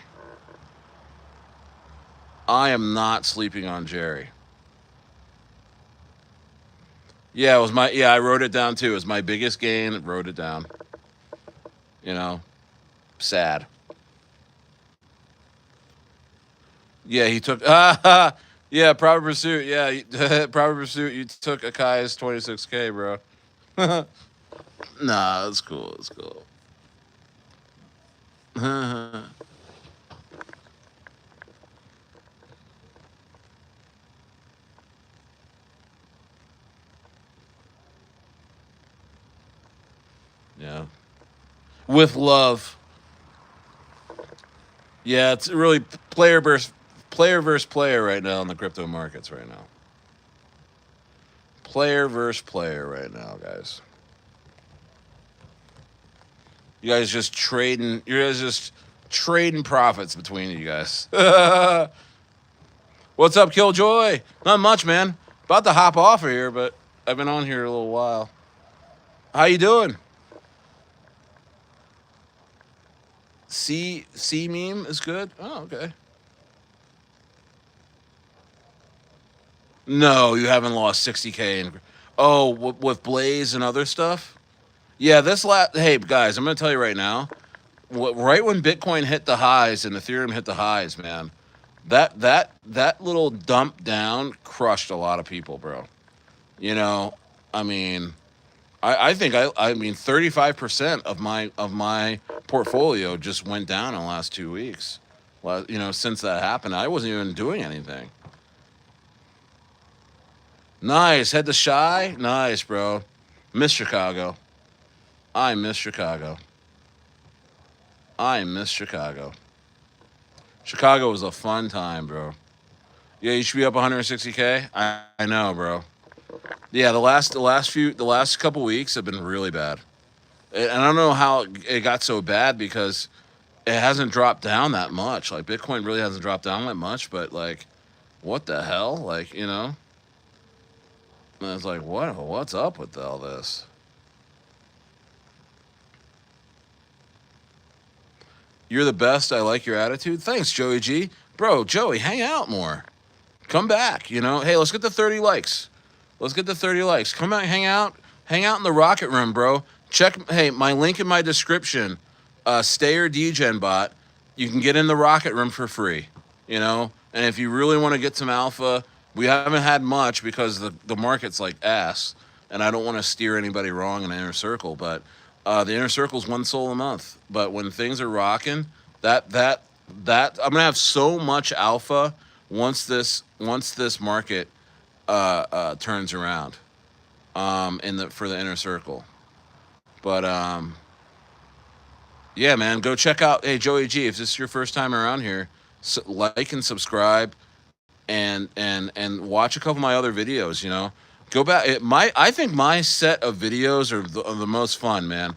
I am not sleeping on Jerry. Yeah, it was I wrote it down too. It was my biggest gain. Wrote it down. You know. Sad. Yeah, he took. Yeah, Proper Pursuit. Yeah, Proper Pursuit. You took Akai's 26K, bro. Nah, it's cool. It's cool. Yeah, with love. Yeah, it's really player versus player right now in the crypto markets right now. Player versus player right now, guys. You guys just trading. You guys just trading profits between you guys. What's up, Killjoy? Not much, man. About to hop off of here, but I've been on here a little while. How you doing? C meme is good. Oh, okay. No, you haven't lost 60K. Oh, with Blaze and other stuff. Yeah, this last. Hey guys, I'm gonna tell you right now. Right when Bitcoin hit the highs and Ethereum hit the highs, man, that little dump down crushed a lot of people, bro. You know, I mean, I mean 35% of my portfolio just went down in the last 2 weeks. Well, since that happened, I wasn't even doing anything. Nice, head to Shy. Nice, bro. Miss Chicago. I miss Chicago. I miss Chicago. Chicago was a fun time, bro. Yeah, you should be up 160K. I know, bro. Yeah, the last couple weeks have been really bad. And I don't know how it got so bad because it hasn't dropped down that much. Like Bitcoin really hasn't dropped down that much, but like, what the hell? Like, and it's like, what's up with all this? You're the best. I like your attitude. Thanks, Joey G. Bro, Joey, hang out more. Come back. Hey, let's get to 30 likes. Let's get to 30 likes. Come out, hang out. Hang out in the rocket room, bro. Check, hey, my link in my description, Stayer Degen bot. You can get in the rocket room for free, And if you really want to get some alpha, we haven't had much because the market's like ass. And I don't want to steer anybody wrong in the inner circle, but the inner circle's one soul a month. But when things are rocking, that I'm gonna have so much alpha once this market turns around for the inner circle. But yeah, man, go check out. Hey, Joey G, if this is your first time around here, like and subscribe, and watch a couple of my other videos. Go back. I think my set of videos are the most fun, man.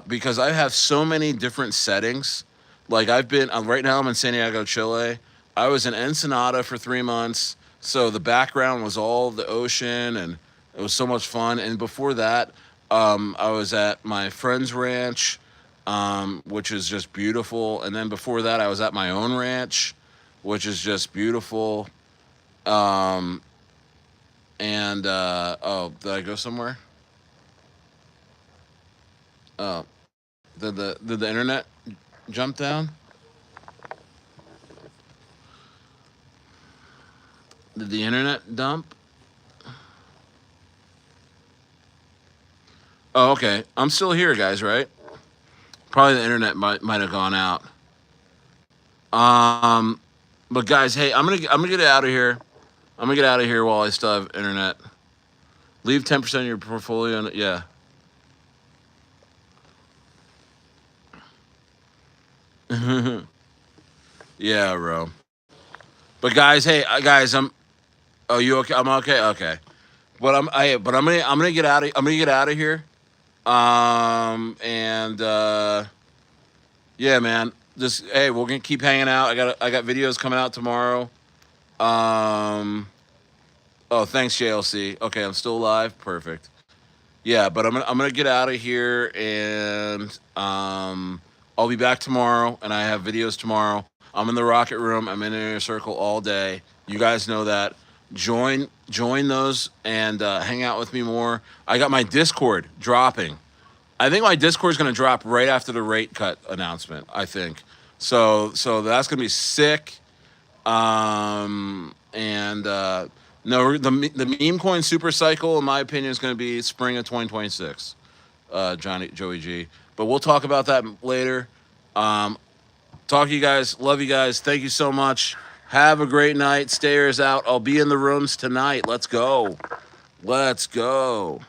Because I have so many different settings. Like I've been right now, I'm in Santiago, Chile. I was in Ensenada for 3 months, so the background was all the ocean, and it was so much fun. And before that, I was at my friend's ranch, which is just beautiful. And then before that, I was at my own ranch, which is just beautiful. Um, and oh, did I go somewhere? Oh, did the internet jump down? Did the internet dump? Oh, okay. I'm still here, guys. Right? Probably the internet might have gone out. Um, but guys, hey, I'm gonna get out of here. I'm gonna get out of here while I still have internet. Leave 10% of your portfolio. Yeah. Yeah, bro. But guys, hey, guys, Oh, you okay? I'm okay. Okay. But I'm gonna get out of here. And yeah, man. Just hey, we're gonna keep hanging out. I got videos coming out tomorrow. Um. Oh, thanks, JLC. Okay, I'm still alive. Perfect. Yeah, but I'm gonna get out of here, and I'll be back tomorrow, and I have videos tomorrow. I'm in the rocket room. I'm in Inner Circle all day. You guys know that. Join those and hang out with me more. I got my Discord dropping. I think my Discord is going to drop right after the rate cut announcement. I think so. So that's going to be sick. And no, the Memecoin super cycle, in my opinion, is going to be spring of 2026. Joey G. But we'll talk about that later. Talk to you guys. Love you guys. Thank you so much. Have a great night. Stayers out. I'll be in the rooms tonight. Let's go. Let's go.